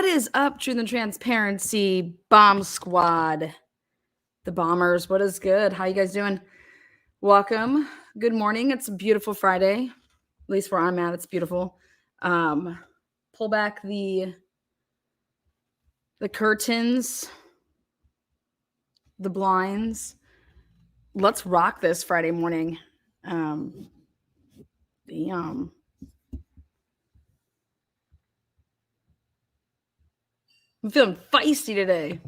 What is up, Truth and Transparency Bomb Squad? The bombers, what is good? How you guys doing? Welcome. Good morning. It's a beautiful Friday. At least where I'm at, it's beautiful. Pull back the curtains, the blinds. Let's rock this Friday morning. I'm feeling feisty today.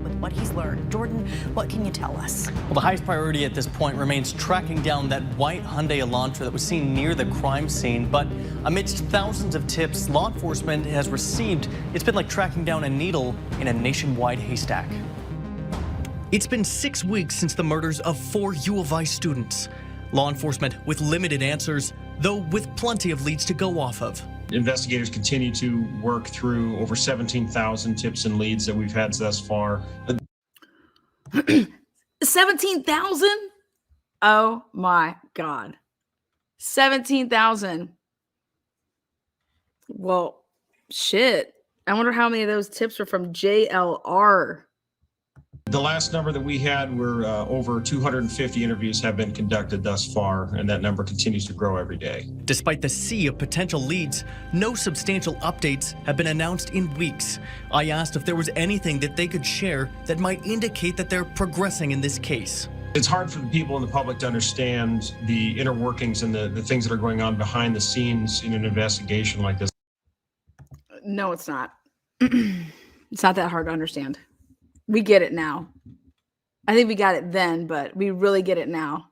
With what he's learned. Jordan, what can you tell us? Well, the highest priority at this point remains tracking down that white Hyundai Elantra that was seen near the crime scene. But amidst thousands of tips law enforcement has received, it's been like tracking down a needle in a nationwide haystack. It's been 6 weeks since the murders of 4 U of I students. Law enforcement with limited answers, though with plenty of leads to go off of. Investigators continue to work through over 17,000 tips and leads that we've had thus far. 17,000? Oh my God. 17,000. Well, shit. I wonder how many of those tips are from JLR. The last number that we had were over 250 interviews have been conducted thus far, and that number continues to grow every day. Despite the sea of potential leads, no substantial updates have been announced in weeks. I asked if there was anything that they could share that might indicate that they're progressing in this case. It's hard for the people in the public to understand the inner workings and the things that are going on behind the scenes in an investigation like this. No, it's not. It's not that hard to understand. We get it now. I think we got it then, but we really get it now.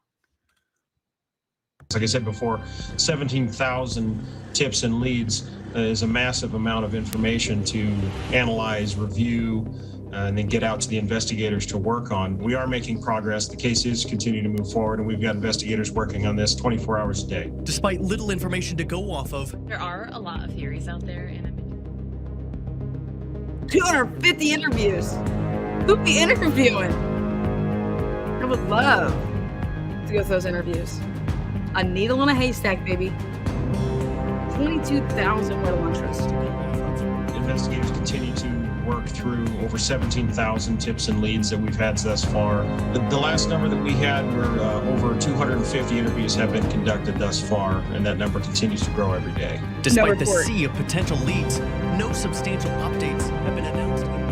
Like I said before, 17,000 tips and leads is a massive amount of information to analyze, review, and then get out to the investigators to work on. We are making progress. The case is continuing to move forward, and we've got investigators working on this 24 hours a day. Despite little information to go off of, there are a lot of theories out there, and 250 interviews. Who be interviewing? I would love to go through those interviews. A needle in a haystack, baby. 22,000 what interest. Investigators continue to work through over 17,000 tips and leads that we've had thus far. The last number that we had were over 250 interviews have been conducted thus far, and that number continues to grow every day. Despite the sea of potential leads, no substantial updates have been announced in weeks.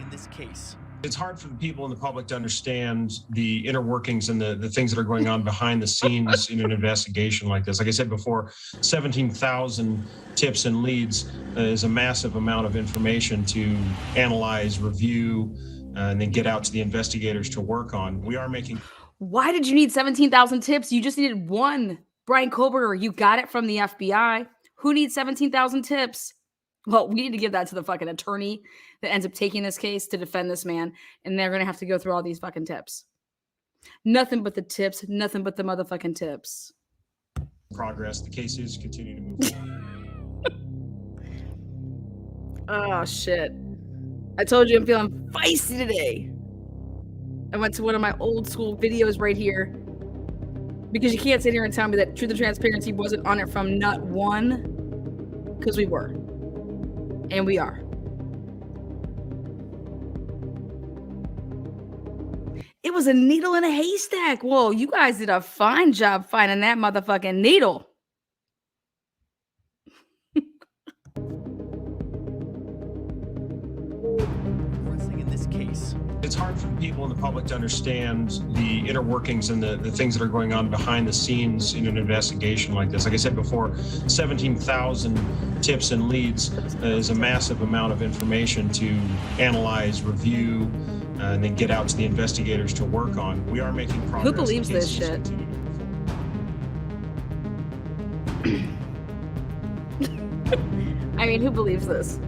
In this case. It's hard for the people in the public to understand the inner workings and the things that are going on behind the scenes in an investigation like this. Like I said before, 17,000 tips and leads is a massive amount of information to analyze, review, and then get out to the investigators to work on. We are making... Why did you need 17,000 tips? You just needed one. Brian Koberger, you got it from the FBI. Who needs 17,000 tips? Well, we need to give that to the fucking attorney that ends up taking this case to defend this man. And they're going to have to go through all these fucking tips. Nothing but the tips. Nothing but the motherfucking tips. Progress. The case is continuing to move forward. Oh, shit. I told you I'm feeling feisty today. I went to one of my old school videos right here. Because you can't sit here and tell me that Truth and Transparency wasn't on it from nut one. Because we were. And we are. It was a needle in a haystack. Whoa, you guys did a fine job finding that motherfucking needle. police. It's hard for people in the public to understand the inner workings and the things that are going on behind the scenes in an investigation like this. Like I said before, 17,000 tips and leads is a massive amount of information to analyze, review, and then get out to the investigators to work on. We are making progress. Who believes this shit? I mean, who believes this?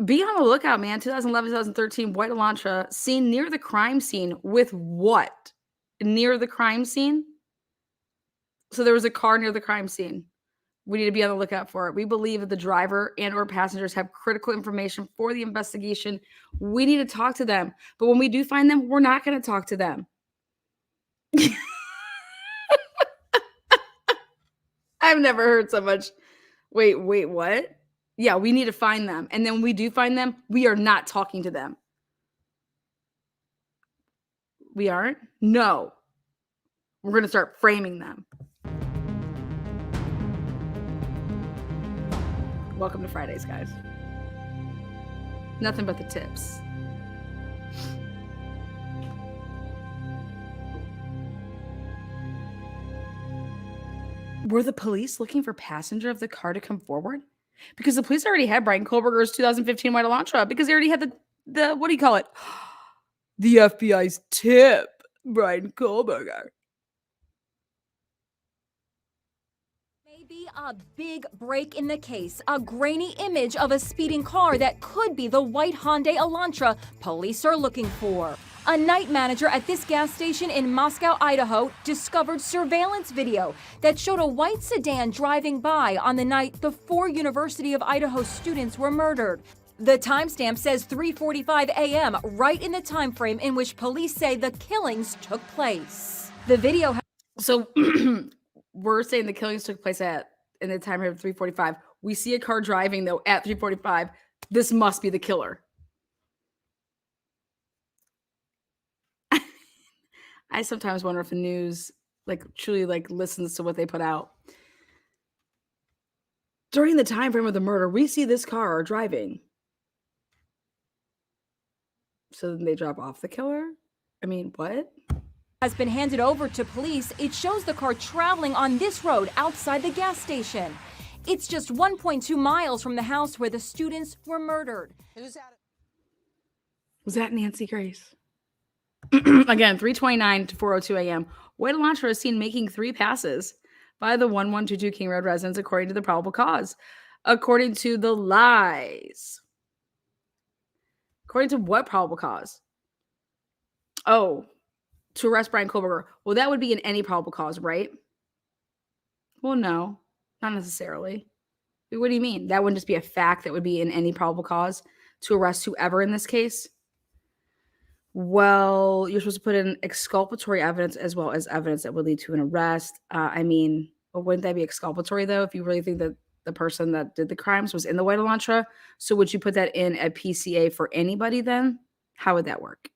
Be on the lookout, man. 2011-2013 white Elantra seen near the crime scene with what? Near the crime scene? So there was a car near the crime scene. We need to be on the lookout for it. We believe that the driver and or passengers have critical information for the investigation. We need to talk to them. But when we do find them, we're not going to talk to them. I've never heard so much. Wait, what? Yeah, we need to find them. And then when we do find them, we are not talking to them. We aren't? No. We're going to start framing them. Welcome to Fridays, guys. Nothing but the tips. Were the police looking for passenger of the car to come forward? Because the police already had Brian Kohlberger's 2015 white Elantra because they already had the what do you call it? The FBI's tip, Brian Kohlberger. Maybe a big break in the case, a grainy image of a speeding car that could be the white Hyundai Elantra police are looking for. A night manager at this gas station in Moscow, Idaho, discovered surveillance video that showed a white sedan driving by on the night the 4 University of Idaho students were murdered. The timestamp says 3:45 a.m., right in the time frame in which police say the killings took place. The video. So we're saying the killings took place in the time frame of 3:45. We see a car driving though at 3:45. This must be the killer. I sometimes wonder if the news truly listens to what they put out. During the time frame of the murder, we see this car driving. So then they drop off the killer? I mean, what? Has been handed over to police. It shows the car traveling on this road outside the gas station. It's just 1.2 miles from the house where the students were murdered. Was that Nancy Grace? Again, 3:29 to 4:02 a.m. White Elantra is seen making 3 passes by the 1122 King Road residents, according to the probable cause. According to the lies. According to what probable cause? Oh, to arrest Brian Kohlberger. Well, that would be in any probable cause, right? Well, no, not necessarily. What do you mean? That wouldn't just be a fact that would be in any probable cause to arrest whoever in this case? Well, you're supposed to put in exculpatory evidence as well as evidence that would lead to an arrest. Wouldn't that be exculpatory, though, if you really think that the person that did the crimes was in the white Elantra? So would you put that in a PCA for anybody then? How would that work?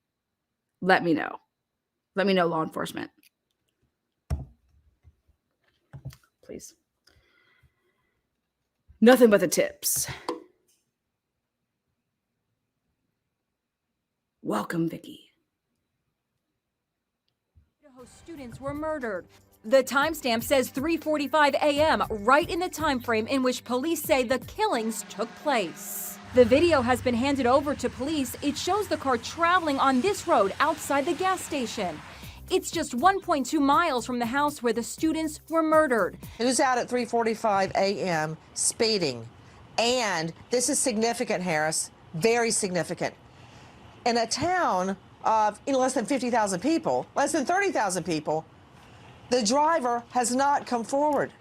Let me know. Let me know, law enforcement. Please. Nothing but the tips. Welcome, Vicky. Idaho students were murdered. The timestamp says 3:45 a.m., right in the time frame in which police say the killings took place. The video has been handed over to police. It shows the car traveling on this road outside the gas station. It's just 1.2 miles from the house where the students were murdered. Who's out at 3:45 a.m. speeding? And this is significant, Harris, very significant. In a town of less than 50,000 people, less than 30,000 people, the driver has not come forward.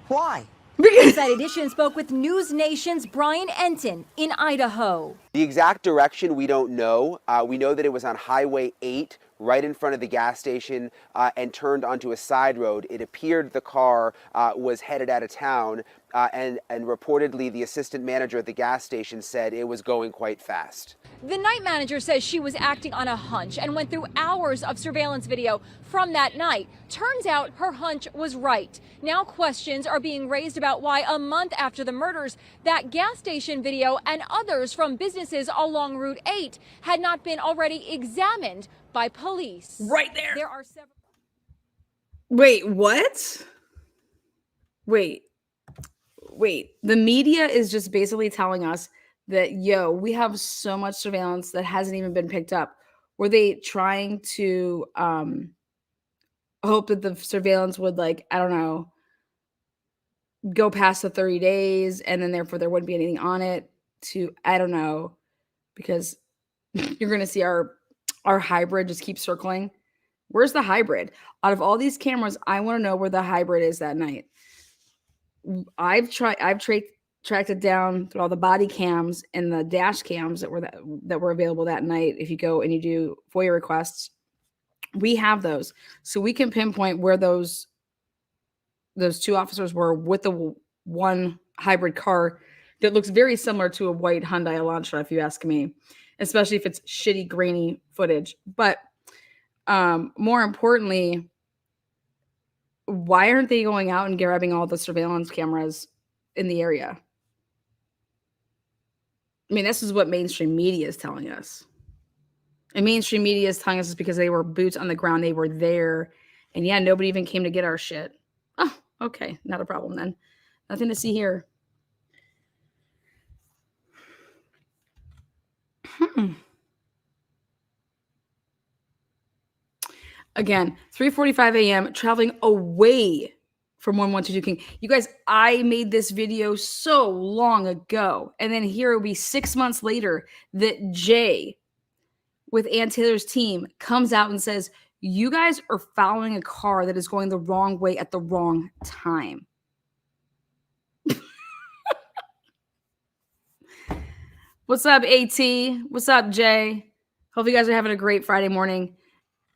Why? Inside Edition spoke with News Nation's Brian Enton in Idaho. The exact direction we don't know. We know that it was on Highway 8, right in front of the gas station, and turned onto a side road. It appeared the car was headed out of town. and reportedly the assistant manager at the gas station said it was going quite fast. The night manager says she was acting on a hunch and went through hours of surveillance video from that night. Turns out her hunch was right. Now questions are being raised about why a month after the murders, that gas station video and others from businesses along Route 8 had not been already examined by police. Right there. There are several. Wait, what? Wait. The media is just basically telling us that, yo, we have so much surveillance that hasn't even been picked up. Were they trying to hope that the surveillance would, like, I don't know, go past the 30 days and then therefore there wouldn't be anything on it to, I don't know, because you're going to see our hybrid just keep circling. Where's the hybrid? Out of all these cameras, I want to know where the hybrid is that night. I've tracked it down through all the body cams and the dash cams that were available that night. If you go and you do FOIA requests, we have those, so we can pinpoint where those two officers were with the one hybrid car that looks very similar to a white Hyundai Elantra, if you ask me, especially if it's shitty, grainy footage. But more importantly, why aren't they going out and grabbing all the surveillance cameras in the area? I mean, this is what mainstream media is telling us. And mainstream media is telling us it's because they were boots on the ground. They were there. And yeah, nobody even came to get our shit. Oh, okay. Not a problem then. Nothing to see here. Again, 3:45 a.m. traveling away from 1122 King. You guys, I made this video so long ago. And then here it will be 6 months later that Jay with Ann Taylor's team comes out and says, you guys are following a car that is going the wrong way at the wrong time. What's up, AT? What's up, Jay? Hope you guys are having a great Friday morning.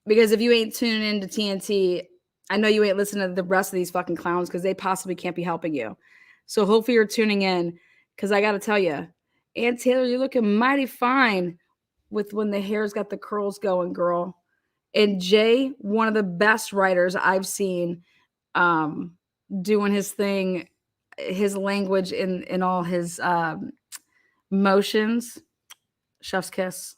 Because if you ain't tuning in to TNT, I know you ain't listening to the rest of these fucking clowns because they possibly can't be helping you. So hopefully you're tuning in because I got to tell you, Ann Taylor, you're looking mighty fine with when the hair's got the curls going, girl. And Jay, one of the best writers I've seen doing his thing, his language in all his motions. Chef's kiss.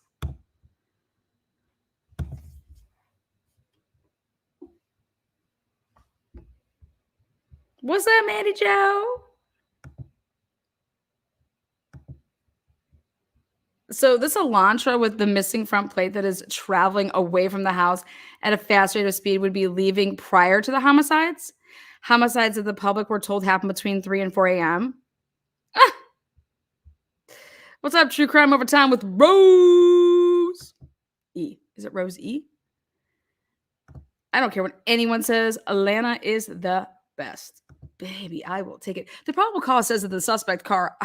What's up, Mandy Joe? So this Elantra with the missing front plate that is traveling away from the house at a fast rate of speed would be leaving prior to the homicides. Homicides that the public were told happened between 3 and 4 a.m. Ah. What's up, True Crime Overtime with Rose E? Is it Rose E? I don't care what anyone says. Atlanta is the best. Baby, I will take it. The probable cause says that the suspect car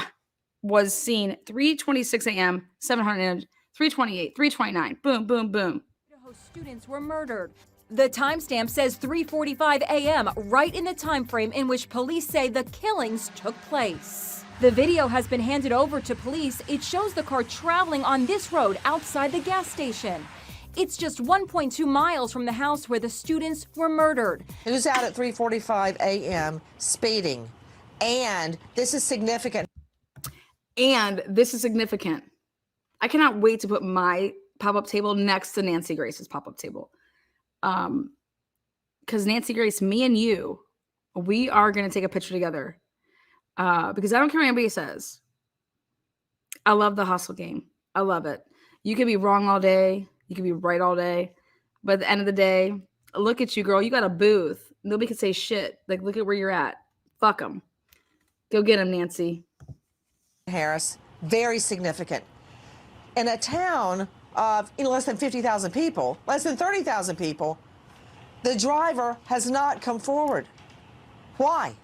was seen 3:26 a.m., 700, 3:28, 3:29. Boom, boom, boom. Idaho students were murdered. The timestamp says 3:45 a.m., right in the time frame in which police say the killings took place. The video has been handed over to police. It shows the car traveling on this road outside the gas station. It's just 1.2 miles from the house where the students were murdered. Who's out at 3:45 a.m. speeding? And this is significant. And this is significant. I cannot wait to put my pop-up table next to Nancy Grace's pop-up table. Because Nancy Grace, me and you, we are going to take a picture together. Because I don't care what anybody says. I love the hustle game. I love it. You can be wrong all day. You can be right all day. But at the end of the day, look at you, girl. You got a booth. Nobody can say shit. Like, look at where you're at. Fuck them. Go get them, Nancy. Harris, very significant. In a town of less than 50,000 people, less than 30,000 people, the driver has not come forward. Why?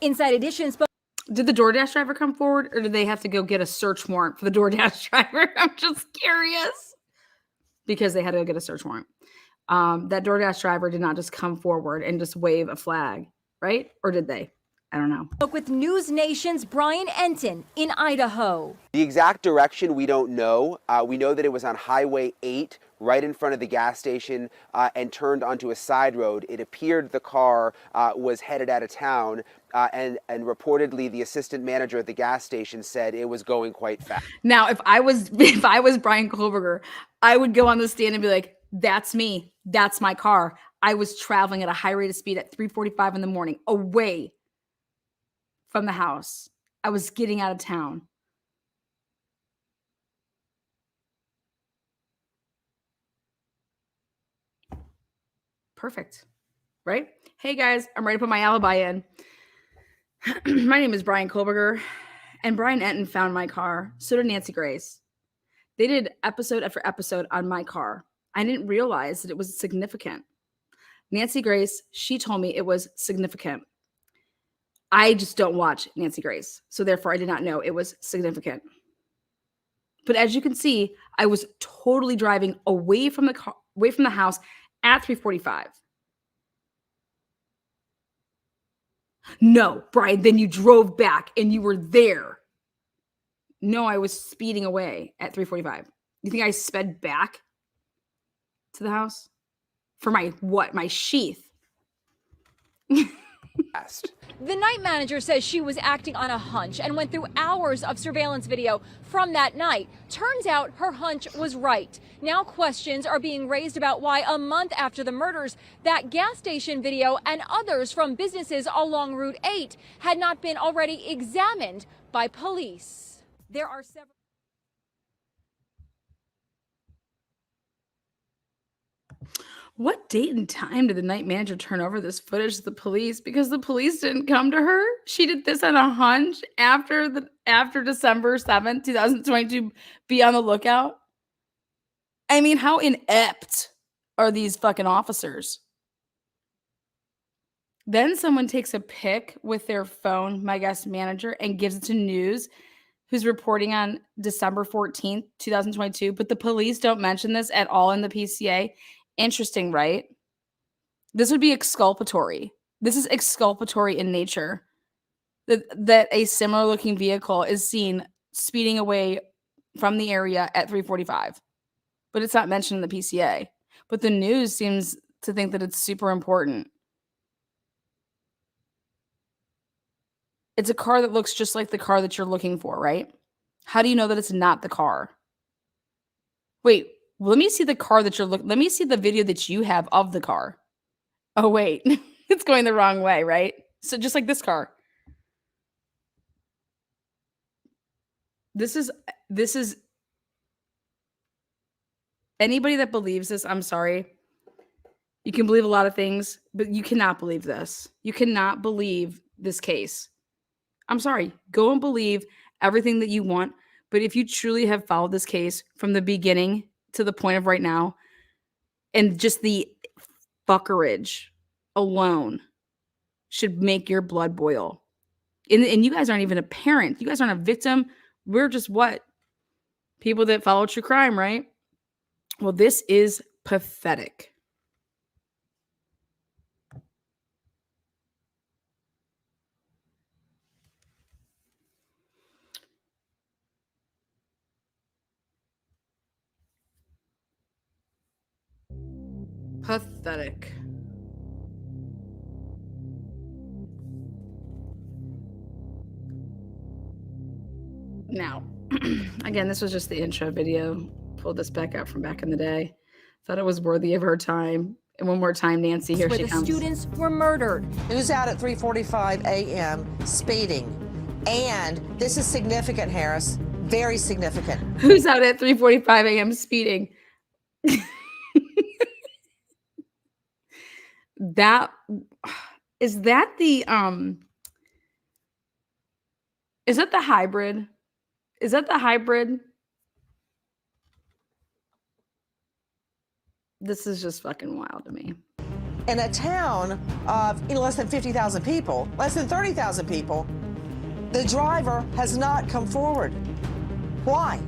Inside Edition spoke. Did the DoorDash driver come forward, or did they have to go get a search warrant for the DoorDash driver? I'm just curious. Because they had to go get a search warrant. That DoorDash driver did not just come forward and just wave a flag, right? Or did they? I don't know. Spoke with News Nation's Brian Enton in Idaho. The exact direction we don't know. We know that it was on Highway 8, right in front of the gas station, and turned onto a side road. It appeared the car was headed out of town, and reportedly the assistant manager at the gas station said it was going quite fast. Now, if I was Brian Kohlberger, I would go on the stand and be like, "That's me. That's my car. I was traveling at a high rate of speed at 3:45 in the morning, away from the house. I was getting out of town." Perfect. Right? Hey guys, I'm ready to put my alibi in. My name is Brian Kohlberger, and Brian Enton found my car. So did Nancy Grace. They did episode after episode on my car. I didn't realize that it was significant. Nancy Grace, she told me it was significant. I just don't watch Nancy Grace, so therefore I did not know it was significant. But as you can see, I was totally driving away from the car, away from the house at 3:45. No, Brian, then you drove back and you were there. No, I was speeding away at 3:45. You think I sped back to the house? For my what? My sheath. The night manager says she was acting on a hunch and went through hours of surveillance video from that night. Turns out her hunch was right. Now questions are being raised about why a month after the murders, that gas station video and others from businesses along Route 8 had not been already examined by police. There are several. What date and time did the night manager turn over this footage to the police? Because the police didn't come to her. She did this on a hunch after December 7th, 2022. Be on the lookout. I mean, how inept are these fucking officers? Then someone takes a pic with their phone, my guest manager, and gives it to news, who's reporting on December 14th, 2022. But the police don't mention this at all in the PCA. Interesting, right? This would be exculpatory. This is exculpatory in nature. That a similar looking vehicle is seen speeding away from the area at 3:45. But it's not mentioned in the PCA. But the news seems to think that it's super important. It's a car that looks just like the car that you're looking for, right? How do you know that it's not the car? Wait. Let me see the car that you're looking. Let me see the video that you have of the car. Oh, wait. It's going the wrong way, right? So just like this car. This is anybody that believes this, I'm sorry. You can believe a lot of things, but you cannot believe this. You cannot believe this case. I'm sorry. Go and believe everything that you want. But if you truly have followed this case from the beginning to the point of right now, and just the fuckerage alone should make your blood boil. And you guys aren't even a parent. You guys aren't a victim. We're just what? People that follow true crime, right? Well, this is pathetic. Pathetic. Now, again, this was just the intro video. Pulled this back out from back in the day. Thought it was worthy of her time. And one more time, Nancy, here she comes. The students were murdered. Who's out at 3:45 a.m. speeding? And this is significant, Harris. Very significant. Who's out at 3:45 a.m. speeding? That is that the is that the hybrid? Is that the hybrid? This is just fucking wild to me. In a town of less than 50,000 people, less than 30,000 people, the driver has not come forward. Why?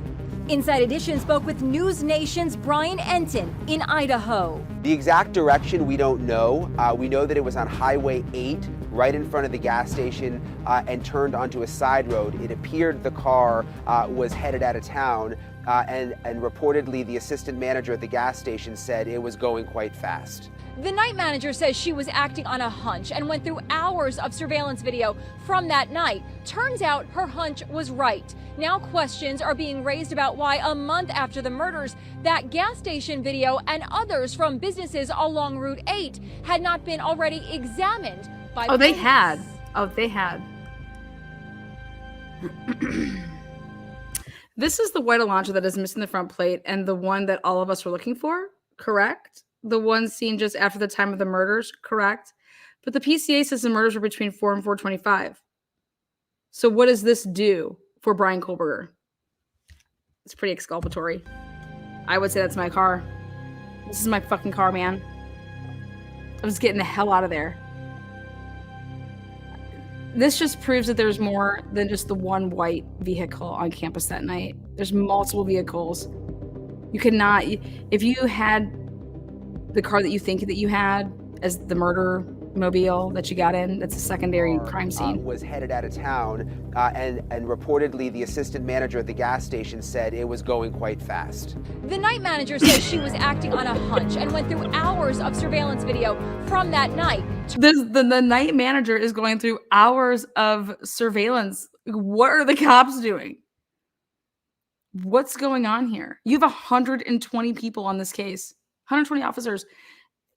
Inside Edition spoke with News Nation's Brian Enton in Idaho. The exact direction we don't know. We know that it was on Highway 8, right in front of the gas station and turned onto a side road. It appeared the car was headed out of town, and reportedly the assistant manager at the gas station said it was going quite fast. The night manager says she was acting on a hunch and went through hours of surveillance video from that night. Turns out her hunch was right. Now questions are being raised about why a month after the murders, that gas station video and others from businesses along Route 8 had not been already examined by Oh, they police. had. Oh, they had. This is the white Elantra that is missing the front plate and the one that all of us were looking for, correct? The one seen just after the time of the murders, correct? But the PCA says the murders were between 4 and 4:25. So what does this do for Brian Kohlberger? It's pretty exculpatory. I would say that's my car. This is my fucking car, man. I was getting the hell out of there. This just proves that there's more than just the one white vehicle on campus that night. There's multiple vehicles. You cannot, if you had the car that you think that you had as the murder mobile that you got in, that's a secondary crime scene. Was headed out of town, and reportedly the assistant manager at the gas station said it was going quite fast. The night manager says she was acting on a hunch and went through hours of surveillance video from that night. The night manager is going through hours of surveillance. What are the cops doing? What's going on here? You have 120 people on this case, 120 officers.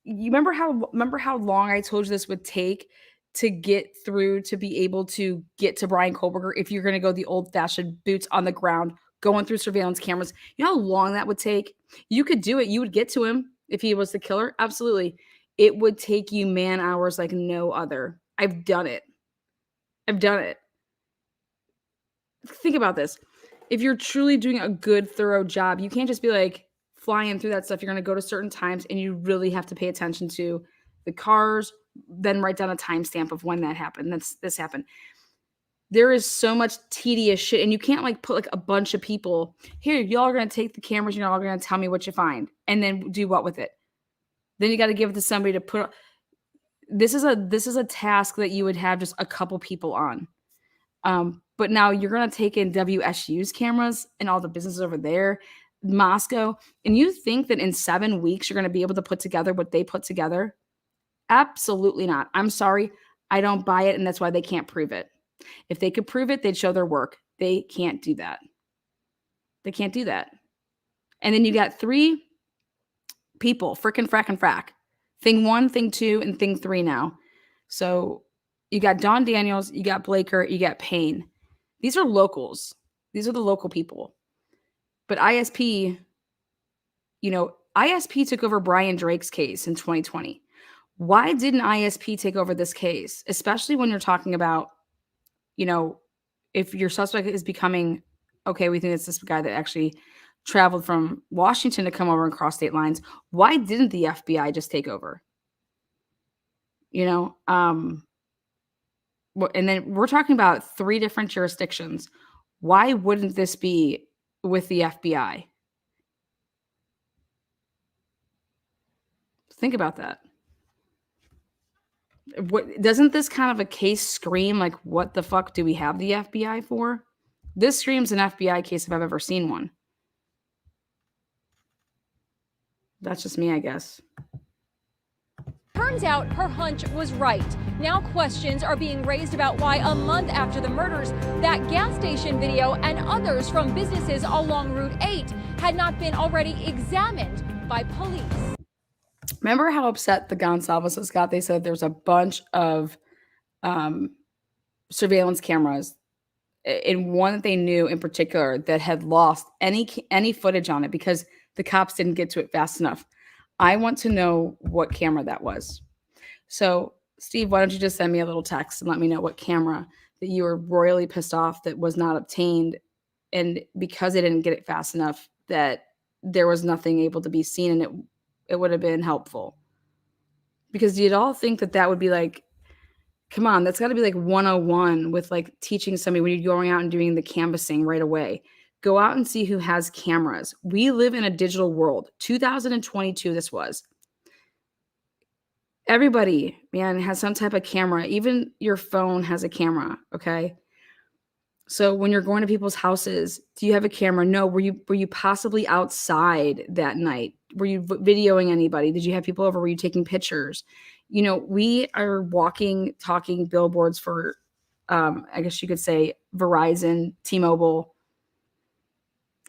You remember how long I told you this would take to get through to be able to get to Brian Kohlberger if you're going to go the old-fashioned boots on the ground, going through surveillance cameras? You know how long that would take? You could do it. You would get to him if he was the killer. Absolutely. It would take you man hours like no other. I've done it. I've done it. Think about this. If you're truly doing a good, thorough job, you can't just be like flying through that stuff. You're going to go to certain times and you really have to pay attention to the cars, then write down a timestamp of when that happened. This happened. There is so much tedious shit, and you can't like put like a bunch of people here. Y'all are going to take the cameras. You're all going to tell me what you find and then do what with it. Then you got to give it to somebody to put. This is a task that you would have just a couple people on. But now you're going to take in WSU's cameras and all the businesses over there, Moscow, and you think that in 7 weeks you're going to be able to put together what they put together? Absolutely not. I'm sorry. I don't buy it, and that's why they can't prove it. If they could prove it, they'd show their work. They can't do that. They can't do that. And then you got 3 people, frickin' frack and frack. Thing 1, thing 2, and thing 3 now. So you got Don Daniels, you got Blaker, you got Payne. These are locals. These are the local people. But ISP, ISP took over Brian Drake's case in 2020. Why didn't ISP take over this case? Especially when you're talking about, if your suspect is becoming, okay, we think it's this guy that actually traveled from Washington to come over and cross state lines. Why didn't the FBI just take over? And then we're talking about 3 different jurisdictions. Why wouldn't this be with the FBI? Think about that. Doesn't this kind of a case scream like, what the fuck do we have the FBI for? This screams an FBI case if I've ever seen one. That's just me, I guess. Turns out her hunch was right. Now questions are being raised about why a month after the murders, that gas station video and others from businesses along Route 8 had not been already examined by police. Remember how upset the Gonsalveses got? They said there's a bunch of surveillance cameras, and one that they knew in particular that had lost any footage on it because the cops didn't get to it fast enough. I want to know what camera that was. So, Steve, why don't you just send me a little text and let me know what camera that you were royally pissed off that was not obtained, and because they didn't get it fast enough that there was nothing able to be seen, and it would have been helpful. Because you'd all think that would be like, come on, that's got to be like 101 with like teaching somebody when you're going out and doing the canvassing right away. Go out and see who has cameras. We live in a digital world. 2022, this was. Everybody, man, has some type of camera. Even your phone has a camera, okay? So when you're going to people's houses, do you have a camera? No. Were you possibly outside that night? Were you videoing anybody? Did you have people over? Were you taking pictures? You know, we are walking, talking billboards for, I guess you could say Verizon, T-Mobile,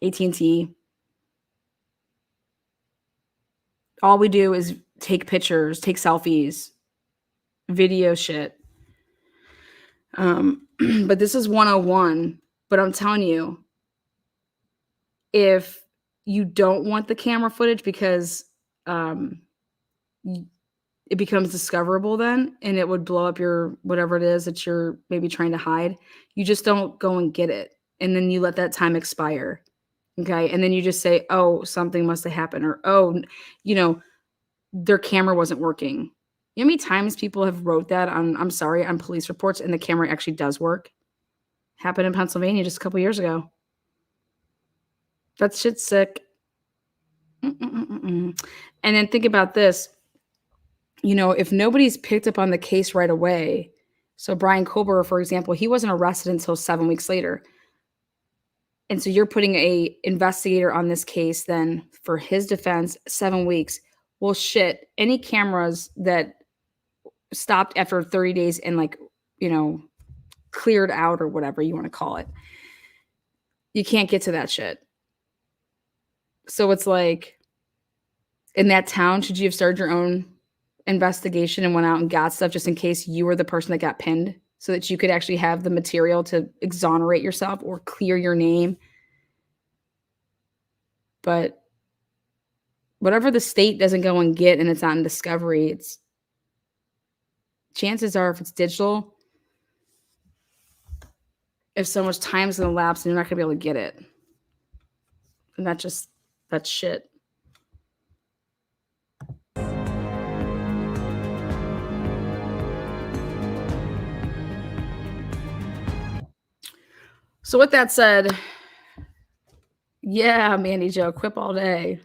AT&T. All we do is take pictures, take selfies, video shit. But this is 101. But I'm telling you, if you don't want the camera footage because it becomes discoverable then, and it would blow up your whatever it is that you're maybe trying to hide, you just don't go and get it. And then you let that time expire. Okay. And then you just say, oh, something must have happened, or, oh, you know, their camera wasn't working. You know how many times people have wrote that on, I'm sorry, on police reports, and the camera actually does work? Happened in Pennsylvania just a couple years ago. That shit's sick. And then think about this. You know, if nobody's picked up on the case right away, so Brian Kober, for example, he wasn't arrested until 7 weeks later. And so you're putting a investigator on this case then for his defense, 7 weeks. Well, shit, any cameras that stopped after 30 days and, like, you know, cleared out or whatever you want to call it, you can't get to that shit. So it's like, in that town, should you have started your own investigation and went out and got stuff just in case you were the person that got pinned, so that you could actually have the material to exonerate yourself or clear your name? But whatever the state doesn't go and get and it's not in discovery, it's chances are, if it's digital, if so much time's going to lapse, and you're not going to be able to get it. And that's shit. So with that said, yeah, Mandy Joe, quip all day.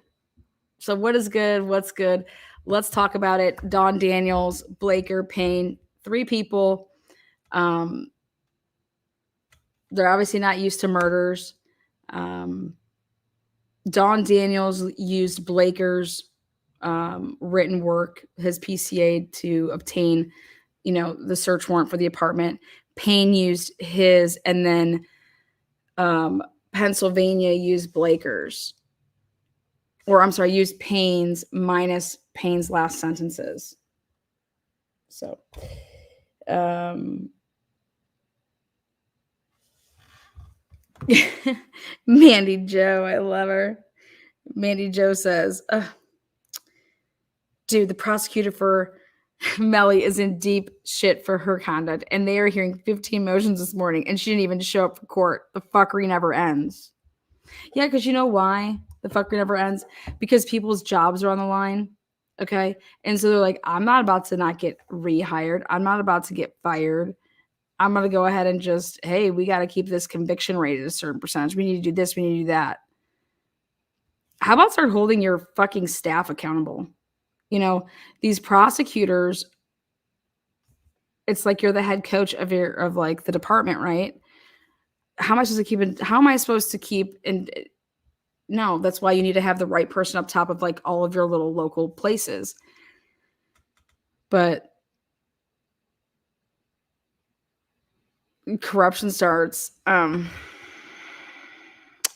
So what is good? What's good? Let's talk about it. Dawn Daniels, Blaker, Payne, 3 people. They're obviously not used to murders. Dawn Daniels used Blaker's written work, his PCA, to obtain, you know, the search warrant for the apartment. Payne used his, and then Pennsylvania used Blaker's, or I'm sorry, used Payne's minus Payne's last sentences. So, Mandy Joe, I love her. Mandy Joe says, dude, the prosecutor for Melly is in deep shit for her conduct, and they are hearing 15 motions this morning, and she didn't even show up for court. The fuckery never ends. Yeah, because you know why the fuckery never ends? Because people's jobs are on the line, okay? And so they're like, I'm not about to not get rehired. I'm not about to get fired. I'm going to go ahead and just, hey, we got to keep this conviction rate at a certain percentage. We need to do this. We need to do that. How about start holding your fucking staff accountable? You know, these prosecutors, it's like you're the head coach of like the department, right? How am I supposed to keep and no, that's why you need to have the right person up top of like all of your little local places. But corruption starts from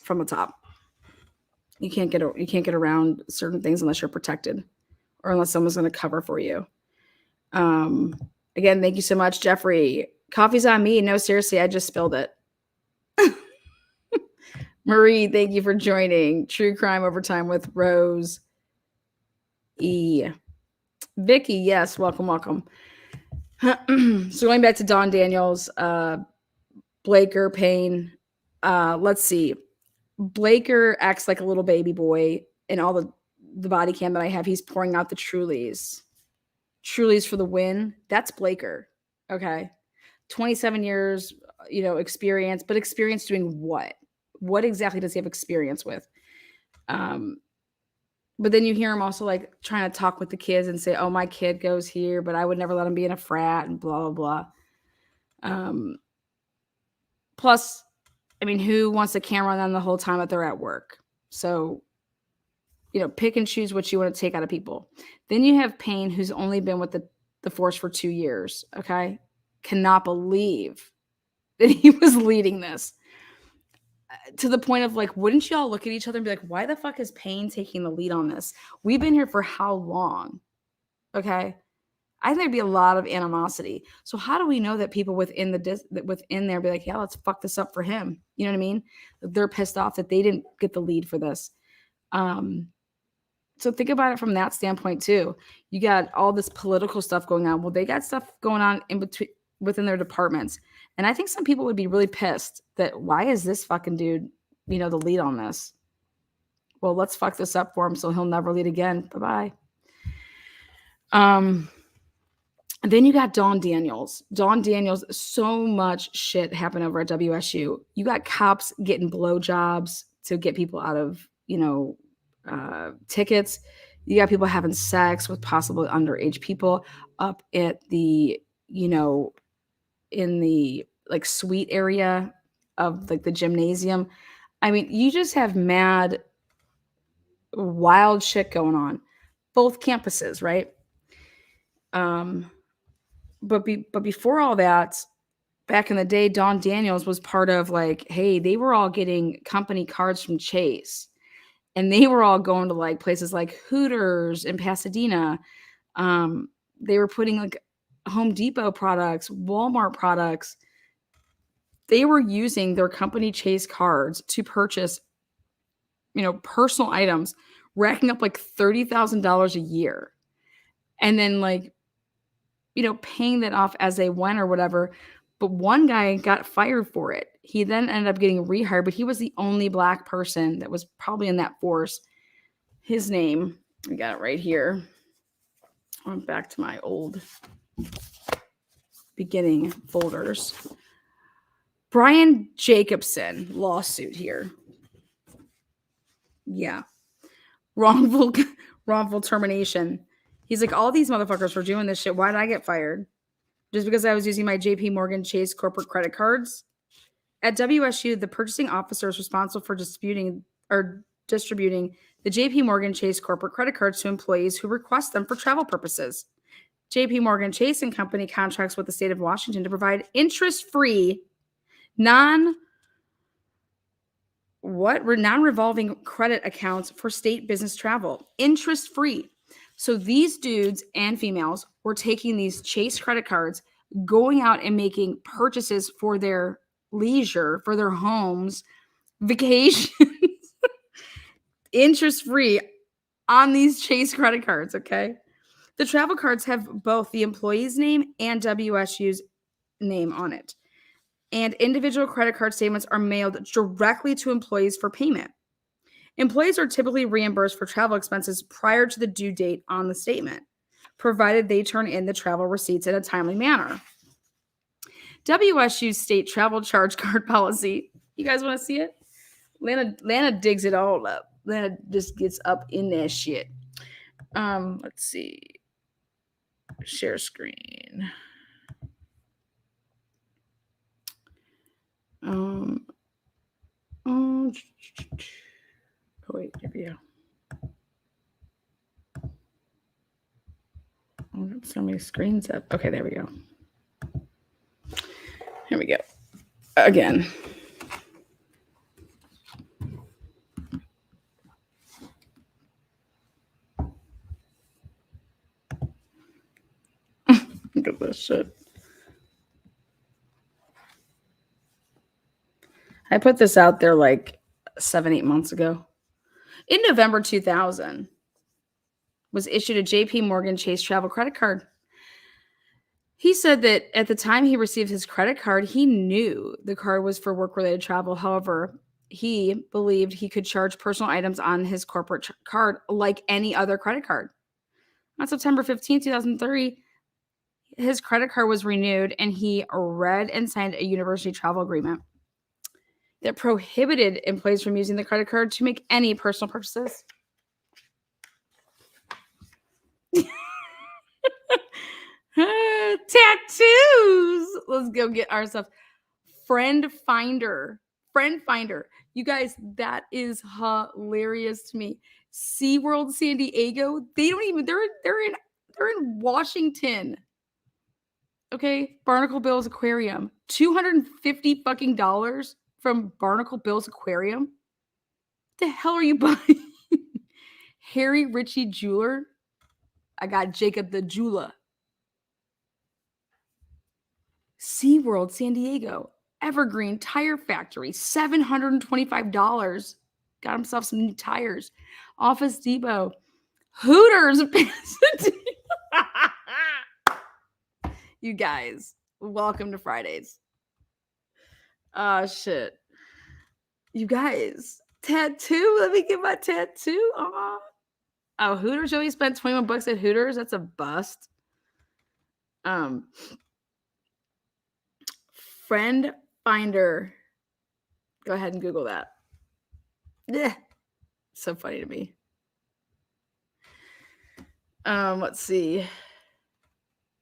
the top. You can't get around certain things unless you're protected, or unless someone's going to cover for you. Again, thank you so much, Jeffrey. Coffee's on me. No, seriously, I just spilled it. Marie, thank you for joining. True Crime Overtime with Rose E. Vicky, yes, welcome. So going back to Dawn Daniels, Blaker, Payne. Let's see. Blaker acts like a little baby boy in all the body cam that I have. He's pouring out the Trulies. Trulies for the win. That's Blaker. Okay. 27 years, you know, experience, but experience doing what? What exactly does he have experience with? But then you hear him also like trying to talk with the kids and say, "Oh, my kid goes here, but I would never let him be in a frat," and blah blah blah. Plus, I mean, who wants a camera on them the whole time that they're at work? So, pick and choose what you want to take out of people. Then you have Payne, who's only been with the force for 2 years. Okay, cannot believe that he was leading this. To the point of like, wouldn't you all look at each other and be like, why the fuck is Payne taking the lead on this? We've been here for how long? Okay. I think there'd be a lot of animosity. So how do we know that people within within there be like, yeah, let's fuck this up for him? You know what I mean? They're pissed off that they didn't get the lead for this. So think about it from that standpoint too. You got all this political stuff going on. Well, they got stuff going on in between within their departments. And I think some people would be really pissed that why is this fucking dude, the lead on this? Well, let's fuck this up for him so he'll never lead again. Bye-bye. Then you got Dawn Daniels. Dawn Daniels, so much shit happened over at WSU. You got cops getting blowjobs to get people out of, tickets. You got people having sex with possibly underage people up at the, in the like suite area of like the gymnasium. I mean, you just have mad, wild shit going on, both campuses, right? But before all that, back in the day, Dawn Daniels was part of like, hey, they were all getting company cards from Chase, and they were all going to like places like Hooters in Pasadena. They were putting like Home Depot products, Walmart products. They were using their company Chase cards to purchase, personal items, racking up like $30,000 a year. And then like, paying that off as they went or whatever. But one guy got fired for it. He then ended up getting rehired, but he was the only Black person that was probably in that force. His name, I got it right here. I went back to my old beginning folders. Brian Jacobson lawsuit here. Yeah. Wrongful termination. He's like, all these motherfuckers were doing this shit. Why did I get fired? Just because I was using my JP Morgan Chase corporate credit cards? At WSU, the purchasing officer is responsible for distributing the JP Morgan Chase corporate credit cards to employees who request them for travel purposes. JP Morgan Chase and Company contracts with the state of Washington to provide interest-free, non-revolving credit accounts for state business travel. Interest-free. So these dudes and females were taking these Chase credit cards, going out and making purchases for their leisure, for their homes, vacations, interest-free on these Chase credit cards, okay? The travel cards have both the employee's name and WSU's name on it. And individual credit card statements are mailed directly to employees for payment. Employees are typically reimbursed for travel expenses prior to the due date on the statement, provided they turn in the travel receipts in a timely manner. WSU's state travel charge card policy. You guys want to see it? Lana digs it all up. Lana just gets up in that shit. Let's see. Share screen. Oh, wait, here we go. Oh, so many screens up. Okay, there we go. Here we go. Again. Look at this shit. I put this out there like 7-8 months ago. In November 2000, was issued a JP Morgan Chase travel credit card. He said that at the time he received his credit card, he knew the card was for work-related travel. However, he believed he could charge personal items on his corporate card like any other credit card. On September 15, 2003, his credit card was renewed, and he read and signed a university travel agreement that prohibited employees from using the credit card to make any personal purchases. Tattoos. Let's go get ourselves. Friend Finder. Friend Finder. You guys, that is hilarious to me. SeaWorld San Diego. They don't even, they're in Washington. Okay. Barnacle Bill's Aquarium. $250 fucking dollars from Barnacle Bill's Aquarium. What the hell are you buying? Harry Ritchie Jeweler. I got Jacob the Jeweler. SeaWorld San Diego. Evergreen Tire Factory. $725. Got himself some new tires. Office Depot. Hooters. You guys, welcome to Fridays. Oh, shit. You guys, tattoo. Let me get my tattoo. Oh, Hooters. Joey spent $21 at Hooters. That's a bust. Friend Finder. Go ahead and Google that. Yeah. So funny to me. Let's see.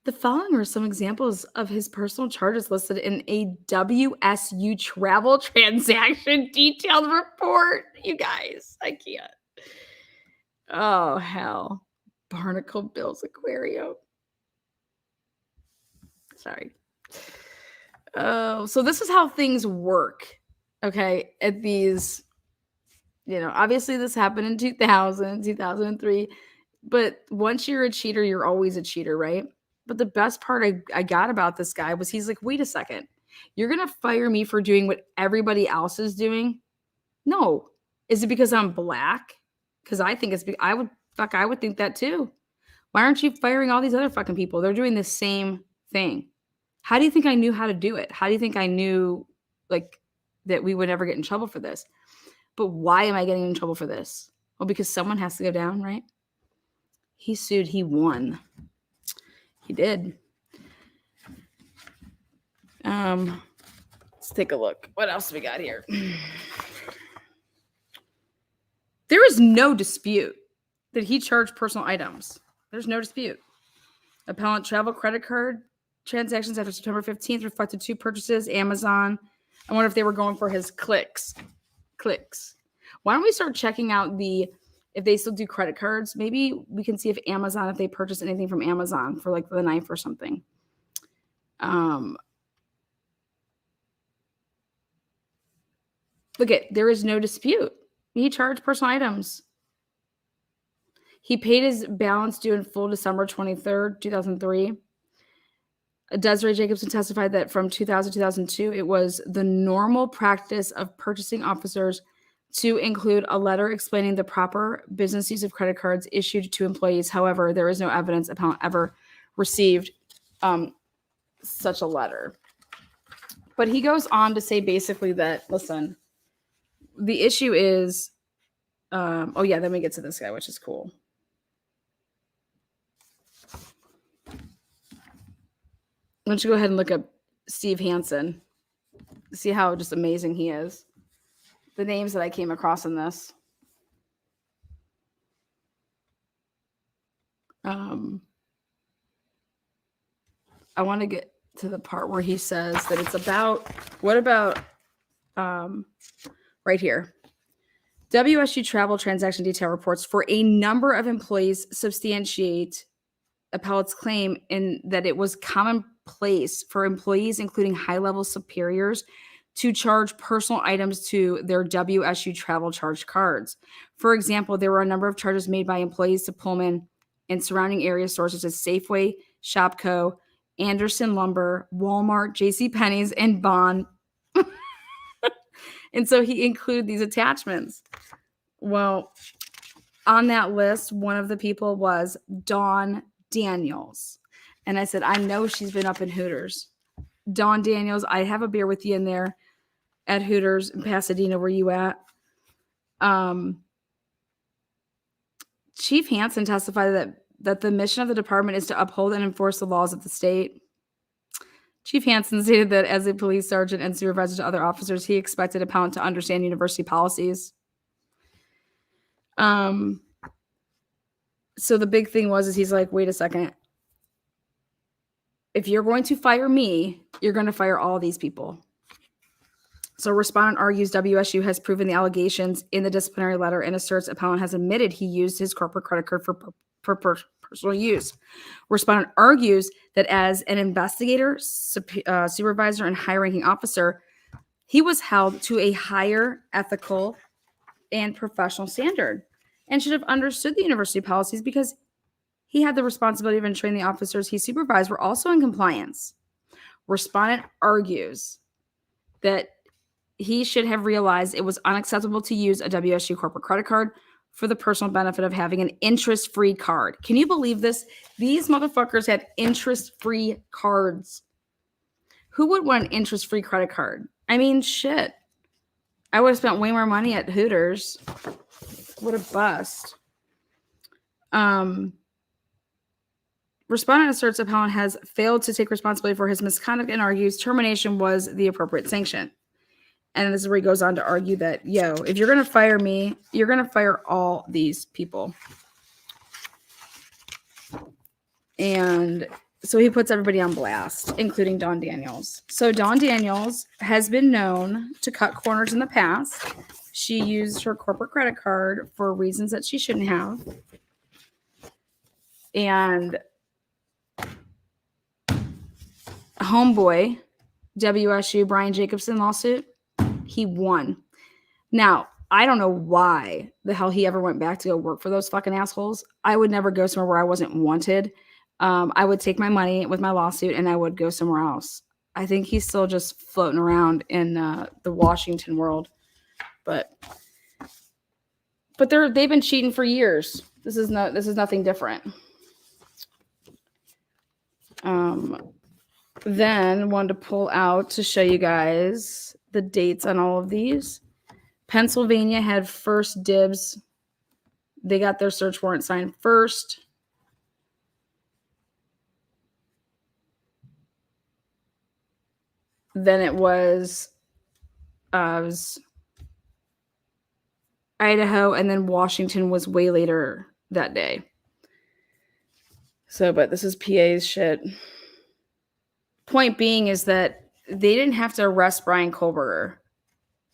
The following are some examples of his personal charges listed in a WSU travel transaction detailed report. You guys, I can't. Oh, hell. Barnacle Bill's Aquarium. Sorry. Oh, so this is how things work. Okay. At these, obviously this happened in 2000, 2003. But once you're a cheater, you're always a cheater, right? But the best part I got about this guy was he's like, wait a second. You're going to fire me for doing what everybody else is doing? No. Is it because I'm black? Because I think I would think that too. Why aren't you firing all these other fucking people? They're doing the same thing. How do you think I knew how to do it? How do you think I knew that we would never get in trouble for this? But why am I getting in trouble for this? Well, because someone has to go down, right? He sued, he won. He did. Let's take a look. What else do we got here? There is no dispute that he charged personal items. There's no dispute. Appellant travel credit card transactions after September 15th reflected 2 purchases, Amazon. I wonder if they were going for his clicks. Why don't we start checking out if they still do credit cards? Maybe we can see if they purchase anything from Amazon for the knife or something. Look there is no dispute. He charged personal items. He paid his balance due in full December 23rd, 2003. Desiree Jacobson testified that from 2000 to 2002, it was the normal practice of purchasing officers to include a letter explaining the proper business use of credit cards issued to employees. However, there is no evidence appellant ever received such a letter. But he goes on to say basically that, listen, the issue is, then we get to this guy, which is cool. Why don't you go ahead and look up Steve Hansen? See how just amazing he is. The names that I came across in this. I want to get to the part where he says that it's about, right here. WSU travel transaction detail reports for a number of employees substantiate appellate's claim in that it was commonplace for employees, including high-level superiors, to charge personal items to their WSU travel charge cards. For example, there were a number of charges made by employees to Pullman and surrounding area stores such as Safeway, Shopko, Anderson Lumber, Walmart, JCPenney's, and Bond. And so he included these attachments. Well, on that list, one of the people was Dawn Daniels. And I said, I know she's been up in Hooters. Dawn Daniels, I'd have a beer with you in there at Hooters in Pasadena. Where you at? Chief Hansen testified that the mission of the department is to uphold and enforce the laws of the state. Chief Hansen stated that as a police sergeant and supervisor to other officers, he expected appellant to understand university policies. So the big thing was, is he's like, wait a second. If you're going to fire me, you're going to fire all these people. So respondent argues WSU has proven the allegations in the disciplinary letter and asserts appellant has admitted he used his corporate credit card for personal use. Respondent argues that as an investigator, supervisor, and high-ranking officer, he was held to a higher ethical and professional standard and should have understood the university policies because he had the responsibility of ensuring the officers he supervised were also in compliance. Respondent argues that he should have realized it was unacceptable to use a WSU corporate credit card for the personal benefit of having an interest-free card. Can you believe this? These motherfuckers had interest-free cards. Who would want an interest-free credit card? I mean, shit. I would have spent way more money at Hooters. What a bust. Respondent asserts appellant has failed to take responsibility for his misconduct and argues termination was the appropriate sanction. And this is where he goes on to argue that, if you're going to fire me, you're going to fire all these people. And so he puts everybody on blast, including Dawn Daniels. So Dawn Daniels has been known to cut corners in the past. She used her corporate credit card for reasons that she shouldn't have. And homeboy, WSU Brian Jacobson lawsuit, he won. Now, I don't know why the hell he ever went back to go work for those fucking assholes. I would never go somewhere where I wasn't wanted. I would take my money with my lawsuit and I would go somewhere else. I think he's still just floating around in the Washington world. But they've been cheating for years. This is nothing different. Then wanted to pull out to show you guys the dates on all of these. Pennsylvania had first dibs. They got their search warrant signed first. Then it was Idaho, and then Washington was way later that day. So, but this is PA's shit. Point being is that they didn't have to arrest Brian Kohlberger.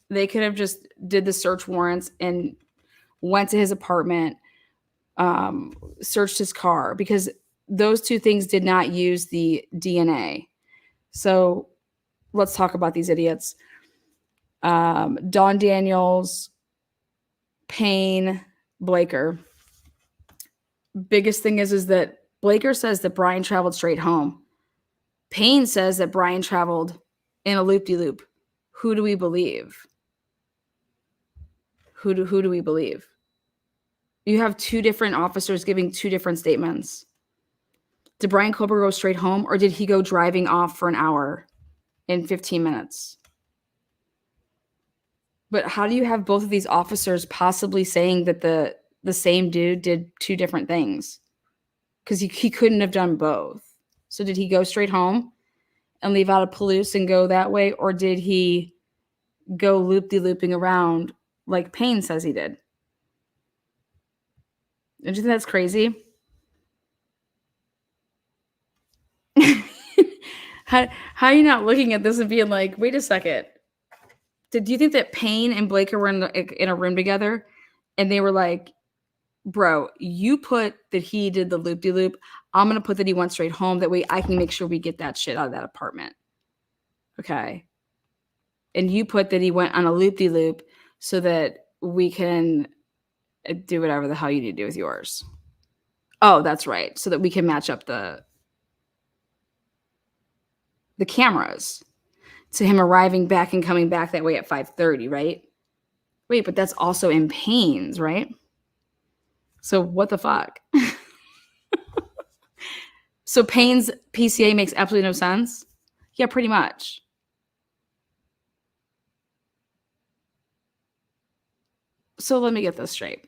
They could have just did the search warrants and went to his apartment, searched his car, because those two things did not use the DNA. So let's talk about these idiots. Dawn Daniels, Payne, Blaker. Biggest thing is that Blaker says that Brian traveled straight home. Payne says that Brian traveled in a loop-de-loop. Who do we believe? Who do we believe? You have two different officers giving two different statements. Did Brian Kohlberger go straight home, or did he go driving off for an hour in 15 minutes? But how do you have both of these officers possibly saying that the same dude did two different things? Because he couldn't have done both. So did he go straight home and leave out of Palouse and go that way? Or did he go loop-de-looping around like Payne says he did? Don't you think that's crazy? How are you not looking at this and being like, wait a second. Do you think that Payne and Blaker were in a room together and they were like, bro, you put that he did the loop-de-loop. I'm going to put that he went straight home. That way I can make sure we get that shit out of that apartment. Okay. And you put that he went on a loop-de-loop so that we can do whatever the hell you need to do with yours. Oh, that's right. So that we can match up the cameras to him arriving back and coming back that way at 5:30, right? Wait, but that's also in Payne's, right? So what the fuck? So Payne's PCA makes absolutely no sense? Yeah, pretty much. So let me get this straight.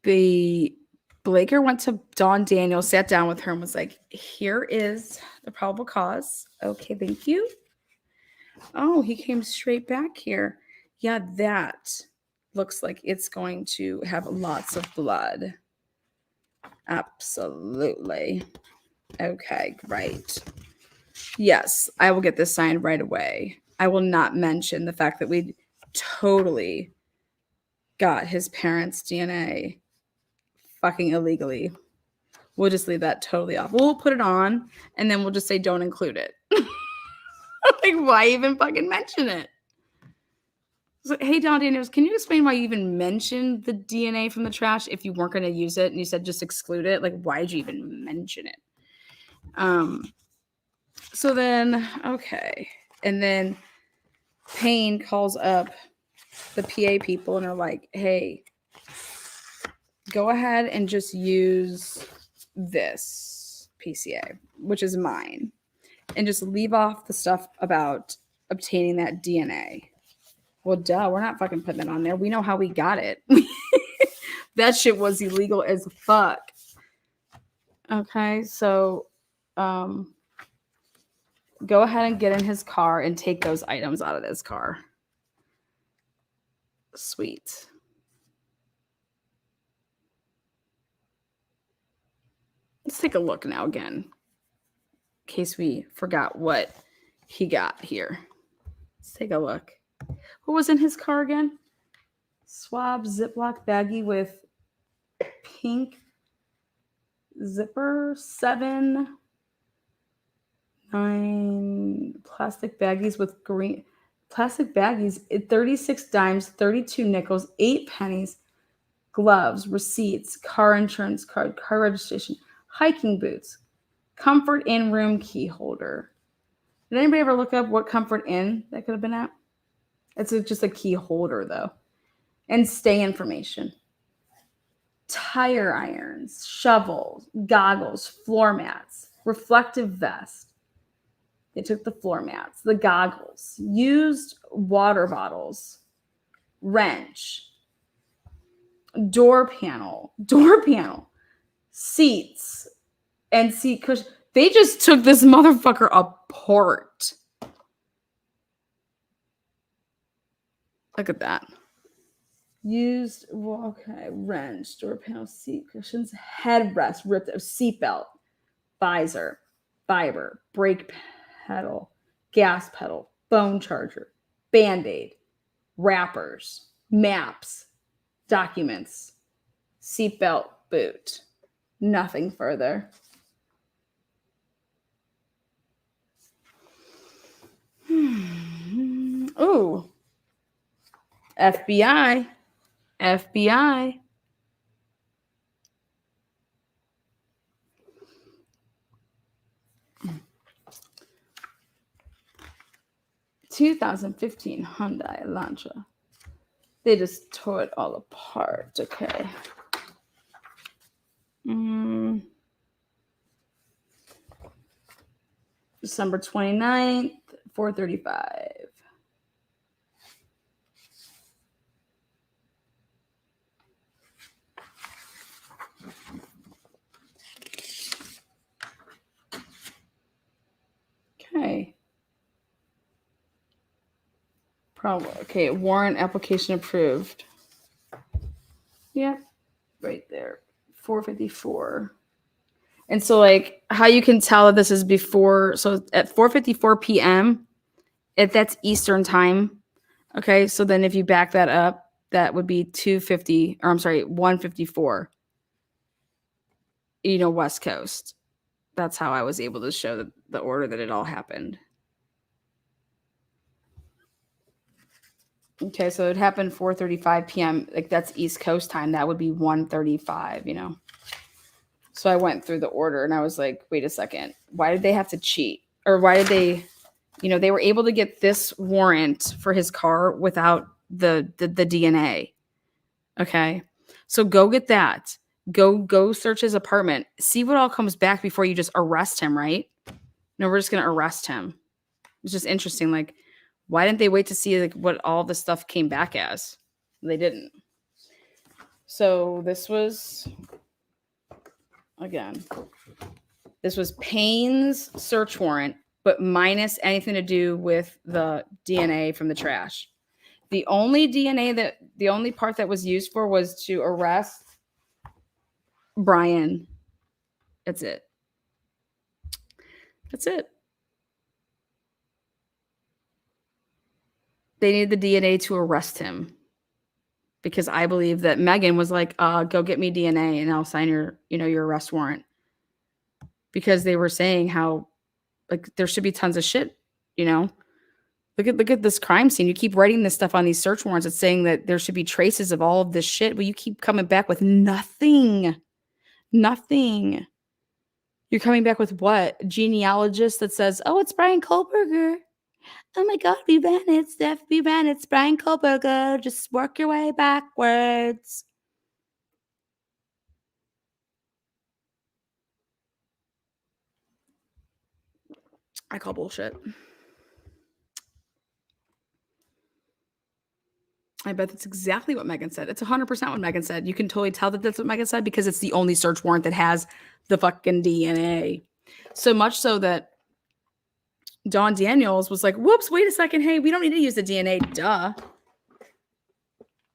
The Blaker went to Dawn Daniels, sat down with her and was like, here is the probable cause. Okay, thank you. Oh, he came straight back here. Yeah, that. looks like it's going to have lots of blood. Absolutely. Okay, great. Yes, I will get this signed right away. I will not mention the fact that we totally got his parents' DNA fucking illegally. We'll just leave that totally off. We'll put it on and then we'll just say don't include it. Like, why even fucking mention it? So, hey, Don Daniels, can you explain why you even mentioned the DNA from the trash if you weren't going to use it and you said just exclude it? Like, why did you even mention it? So then, okay. And then Payne calls up the PA people and are like, hey, go ahead and just use this PCA, which is mine, and just leave off the stuff about obtaining that DNA. Well, duh, we're not fucking putting it on there. We know how we got it. That shit was illegal as fuck. Okay, so go ahead and get in his car and take those items out of his car. Sweet. Let's take a look now again, in case we forgot what he got here. Let's take a look. What was in his car again? Swab Ziploc baggie with pink zipper, 7, 9 plastic baggies with green plastic baggies, 36 dimes, 32 nickels, 8 pennies, gloves, receipts, car insurance card, car registration, hiking boots, Comfort Inn room key holder. Did anybody ever look up what Comfort Inn that could have been at? It's just a key holder, though. And stay information. Tire irons, shovels, goggles, floor mats, reflective vest. They took the floor mats, the goggles, used water bottles, wrench, door panel, seats, and seat cushion. They just took this motherfucker apart. Look at that. Used, wrench, door panel, seat cushions, headrest, ripped out, seatbelt, visor, fiber, brake pedal, gas pedal, phone charger, Band-Aid, wrappers, maps, documents, seatbelt, boot. Nothing further. Ooh. FBI. 2015 Hyundai Elantra. They just tore it all apart. Okay. December 29th, 4:35. Okay. Probably. Okay, warrant application approved. Yep, right there. 4:54. And so, like, how you can tell that this is before, so at 4:54 p.m., if that's Eastern time, okay, so then if you back that up, that would be 1:54, West Coast. That's how I was able to show the order that it all happened. Okay, so it happened 4:35 p.m. Like, that's East Coast time. That would be 1:35, So I went through the order and I was like, wait a second. Why did they have to cheat? Or why did they, they were able to get this warrant for his car without the DNA. Okay. So go get that. Go search his apartment. See what all comes back before you just arrest him, right? No, we're just going to arrest him. It's just interesting. Like, why didn't they wait to see what all the stuff came back as? They didn't. So this was... Again, this was Payne's search warrant, but minus anything to do with the DNA from the trash. The only DNA The only part that was used for was to arrest Brian. That's it. That's it. They needed the DNA to arrest him. Because I believe that Megan was like, go get me DNA and I'll sign your arrest warrant. Because they were saying how like there should be tons of shit, Look at this crime scene. You keep writing this stuff on these search warrants. It's saying that there should be traces of all of this shit, but you keep coming back with nothing. Nothing. You're coming back with what? A genealogist that says, oh, it's Brian Kohlberger. Oh my God, we ran it, Steph. We ran it. It's Brian Kohlberger. Just work your way backwards. I call bullshit. I bet that's exactly what Megan said. It's 100% what Megan said. You can totally tell that that's what Megan said because it's the only search warrant that has the fucking DNA. So much so that Dawn Daniels was like, whoops, wait a second. Hey, we don't need to use the DNA. Duh.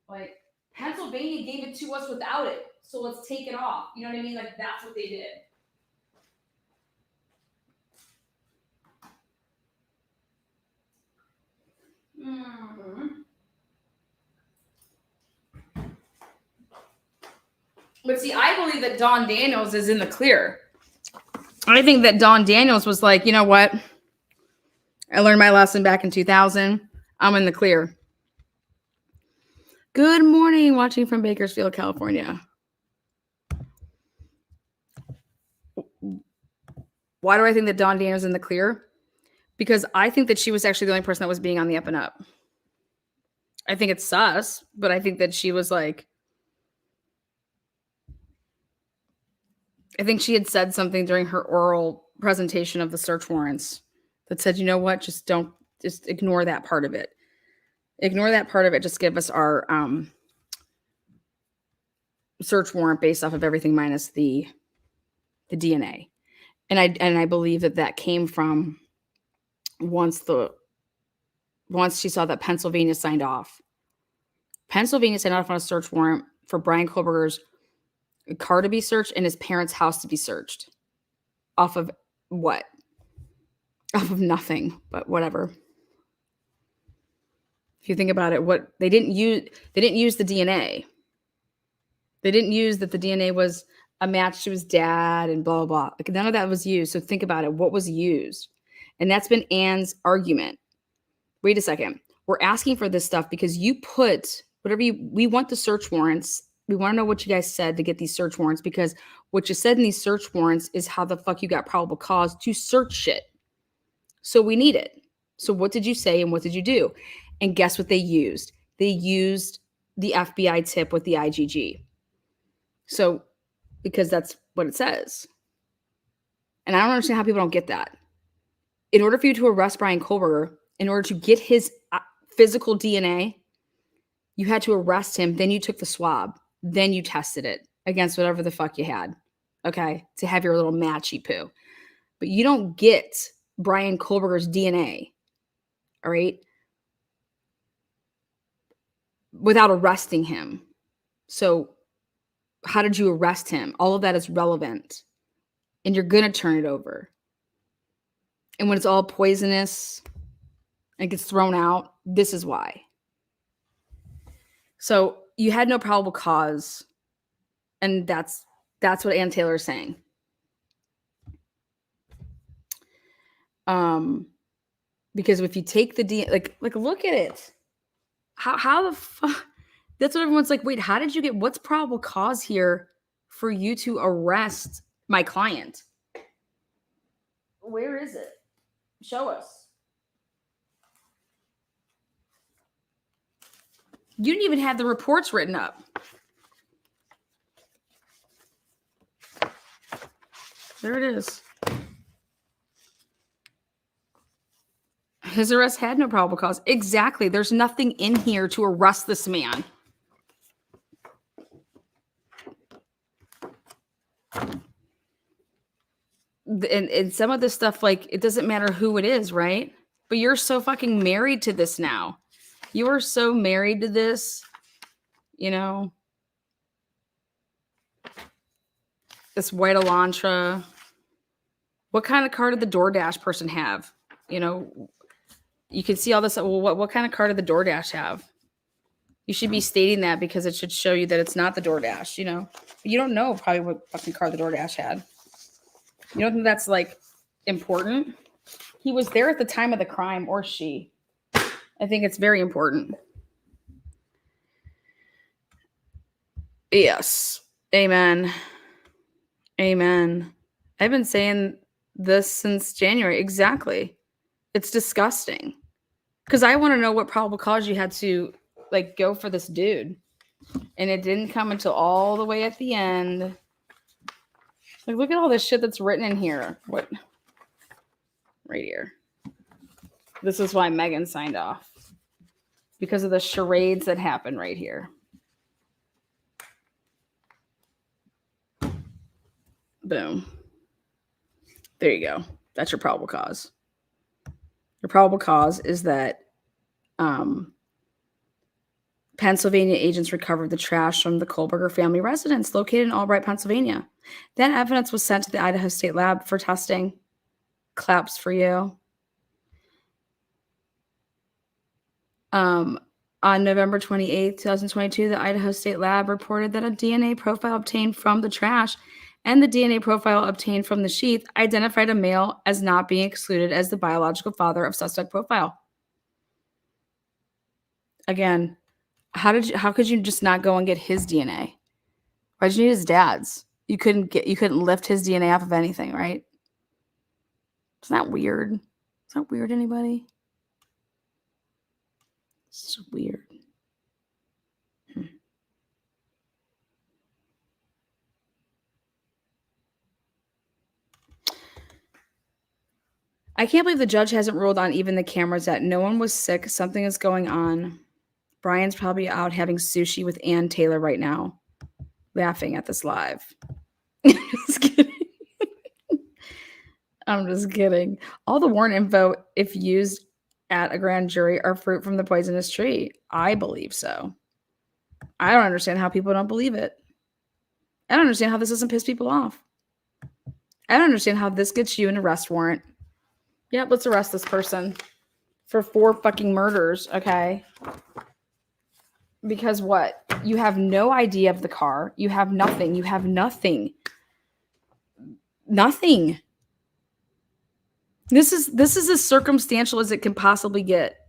Like, Pennsylvania gave it to us without it. So let's take it off. You know what I mean? Like, that's what they did. Mm-hmm. But see, I believe that Dawn Daniels is in the clear. I think that Dawn Daniels was like, you know what? I learned my lesson back in 2000. I'm in the clear. Good morning, watching from Bakersfield, California. Why do I think that Dawn Daniels is in the clear? Because I think that she was actually the only person that was being on the up and up. I think it's sus, but I think that she was like, I think she had said something during her oral presentation of the search warrants that said, you know what, just ignore that part of it. Ignore that part of it. Just give us our search warrant based off of everything minus the DNA. And I believe that came from once she saw that Pennsylvania signed off. Pennsylvania signed off on a search warrant for Brian Kohlberger's car to be searched and his parents' house to be searched. Off of what? Off of nothing, but whatever. If you think about it, what they didn't use the DNA. They didn't use that the DNA was a match to his dad and blah, blah, blah. Like none of that was used. So think about it. What was used? And that's been Anne's argument. Wait a second. We're asking for this stuff because you put we want the search warrants. We want to know what you guys said to get these search warrants because what you said in these search warrants is how the fuck you got probable cause to search shit. So we need it. So what did you say and what did you do? And guess what they used? They used the FBI tip with the IGG. So, because that's what it says. And I don't understand how people don't get that. In order for you to arrest Brian Kohlberger, in order to get his physical DNA, you had to arrest him. Then you took the swab. Then you tested it against whatever the fuck you had. Okay? To have your little matchy poo. But you don't get Brian Kohlberger's DNA. All right? Without arresting him. So how did you arrest him? All of that is relevant. And you're going to turn it over. And when it's all poisonous and gets thrown out, this is why. So you had no probable cause. And that's what Ann Taylor is saying. Because if you take the DNA, like look at it. How the fuck? That's what everyone's like, wait, how did you get, what's probable cause here for you to arrest my client? Where is it? Show us. You didn't even have the reports written up. There it is. His arrest had no probable cause. Exactly. There's nothing in here to arrest this man. And some of this stuff, like, it doesn't matter who it is, right? But you're so fucking married to this now. You are so married to this you know? This white Elantra. What kind of car did the DoorDash person have? You know, you can see all this. Well, what kind of car did the DoorDash have? You should be stating that because it should show you that it's not the DoorDash, you know? But you don't know probably what fucking car the DoorDash had. You don't think that's like important? He was there at the time of the crime, or she. I think it's very important. Yes. Amen. Amen. I've been saying this since January. Exactly. It's disgusting. Because I want to know what probable cause you had to like go for this dude. And it didn't come until all the way at the end. Like, look at all this shit that's written in here. What? Right here. This is why Megan signed off. Because of the charades that happened right here. Boom. There you go. That's your probable cause. Your probable cause is that Pennsylvania agents recovered the trash from the Kohlberger family residence located in Albright, Pennsylvania. That evidence was sent to the Idaho State Lab for testing. Claps for you. On November 28th, 2022, the Idaho State Lab reported that a DNA profile obtained from the trash and the DNA profile obtained from the sheath identified a male as not being excluded as the biological father of suspect profile. Again, how could you just not go and get his DNA? Why'd you need his dad's? You couldn't lift his DNA off of anything, right? Isn't that weird? Is that weird, anybody? It's weird. I can't believe the judge hasn't ruled on even the cameras yet. No one was sick. Something is going on. Brian's probably out having sushi with Ann Taylor right now, laughing at this live. Just kidding. I'm just kidding. All the warrant info, if used at a grand jury, are fruit from the poisonous tree. I believe so. I don't understand how people don't believe it. I don't understand how this doesn't piss people off. I don't understand how this gets you an arrest warrant. Yep, let's arrest this person for 4 fucking murders, okay? Because what? You have no idea of the car. You have nothing. You have nothing. Nothing. This is as circumstantial as it can possibly get.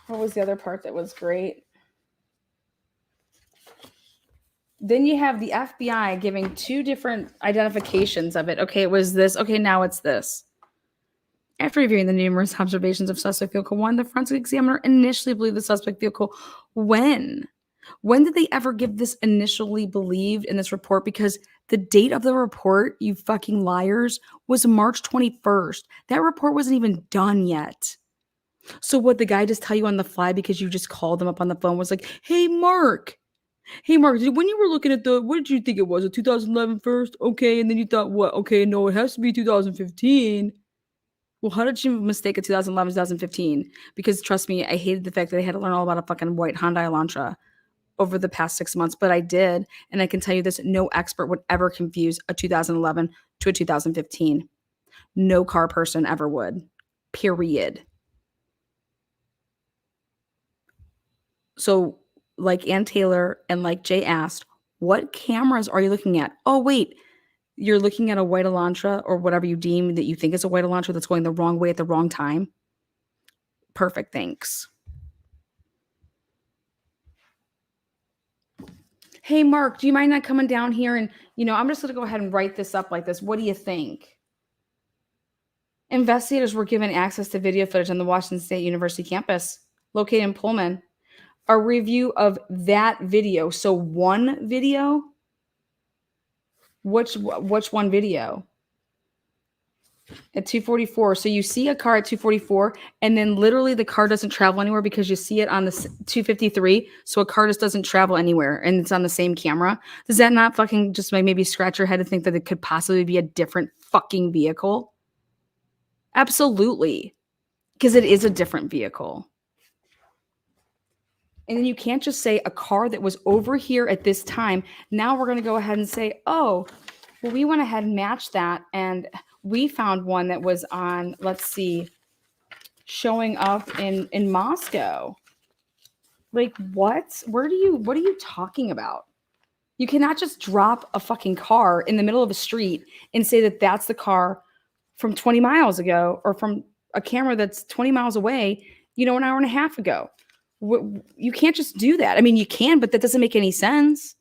What was the other part that was great? Then you have the FBI giving 2 different identifications of it. Okay, it was this. Okay, now it's this. After reviewing the numerous observations of suspect vehicle 1, the forensic examiner initially believed the suspect vehicle. When? When did they ever give this initially believed in this report? Because the date of the report, you fucking liars, was March 21st. That report wasn't even done yet. So what, the guy just tell you on the fly because you just called them up on the phone was like, hey, Mark, when you were looking at what did you think it was? A 2011 first? Okay, and then you thought, what? Okay, no, it has to be 2015. Well, how did you mistake a 2011, 2015? Because trust me, I hated the fact that I had to learn all about a fucking white Hyundai Elantra over the past 6 months, but I did. And I can tell you this, no expert would ever confuse a 2011 to a 2015. No car person ever would, period. So like Ann Taylor and like Jay asked, what cameras are you looking at? Oh, wait, you're looking at a white Elantra or whatever you deem that you think is a white Elantra that's going the wrong way at the wrong time. Perfect, thanks. Hey, Mark, do you mind not coming down here? And, I'm just going to go ahead and write this up like this. What do you think? Investigators were given access to video footage on the Washington State University campus located in Pullman. A review of that video. So one video? Which one video? At 244. So you see a car at 244, and then literally the car doesn't travel anywhere because you see it on the 253. So a car just doesn't travel anywhere, and it's on the same camera. Does that not fucking just maybe scratch your head to think that it could possibly be a different fucking vehicle? Absolutely. Because it is a different vehicle. And then you can't just say a car that was over here at this time. Now we're going to go ahead and say, oh, well, we went ahead and matched that. And we found one that was on, let's see, showing up in Moscow. Like, what? What are you talking about? You cannot just drop a fucking car in the middle of a street and say that that's the car from 20 miles ago or from a camera that's 20 miles away, an hour and a half ago. You can't just do that. I mean, you can, but that doesn't make any sense.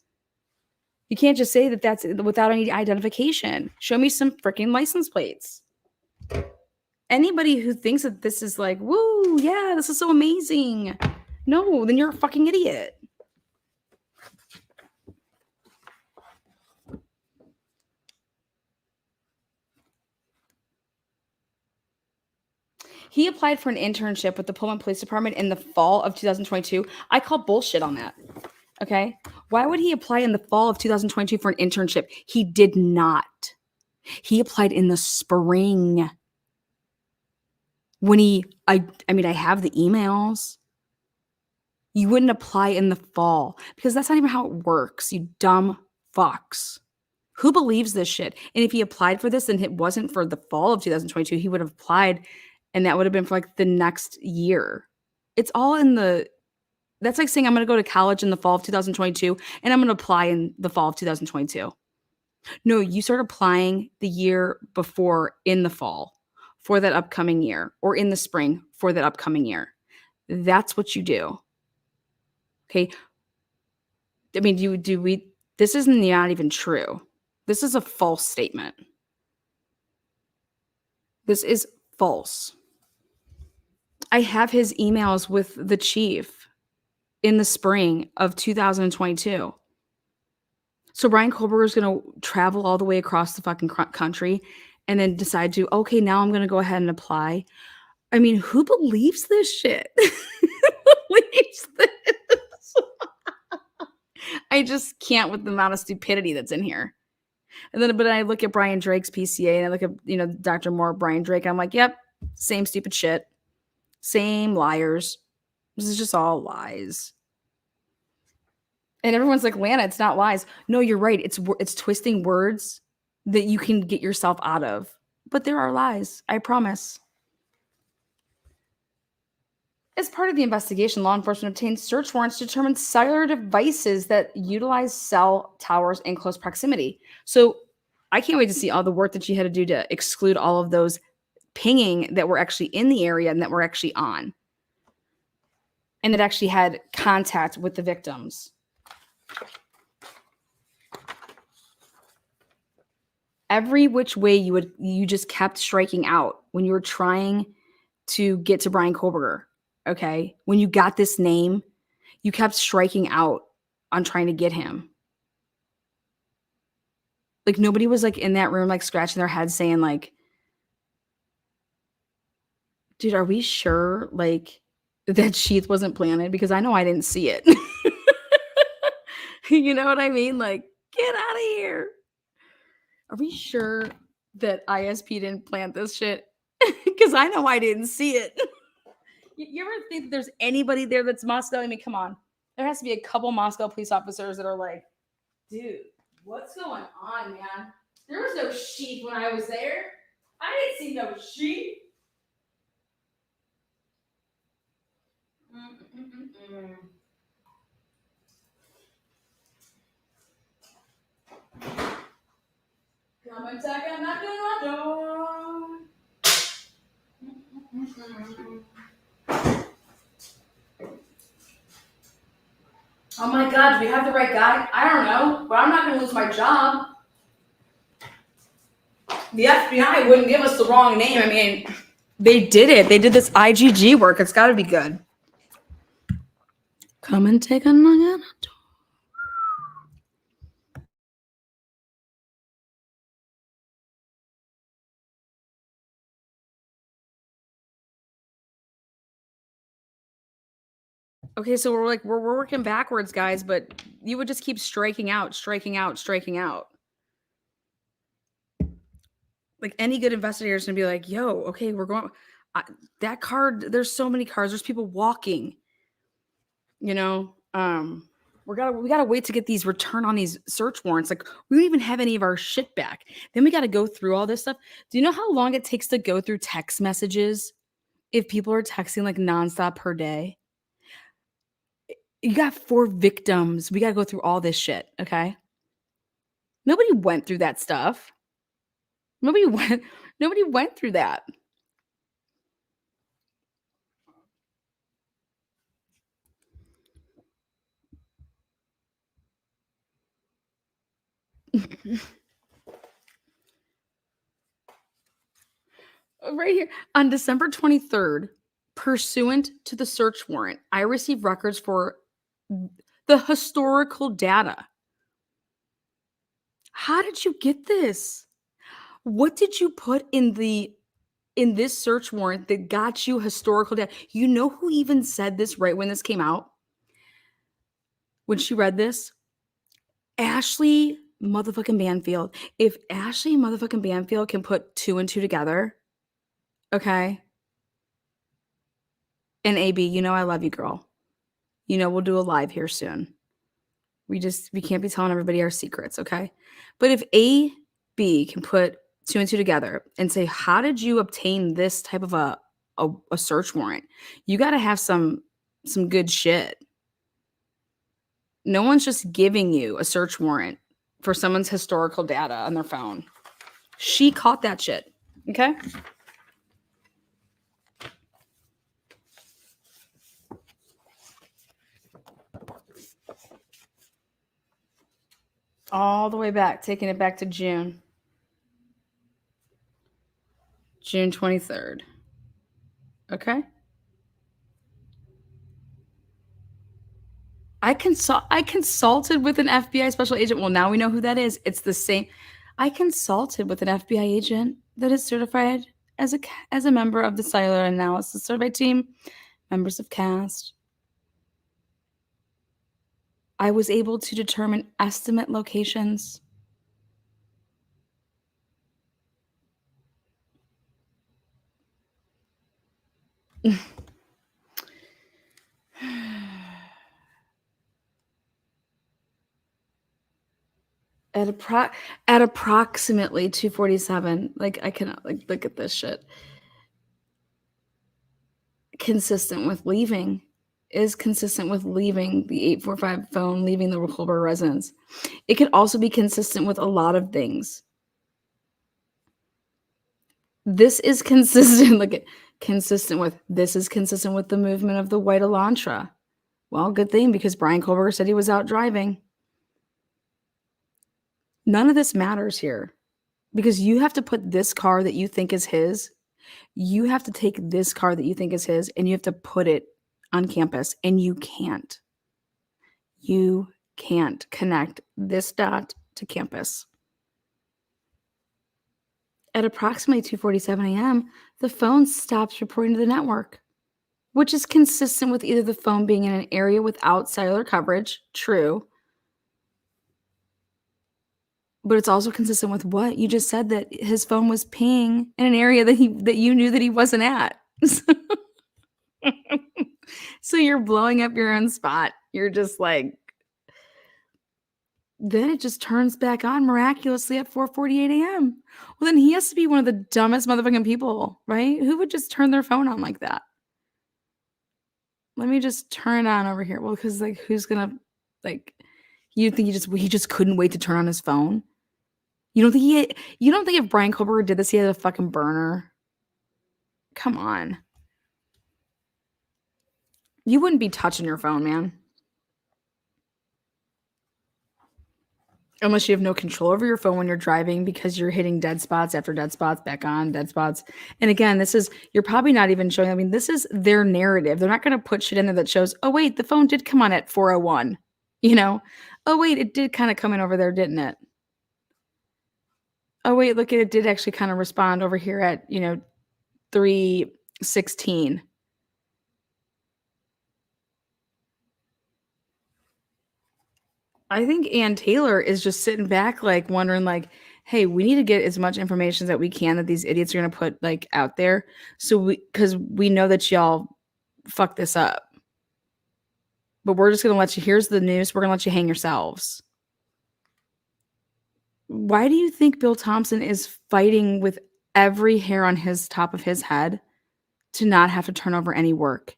You can't just say that that's without any identification. Show me some freaking license plates. Anybody who thinks that this is like, woo, yeah, this is so amazing. No, then you're a fucking idiot. He applied for an internship with the Pullman Police Department in the fall of 2022. I call bullshit on that. Okay. Why would he apply in the fall of 2022 for an internship? He did not. He applied in the spring. When I have the emails. You wouldn't apply in the fall because that's not even how it works, you dumb fucks. Who believes this shit? And if he applied for this and it wasn't for the fall of 2022, he would have applied and that would have been for like the next year. It's all that's like saying I'm going to go to college in the fall of 2022 and I'm going to apply in the fall of 2022. No, you start applying the year before in the fall for that upcoming year or in the spring for that upcoming year. That's what you do. Okay. I mean, this isn't not even true. This is a false statement. This is false. I have his emails with the chief in the spring of 2022. So Brian Kohlberger is going to travel all the way across the fucking country and then decide to, okay, now I'm going to go ahead and apply. I mean, who believes this shit? Who believes this? I just can't with the amount of stupidity that's in here. And then, but I look at Brian Drake's PCA and I look at, Dr. Moore, Brian Drake. I'm like, yep, same stupid shit. Same liars. This is just all lies. And everyone's like, Lana, it's not lies. No, you're right. It's twisting words that you can get yourself out of. But there are lies. I promise. As part of the investigation, law enforcement obtained search warrants to determine cellular devices that utilize cell towers in close proximity. So I can't wait to see all the work that you had to do to exclude all of those pinging that were actually in the area and that were actually on. And it actually had contact with the victims. Every which way you just kept striking out when you were trying to get to Brian Kohlberger. Okay. When you got this name, you kept striking out on trying to get him. Like nobody was like in that room, like scratching their head saying like, dude, are we sure like that sheath wasn't planted? Because I know I didn't see it. You know what I mean? Like, get out of here. Are we sure that ISP didn't plant this shit? Because I know I didn't see it. You ever think that there's anybody there that's Moscow? I mean, come on. There has to be a couple Moscow police officers that are like, dude, what's going on, man? There was no sheep when I was there. I didn't see no sheep. Come and take a knock on my door. Oh my God, do we have the right guy? I don't know, but I'm not going to lose my job. The FBI wouldn't give us the wrong name. I mean, they did it. They did this IgG work. It's got to be good. Come and take a knock on my door. Okay, so we're working backwards, guys, but you would just keep striking out. Like any good investigator is gonna be like, yo, okay, we're going that car, there's so many cars, there's people walking. You know, we gotta wait to get these return on these search warrants. Like we don't even have any of our shit back. Then we got to go through all this stuff. Do you know how long it takes to go through text messages if people are texting like nonstop per day? You got 4 victims. We got to go through all this shit. Okay. Nobody went through that stuff. Nobody went through that. Right here on December 23rd, pursuant to the search warrant, I received records for the historical data. How did you get this? What did you put in this search warrant that got you historical data? You know who even said this right when this came out? When she read this? Ashley motherfucking Banfield. If Ashley motherfucking Banfield can put 2 and 2 together, okay? And AB, you know I love you, girl. You know we'll do a live here soon. We can't be telling everybody our secrets, okay? But if AB can put 2 and 2 together and say, how did you obtain this type of a search warrant? You got to have some good shit. No one's just giving you a search warrant for someone's historical data on their phone. She caught that shit, okay? All the way back, taking it back to June 23rd. Okay. I consulted with an FBI special agent. Well, now we know who that is. It's the same. I consulted with an FBI agent that is certified as a member of the cellular analysis survey team, members of CAST. I was able to determine estimate locations. At approximately 2:47, like I cannot like look at this shit. Consistent with leaving the 845 phone, leaving the Colbert residence. It could also be consistent with a lot of things. This is consistent. This is consistent with the movement of the white Elantra. Well, good thing, because Brian Colbert said he was out driving. None of this matters here, because you have to put this car that you think is his. You have to take this car that you think is his, and you have to put it on campus, and you can't. You can't connect this dot to campus. At approximately 2:47 a.m., the phone stops reporting to the network, which is consistent with either the phone being in an area without cellular coverage, true, but it's also consistent with what you just said, that his phone was pinging in an area that you knew that he wasn't at. So you're blowing up your own spot. You're just like, then it just turns back on miraculously at 4:48 a.m. Well, then he has to be one of the dumbest motherfucking people, right? Who would just turn their phone on like that? Let me just turn it on over here. Well, because like, who's gonna like? You think he just couldn't wait to turn on his phone? You don't think if Brian Colbert did this, he had a fucking burner? Come on. You wouldn't be touching your phone, man. Unless you have no control over your phone when you're driving, because you're hitting dead spots after dead spots, back on dead spots. And again, you're probably not even showing, I mean, this is their narrative. They're not going to put shit in there that shows, oh, wait, the phone did come on at 4:01. Oh, wait, it did kind of come in over there, didn't it? Oh, wait, look, it did actually kind of respond over here at, 3:16. I think Ann Taylor is just sitting back, like wondering, like, hey, we need to get as much information that we can that these idiots are going to put like out there. So because we know that y'all fuck this up. But we're just going to let you, here's the news. We're going to let you hang yourselves. Why do you think Bill Thompson is fighting with every hair on his top of his head to not have to turn over any work?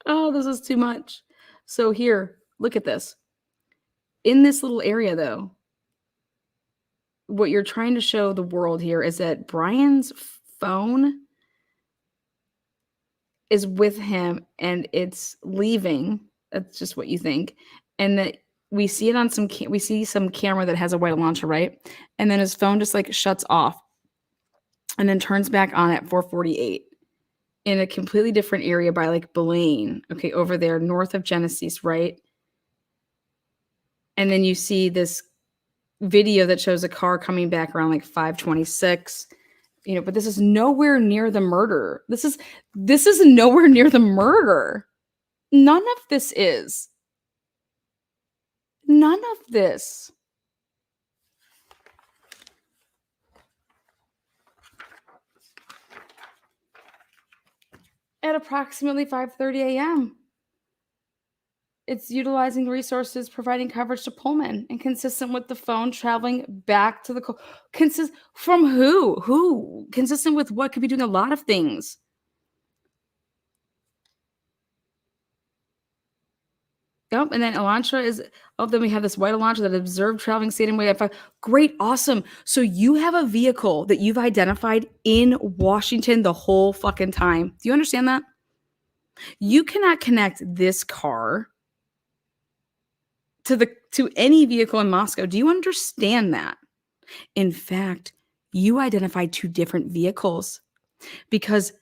Oh, this is too much. So here, look at this. In this little area, though, what you're trying to show the world here is that Brian's phone is with him and it's leaving. That's just what you think. And that we see it on we see some camera that has a white Elantra, right? And then his phone just like shuts off and then turns back on at 4:48 in a completely different area by like Blaine. Okay, over there north of Genesee, right? And then you see this video that shows a car coming back around like 5:26. But this is nowhere near the murder. This is nowhere near the murder. None of this is. None of this. At approximately 5:30 a.m. It's utilizing resources, providing coverage to Pullman, and consistent with the phone traveling back to the from who? Who? Consistent with what? Could be doing a lot of things. Yep, and then Elantra is. Oh, then we have this white Elantra that observed traveling state and way at 5. Great, awesome. So you have a vehicle that you've identified in Washington the whole fucking time. Do you understand that? You cannot connect this car to any vehicle in Moscow. Do you understand that? In fact, you identified 2 different vehicles because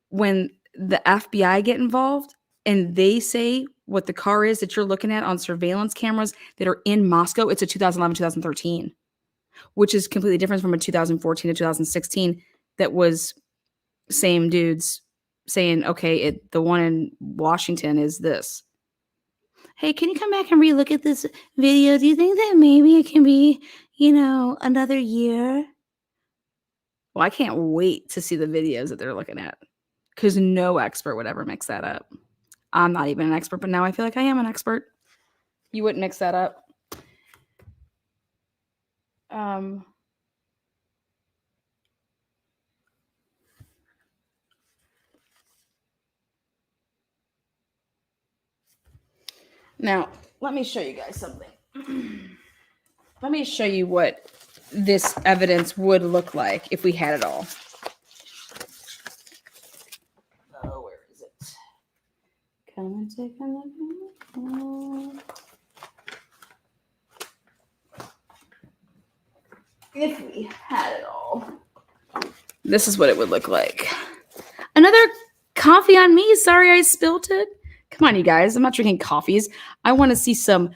when the FBI get involved and they say what the car is that you're looking at on surveillance cameras that are in Moscow, it's a 2011, 2013, which is completely different from a 2014 to 2016 that was same dudes saying, okay, the one in Washington is this. Hey, can you come back and relook at this video? Do you think that maybe it can be, another year? Well, I can't wait to see the videos that they're looking at because no expert would ever mix that up. I'm not even an expert, but now I feel like I am an expert. You wouldn't mix that up. Now, let me show you guys something. Let me show you what this evidence would look like if we had it all. Oh, where is it? Come and take a look. If we had it all. This is what it would look like. Another coffee on me. Sorry I spilt it. Come on, you guys. I'm not drinking coffees. I want to see some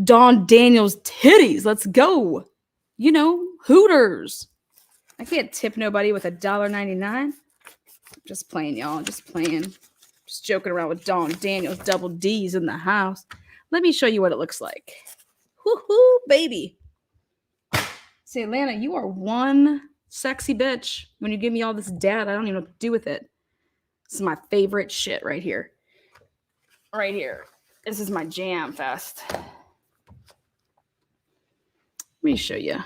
Dawn Daniels titties. Let's go. Hooters. I can't tip nobody with $1.99. Just playing, y'all. Just playing. Just joking around with Dawn Daniels. Double D's in the house. Let me show you what it looks like. Woohoo, baby. Say, Atlanta, you are one sexy bitch. When you give me all this data, I don't even know what to do with it. This is my favorite shit right here. Right here. This is my jam fest. Let me show you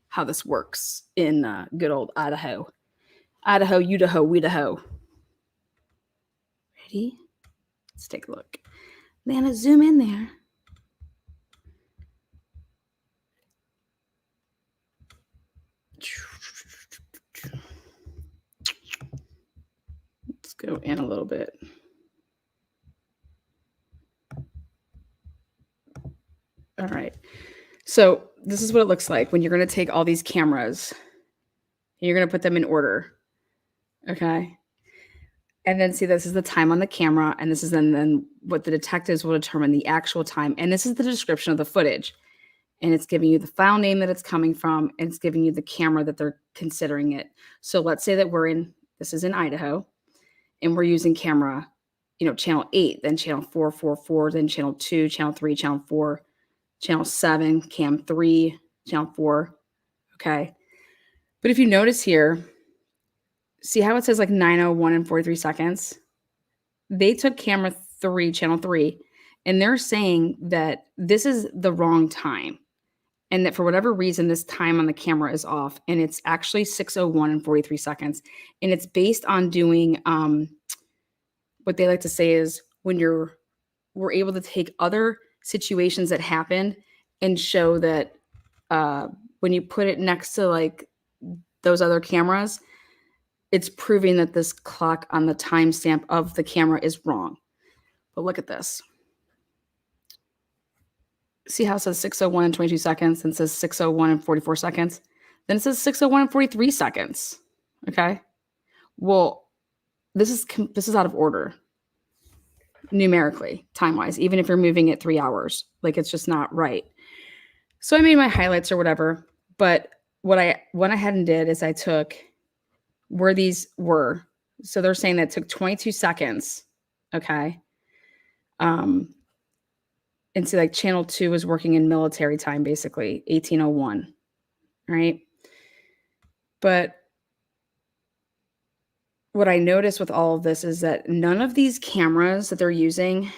how this works in good old Idaho. Idaho, Idaho, Idaho. Ready? Let's take a look. Lana, zoom in there. Let's go in a little bit. All right. So this is what it looks like when you're going to take all these cameras. You're going to put them in order. Okay. And then see, this is the time on the camera. And this is then what the detectives will determine the actual time. And this is the description of the footage. And it's giving you the file name that it's coming from. And it's giving you the camera that they're considering it. So let's say that this is in Idaho. And we're using camera, channel 8, then channel 444, then channel 2, channel 3, channel 4. Channel 7, cam 3, channel 4. Okay. But if you notice here, See how it says like 9:01 and 43 seconds? They took camera 3, channel 3, and they're saying that this is the wrong time. And that for whatever reason, this time on the camera is off, and it's actually 6:01 and 43 seconds. And it's based on doing what they like to say is when we're able to take other situations that happened and show that when you put it next to like those other cameras, it's proving that this clock on the timestamp of the camera is wrong. But look at this. See how it says 6:01 and 22 seconds, and it says 6:01 and 44 seconds. Then it says 6:01 and 43 seconds. Okay. Well, this is out of order numerically, time-wise, even if you're moving it 3 hours. Like, it's just not right. So I made my highlights or whatever. But what I went ahead and did is I took where these were. So they're saying that it took 22 seconds. Okay. And see, like channel 2 was working in military time, basically 1801, right? But what I noticed with all of this is that none of these cameras that they're using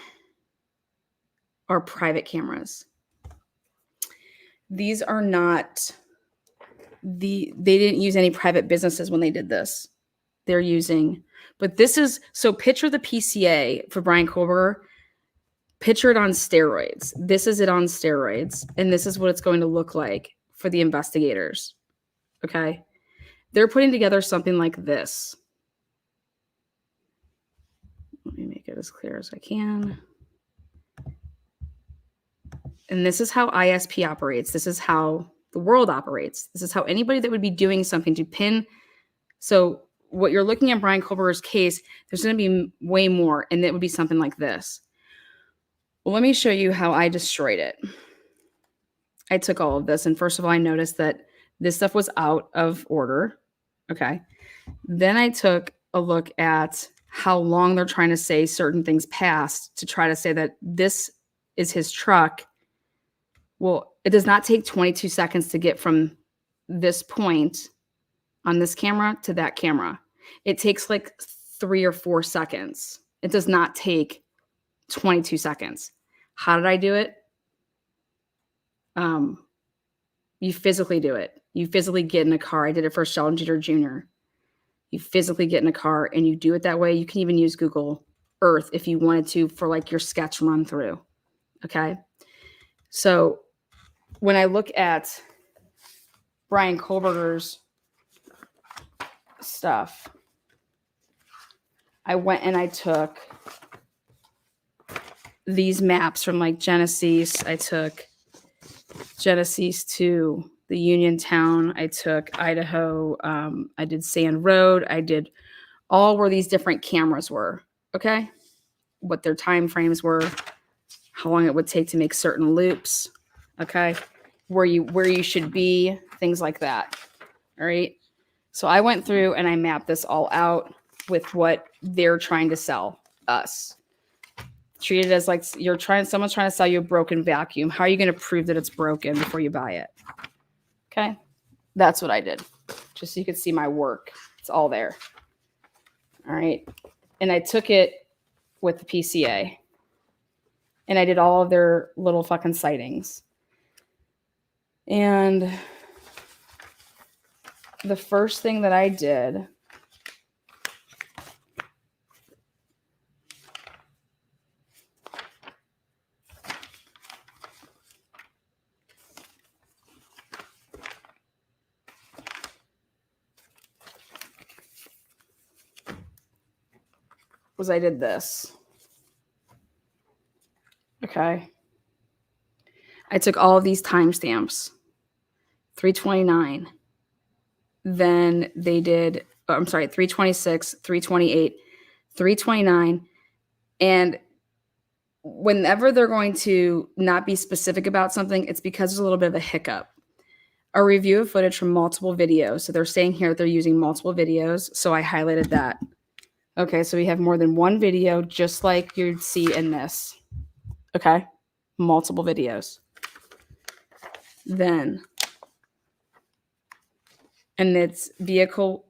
are private cameras. These are not they didn't use any private businesses when they did this. They're using, but this is, so picture the PCA for Brian Kohlberger. Picture it on steroids. This is it on steroids. And this is what it's going to look like for the investigators. Okay. They're putting together something like this. Let me make it as clear as I can. And this is how ISP operates. This is how the world operates. This is how anybody that would be doing something to pin. So what you're looking at Brian Kohlberger's case, there's going to be way more. And it would be something like this. Well, let me show you how I destroyed it. I took all of this, and first of all, I noticed that this stuff was out of order. Okay. Then I took a look at how long they're trying to say certain things past to try to say that this is his truck. Well, it does not take 22 seconds to get from this point on this camera to that camera. It takes like 3 or 4 seconds. It does not take 22 seconds. How did I do it? You physically do it. You physically get in a car. I did it for Sheldon Jeter Jr. You physically get in a car and you do it that way. You can even use Google Earth if you wanted to for like your sketch run through. Okay. So when I look at Brian Kohlberger's stuff, I went and I took these maps from like Genesee. I took Genesee to the Union Town. I took Idaho. I did Sand Road. I did all where these different cameras were. Okay. What their time frames were, how long it would take to make certain loops. Okay. Where you should be, things like that. All right. So I went through and I mapped this all out with what they're trying to sell us. Treat it as like someone's trying to sell you a broken vacuum. How are you going to prove that it's broken before you buy it? Okay. That's what I did. Just so you could see my work. It's all there. All right. And I took it with the PCA. And I did all of their little fucking sightings. And the first thing that I did was I did this. Okay. I took all of these timestamps. 329. Then they did, 326, 328, 329. And whenever they're going to not be specific about something, it's because there's a little bit of a hiccup. A review of footage from multiple videos. So they're saying here that they're using multiple videos. So I highlighted that. Okay, so we have more than one video, just like you'd see in this. Okay, multiple videos. Then, and it's vehicle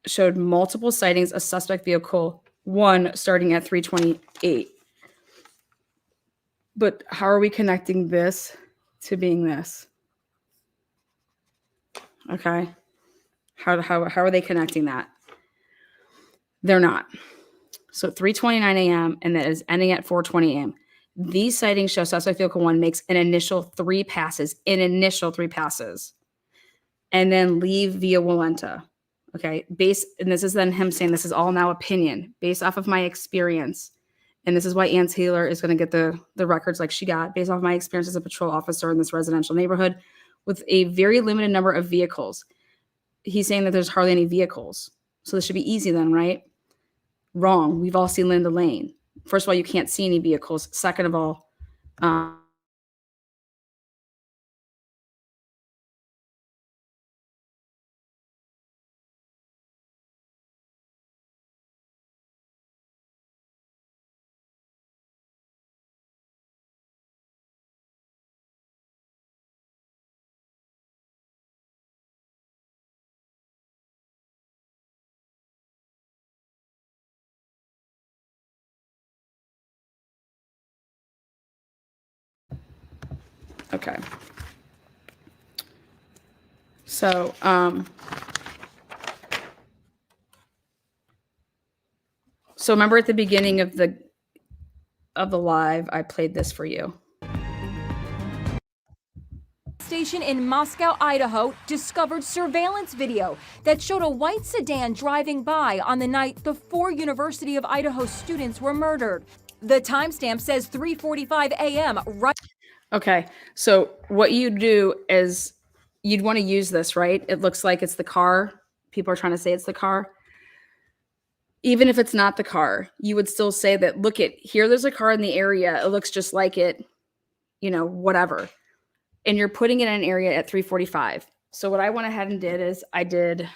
showed multiple sightings of suspect vehicle 1 starting at 3:28. But how are we connecting this to being this? Okay. How are they connecting that? They're not. So 3:29 a.m. and that is ending at 4:20 a.m. These sightings show suspect vehicle 1 makes an initial 3 passes, and then leave via Walenta. Okay. And this is then him saying this is all now opinion based off of my experience. And this is why Ann Taylor is going to get the records like she got based off my experience as a patrol officer in this residential neighborhood with a very limited number of vehicles. He's saying that there's hardly any vehicles. So this should be easy then, right? Wrong. We've all seen Linda Lane. First of all, you can't see any vehicles. Second of all, okay. So, remember at the beginning of the live, I played this for you. Station in Moscow, Idaho, discovered surveillance video that showed a white sedan driving by on the night the 4 University of Idaho students were murdered. The timestamp says 3:45 a.m. right. Okay. So what you do is you'd want to use this, right? It looks like it's the car. People are trying to say it's the car. Even if it's not the car, you would still say that, look at here, there's a car in the area. It looks just like it, whatever. And you're putting it in an area at 3:45. So what I went ahead and did is I did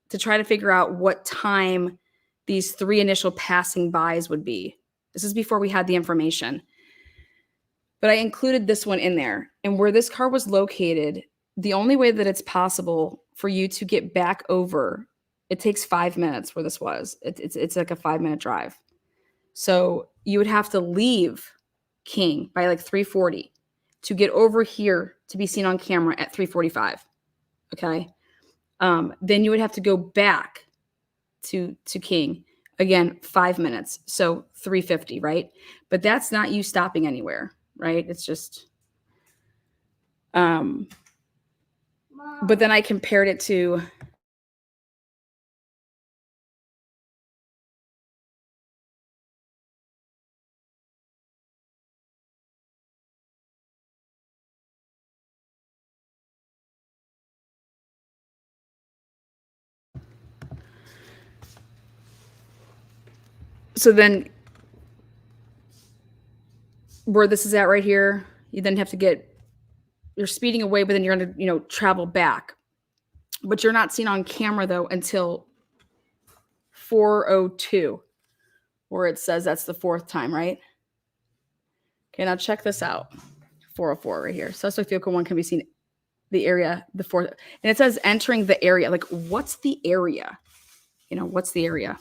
to try to figure out what time these 3 initial passing bys would be. This is before we had the information. But I included this one in there. And where this car was located, the only way that it's possible for you to get back over, it takes 5 minutes where this was. It's like a 5-minute drive. So you would have to leave King by like 3:40 to get over here to be seen on camera at 3:45. Okay. Then you would have to go back to King again, 5 minutes. So 3:50, right? But that's not you stopping anywhere, right? It's just, but then I compared it to, so then where this is at right here, you then have to you're speeding away, but then you're going to, travel back. But you're not seen on camera though until 4:02, where it says that's the 4th time, right? Okay, now check this out. 4:04 right here. Suspect vehicle 1 can be seen the area, the 4th, and it says entering the area. Like, what's the area? What's the area?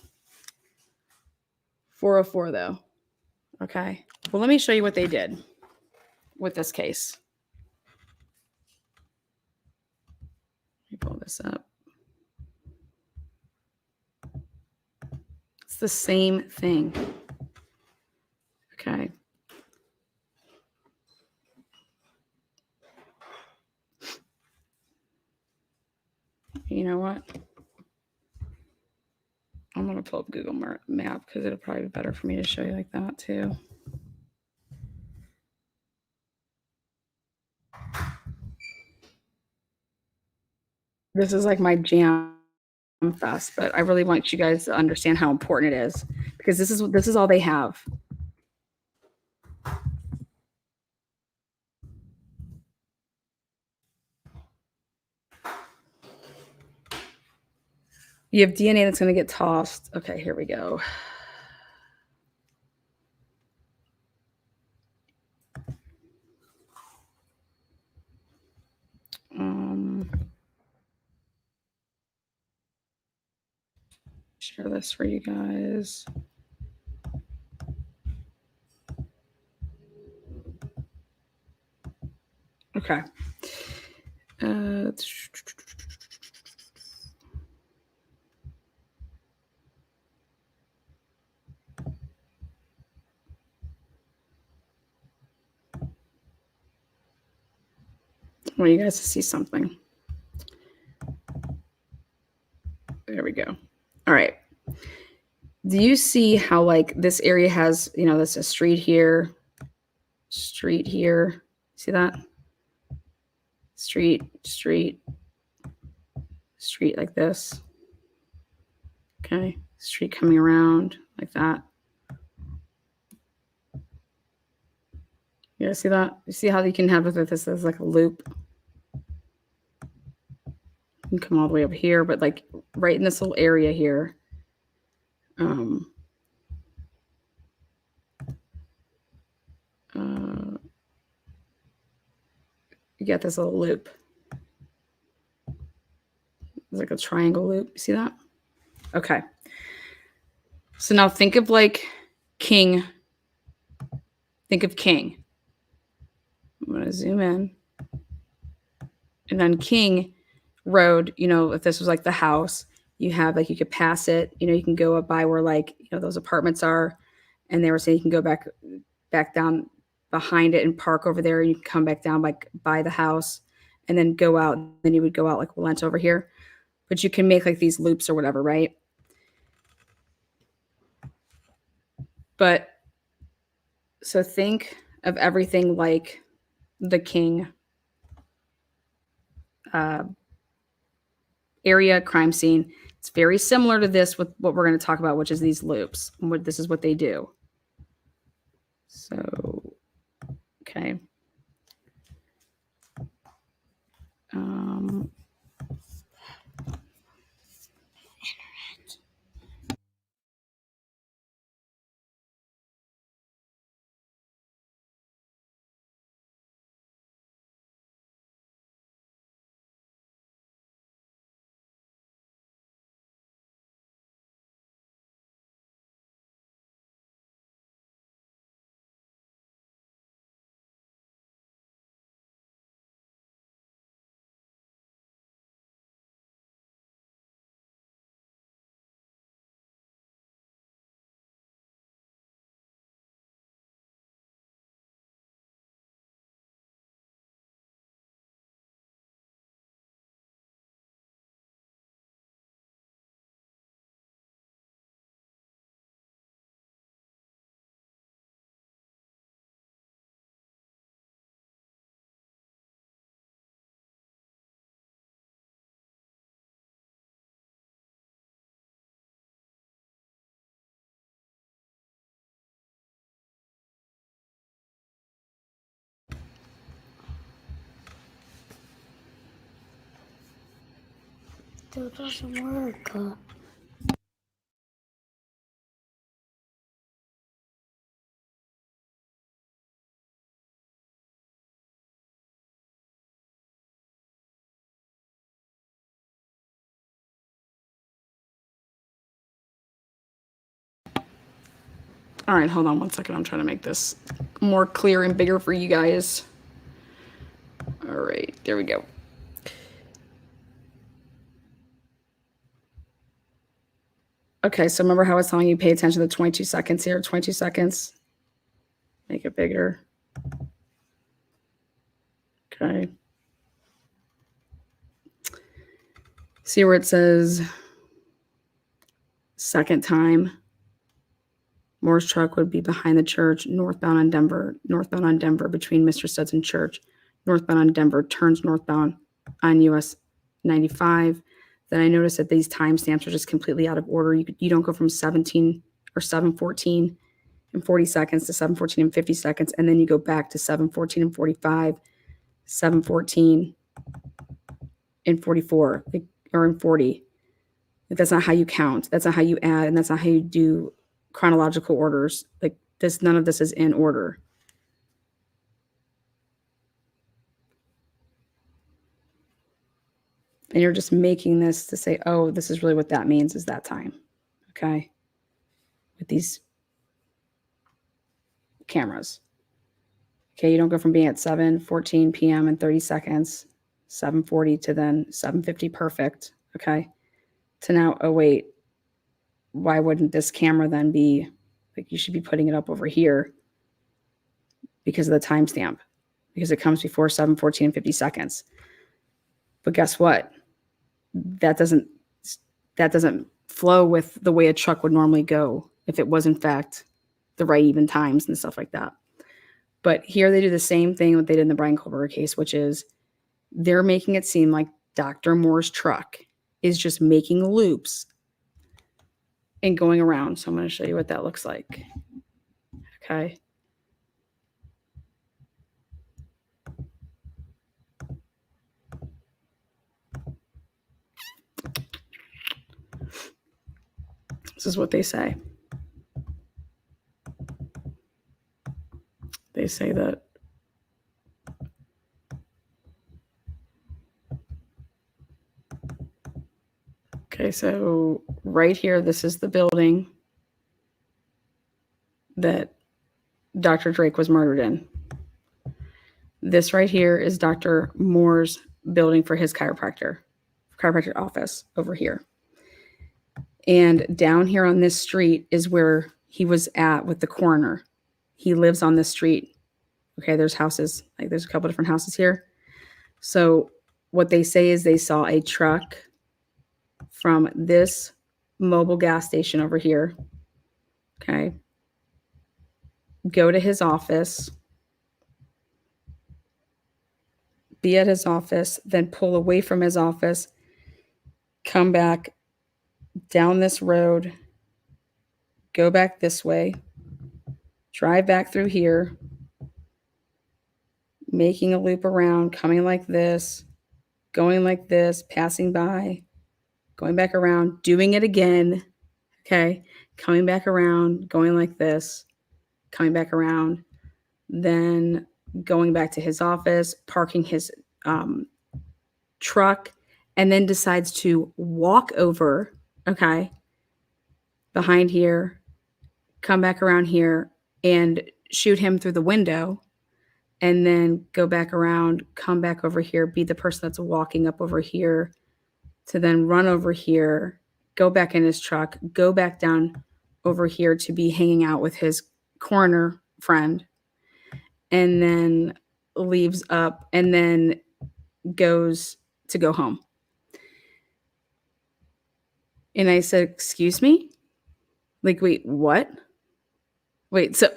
4:04 though. Okay. Well, let me show you what they did with this case. Let me pull this up. It's the same thing. Okay. You know what? I'm going to pull up Google Map because it'll probably be better for me to show you like that too. This is like my jam fest, but I really want you guys to understand how important it is because this is all they have. You have DNA that's going to get tossed. Okay, here we go. share this for you guys. Okay. I want you guys to see something. There we go. All right. Do you see how like this area has, you know, that's a street here, see that? Street like this. Okay. Street coming around like that. You guys see that? You see how you can have with this as like a loop? You can come all the way up here, but like right in this little area here. You get this little loop. It's like a triangle loop. You see that? Okay. So now think of like king. Think of king. I'm going to zoom in. And then king road, you know, if this was like the house, you have like, you could pass it, you know, you can go up by where like, you know, those apartments are. And they were saying you can go back down behind it and park over there. And you can come back down like by the house and then go out. Then you would go out like Walent over here. But you can make like these loops or whatever, right? But so think of everything like the king area crime scene. It's very similar to this with what we're going to talk about, which is these loops. This is what they do. So, okay. Still doesn't work. All right, hold on one second. I'm trying to make this more clear and bigger for you guys. All right, there we go. Okay, so remember how I was telling you pay attention to the 22 seconds here, 22 seconds. Make it bigger. Okay. See where it says second time. Moore's truck would be behind the church, northbound on Denver between Mr. Stedson Church, northbound on Denver, turns northbound on US 95. Then I noticed that these timestamps are just completely out of order. You don't go from 17 or 7:14 and 40 seconds to 7:14 and 50 seconds, and then you go back to 7:14 and 45, 7:14 and 44, or in 40. That's not how you count. That's not how you add, and that's not how you do chronological orders. Like this, none of this is in order. And you're just making this to say, oh, this is really what that means is that time. okay, with these cameras. Okay, you don't go from being at 7:14 p.m. and 30 seconds, 7:40 to then 7:50 perfect, okay, to now, oh wait, why wouldn't this camera then be, like, you should be putting it up over here because of the timestamp, because it comes before 7:14 and 50 seconds. But guess what? That doesn't flow with the way a truck would normally go if it was in fact the right even times and stuff like that. But here they do the same thing what they did in the Brian Kohlberger case, which is they're making it seem like Dr. Moore's truck is just making loops and going around. So I'm going to show you what that looks like. Okay. This is what they say. They say that okay, so right here, this is the building that Dr. Drake was murdered in. This right here is Dr. Moore's building for his chiropractor office over here. And down here on this street is where he was at with the coroner. He lives on this street. Okay, there's houses, like there's a couple different houses here. So what they say is they saw a truck from this mobile gas station over here, okay, go to his office, be at his office, then pull away from his office, come back down this road, go back this way, drive back through here, making a loop around, coming like this, going like this, passing by, going back around, doing it again, okay, coming back around, going like this, coming back around, then going back to his office, parking his truck, and then decides to walk over, okay, behind here, come back around here, and shoot him through the window, and then go back around, come back over here, be the person that's walking up over here, to then run over here, go back in his truck, go back down over here to be hanging out with his coroner friend, and then leaves up and then goes to go home. And I said, excuse me? Like, wait, what? Wait, so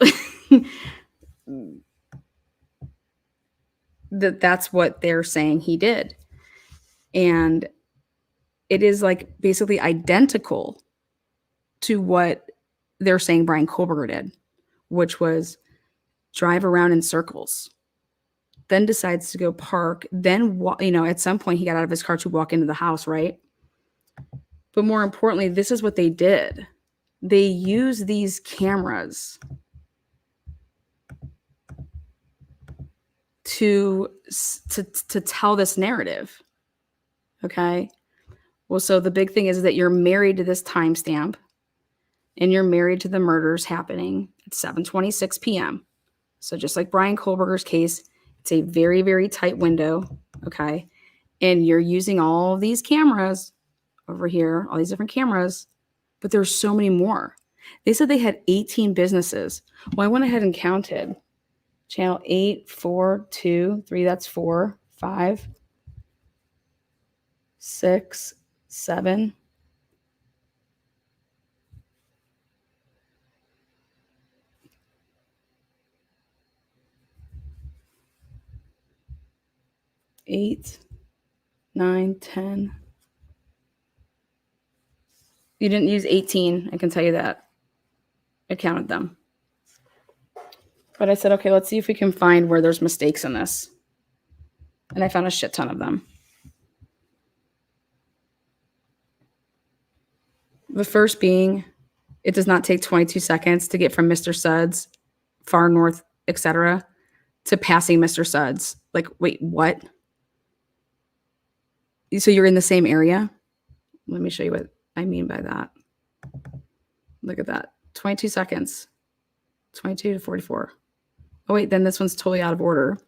that's what they're saying he did. And it is like basically identical to what they're saying Brian Kohlberger did, which was drive around in circles, then decides to go park, then, at some point he got out of his car to walk into the house, right? But more importantly, this is what they did. They use these cameras to tell this narrative, okay? Well, so the big thing is that you're married to this timestamp, and you're married to the murders happening at 7:26 p.m. So just like Brian Kohlberger's case, it's a very, very tight window, okay? And you're using all these cameras over here, all these different cameras, but there's so many more. They said they had 18 businesses. Well, I went ahead and counted. Channel 8, 4, 2, 3, that's 4, 5, 6, 7. Eight, 9, 10. You didn't use 18, I can tell you that. I counted them. But I said, okay, let's see if we can find where there's mistakes in this. And I found a shit ton of them. The first being, it does not take 22 seconds to get from Mr. Suds, far north, etc., to passing Mr. Suds. Like, wait, what? So you're in the same area? Let me show you what I mean by that. Look at that. 22 seconds. 22 to 44. Oh, wait, then this one's totally out of order.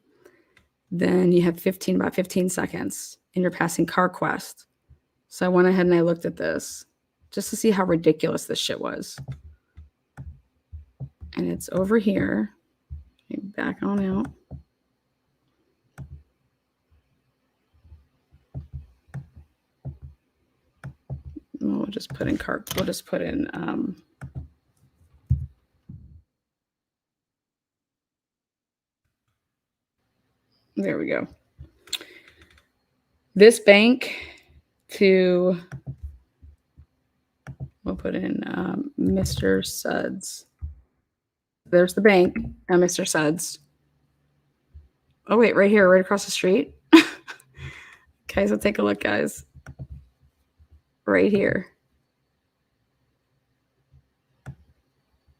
Then you have about 15 seconds, and you're passing CarQuest. So I went ahead and I looked at this just to see how ridiculous this shit was. And it's over here. Back on out. We'll just put in there we go. This bank we'll put in Mr. Suds. There's the bank, Mr. Suds. Oh, wait, right here, right across the street. Okay, so take a look, guys. Right here.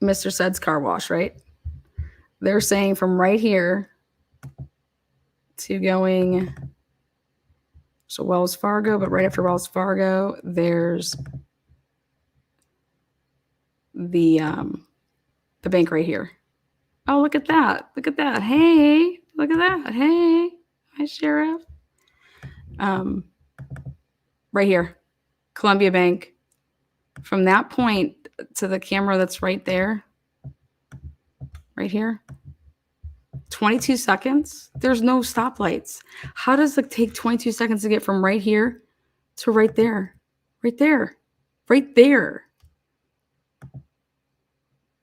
Mr. Suds car wash, right? They're saying from right here to going, so Wells Fargo, but right after Wells Fargo, there's the bank right here. Oh, look at that. Look at that. Hey, look at that. Hey, hi, Sheriff. Right here, Columbia Bank. From that point to the camera that's right there, right here, 22 seconds. There's no stoplights. How does it take 22 seconds to get from right here to right there? Right there. Right there.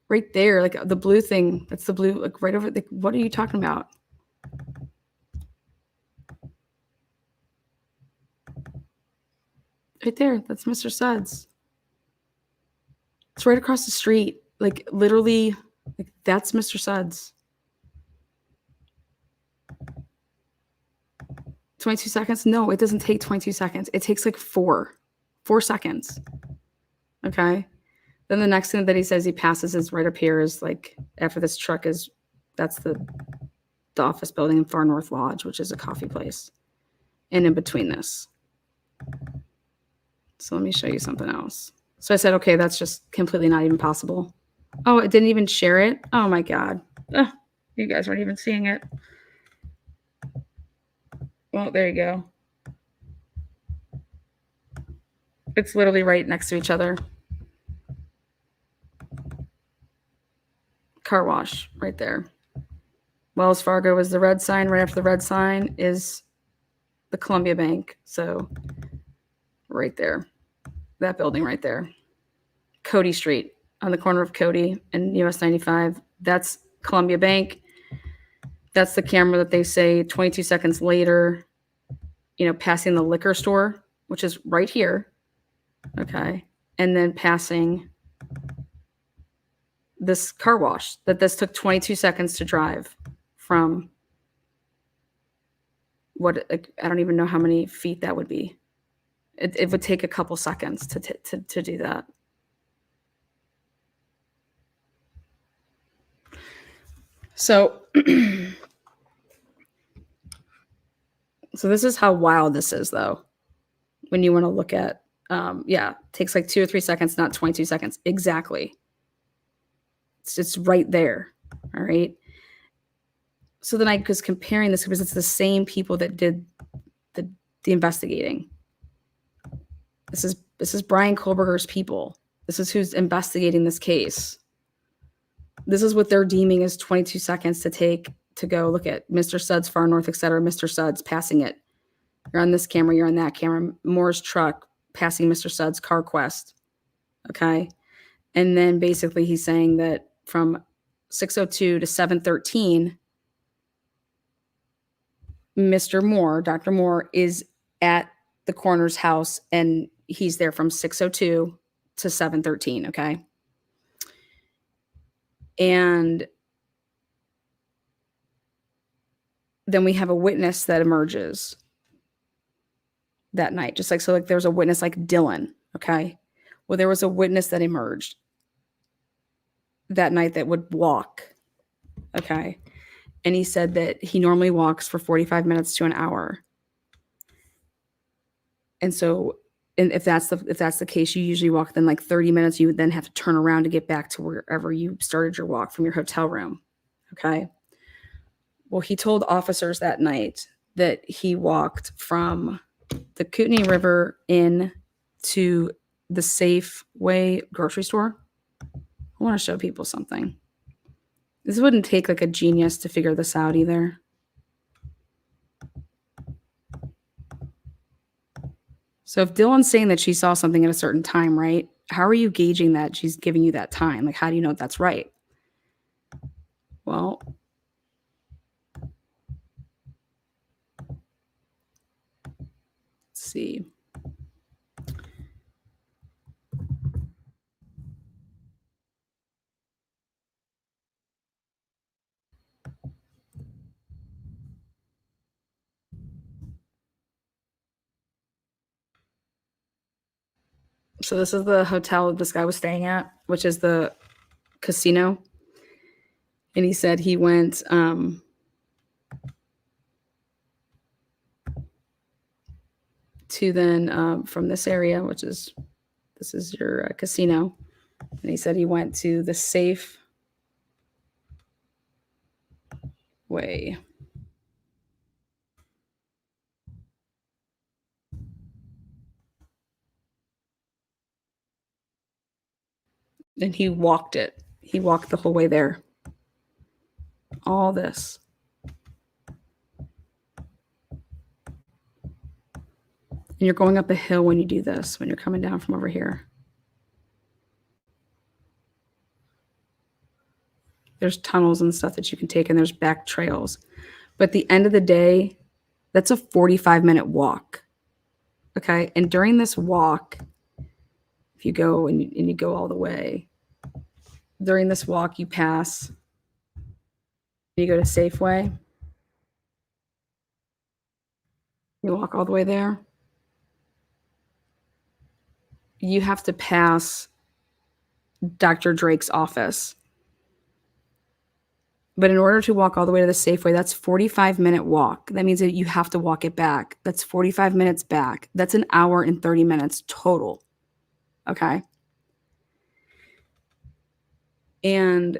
Right there, like the blue thing. That's the blue, like right over. What are you talking about? Right there. That's Mr. Suds. It's right across the street. Like literally, like that's Mr. Suds. 22 seconds? No, it doesn't take 22 seconds. It takes like 4 seconds. Okay. Then the next thing that he says he passes is right up here is like after this truck is, that's the office building in Far North Lodge, which is a coffee place. And in between this. So let me show you something else. So I said, okay, that's just completely not even possible. Oh, it didn't even share it? Oh my God. Ugh, you guys aren't even seeing it. Well, there you go. It's literally right next to each other. Car wash right there. Wells Fargo is the red sign. Right after the red sign is the Columbia Bank. So right there, that building right there. Cody Street on the corner of Cody and US 95. That's Columbia Bank. That's the camera that they say 22 seconds later, you know, passing the liquor store, which is right here. Okay. And then passing this car wash that this took 22 seconds to drive from what, I don't even know how many feet that would be. It would take a couple seconds to do that. So, so this is how wild this is, though. When you want to look at, yeah, it takes like 2 or 3 seconds, not 22 seconds. Exactly. It's right there. All right. So then I was comparing this because it's the same people that did the investigating. This is Brian Kohlberger's people. This is who's investigating this case. This is what they're deeming as 22 seconds to take to go look at Mr. Suds, Far North, etc. Mr. Suds passing it. You're on this camera, you're on that camera. Moore's truck passing Mr. Suds, CarQuest. Okay. And then basically he's saying that from 6:02 to 7:13, Mr. Moore, Dr. Moore, is at the coroner's house and he's there from 6:02 to 7:13. Okay. And then we have a witness that emerges that night. Just like, so like there's a witness like Dylan. Okay. Well, there was a witness that emerged that night that would walk. Okay. And he said that he normally walks for 45 minutes to an hour. And so and if that's the case, you usually walk within like 30 minutes. You would then have to turn around to get back to wherever you started your walk from your hotel room. Okay. Well, he told officers that night that he walked from the Kootenai River in to the Safeway grocery store. I want to show people something. This wouldn't take like a genius to figure this out either. So if Dylan's saying that she saw something at a certain time, right? How are you gauging that she's giving you that time? Like, how do you know that's right? Well, let's see. So this is the hotel this guy was staying at, which is the casino. And he said he went to then from this area, which is this is your casino. And he said he went to the Safeway. And he walked it. He walked the whole way there. All this. And you're going up a hill when you do this, when you're coming down from over here. There's tunnels and stuff that you can take, and there's back trails. But at the end of the day, that's a 45-minute walk. Okay? And during this walk, if you go and you go all the way, during this walk, you pass, you go to Safeway, you walk all the way there. You have to pass Dr. Drake's office. But in order to walk all the way to the Safeway, that's 45-minute walk. That means that you have to walk it back. That's 45 minutes back. That's an hour and 30 minutes total. Okay? And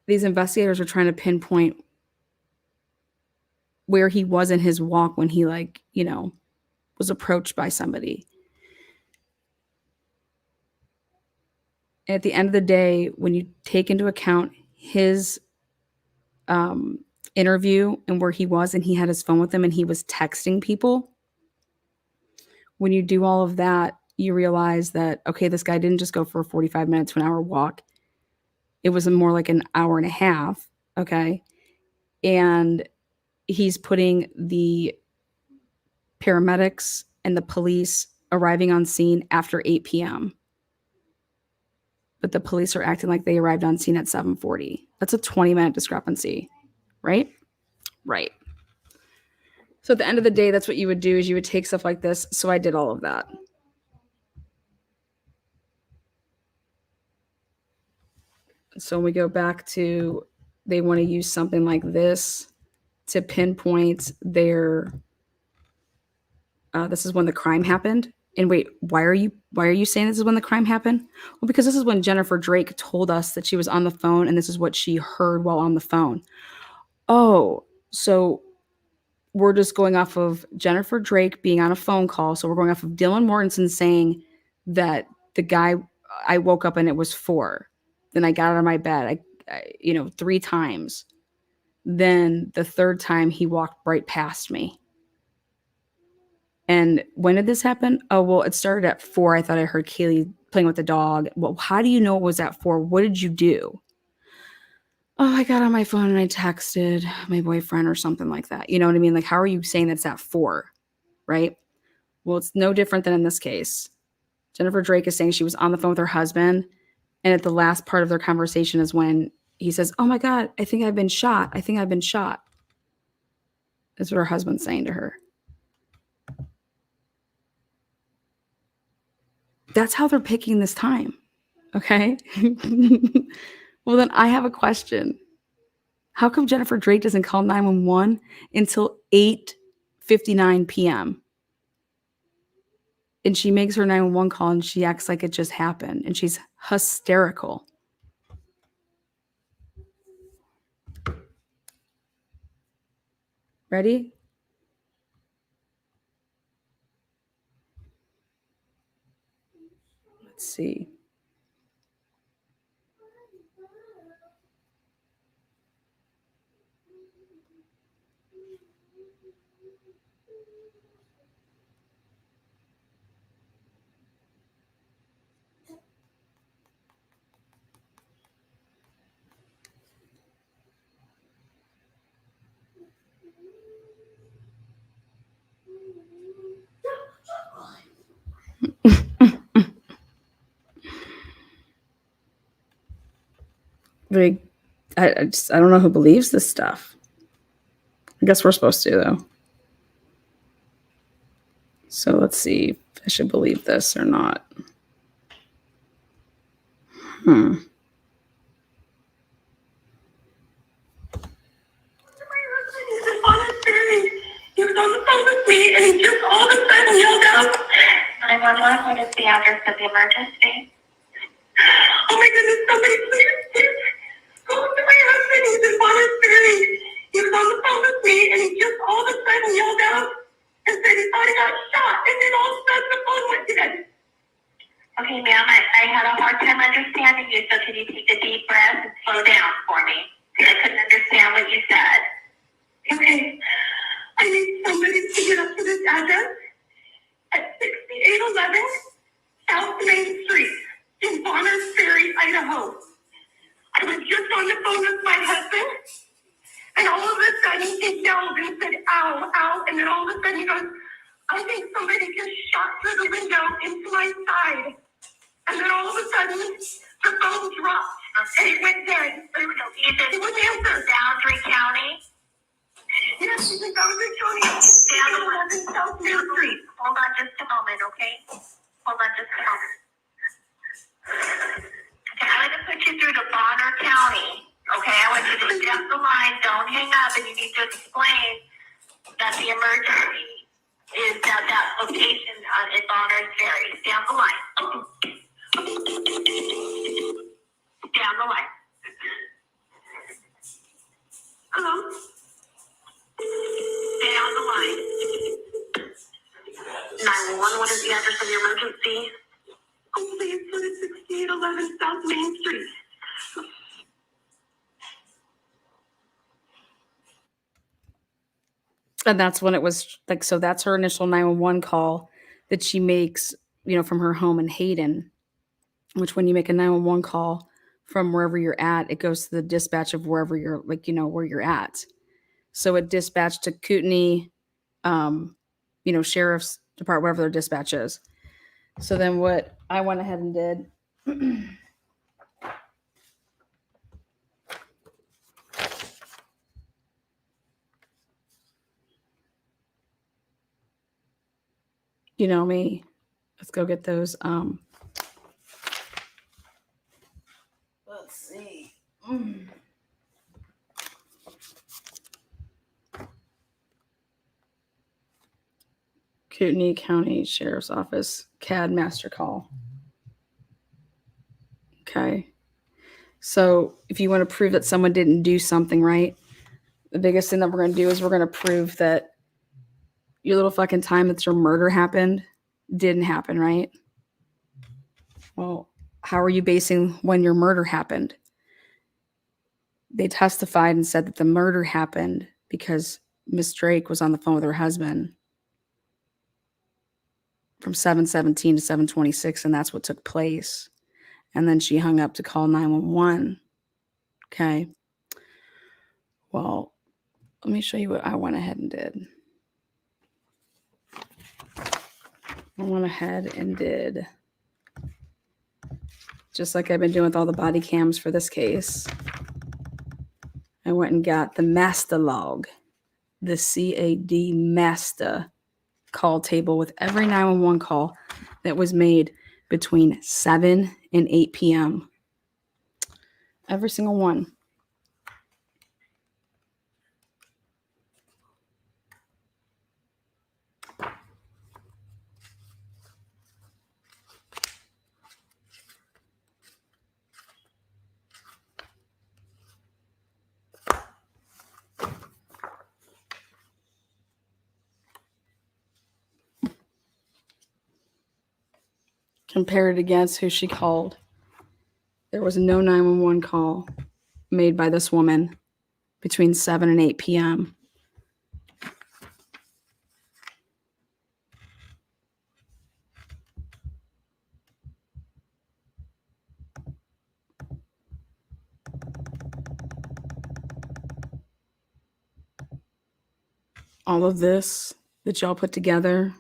these investigators are trying to pinpoint where he was in his walk when he, like, you know, was approached by somebody. And at the end of the day, when you take into account his interview and where he was, and he had his phone with him and he was texting people, when you do all of that, you realize that, okay, this guy didn't just go for a 45 minutes to an hour walk. It was more like an hour and a half, okay? And he's putting the paramedics and the police arriving on scene after 8 p.m. But the police are acting like they arrived on scene at 7:40. That's a 20-minute discrepancy, right? Right. So at the end of the day, that's what you would do, is you would take stuff like this. So I did all of that. So when we go back to, they want to use something like this to pinpoint their, this is when the crime happened. And wait, why are you saying this is when the crime happened? Well, because this is when Jennifer Drake told us that she was on the phone, and this is what she heard while on the phone. Oh, so we're just going off of Jennifer Drake being on a phone call. So we're going off of Dylan Mortensen saying that the guy, I woke up and it was 4. Then I got out of my bed, I 3 times. Then the 3rd time he walked right past me. And when did this happen? Oh, well, it started at 4. I thought I heard Kaylee playing with the dog. Well, how do you know it was at 4? What did you do? Oh, I got on my phone and I texted my boyfriend or something like that. You know what I mean? Like, how are you saying that's at 4, right? Well, it's no different than in this case. Jennifer Drake is saying she was on the phone with her husband. And at the last part of their conversation is when he says, oh my God, I think I've been shot. I think I've been shot. That's what her husband's saying to her. That's how they're picking this time. Okay. Well, then I have a question. How come Jennifer Drake doesn't call 911 until 8:59 p.m.? And she makes her 911 call and she acts like it just happened. And she's hysterical. Ready? Let's see. Like, I don't know who believes this stuff. I guess we're supposed to, though. So let's see if I should believe this or not. He was on the phone with me and he just all of a sudden yelled out, 911, what is the address of the emergency? Oh my goodness, somebody please go to my husband. He's in Bonner's Ferry. He was on the phone with me and he just all of a sudden yelled out and said he thought he got shot, and then all of a sudden the phone went dead. Okay, ma'am, I had a hard time understanding you, so can you take a deep breath and slow down for me? Because I couldn't understand what you said. Okay, I need somebody to get up to this address at 6811 South Main Street in Bonner's Ferry, Idaho. I was just on the phone with my husband, and all of a sudden he yelled and said, ow, ow, and then all of a sudden he goes, I think somebody just shot through the window into my side. And then all of a sudden, the phone dropped, and it went dead. There we go. It was answered. Boundary County? Yes, it's in Boundary County. Down 11 South Main Street. Hold on just a moment, okay? Hold on just a moment. Okay, I'm going to put you through to Bonner County. Okay, I want you to step the line, don't hang up, and you need to explain that the emergency is at that location at Bonner's Ferry. Stay on the line. Down the line. Hello? Stay on the line. 911, what is the address of the emergency? Oh, please, go to 6811 South Main Street. And that's when it was like, so that's her initial 911 call that she makes, from her home in Hayden, which when you make a 911 call from wherever you're at, it goes to the dispatch of wherever you're where you're at. So it dispatched to Kootenai, sheriff's department, whatever their dispatch is. So then what I went ahead and did, you know me, let's go get those. Let's see. Kootenai County Sheriff's Office, CAD master call. Okay. So if you want to prove that someone didn't do something right, the biggest thing that we're going to do is we're going to prove that your little fucking time that your murder happened didn't happen, right? Well, how are you basing when your murder happened? They testified and said that the murder happened because Miss Drake was on the phone with her husband from 7:17 to 7:26, and that's what took place. And then she hung up to call 911. Okay. Well, let me show you what I went ahead and did. I went ahead and did, just like I've been doing with all the body cams for this case, I went and got the master log, the CAD master call table with every 911 call that was made between 7 and 8 p.m. Every single one. Compare it against who she called. There was no 911 call made by this woman between 7 and 8 p.m. All of this that y'all put together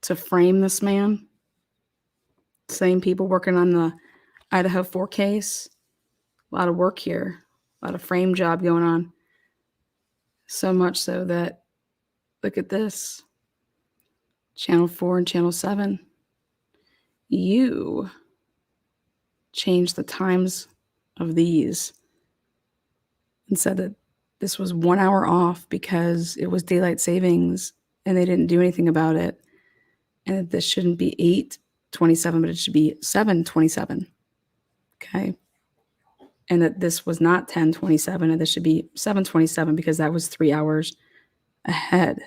to frame this man, same people working on the Idaho4 case, a lot of work here, a lot of frame job going on. So much so that, look at this, Channel 4 and Channel 7, you changed the times of these and said that this was 1 hour off because it was daylight savings and they didn't do anything about it. And that this shouldn't be 8:27, but it should be 7:27. Okay. And that this was not 10:27 and this should be 7:27 because that was 3 hours ahead.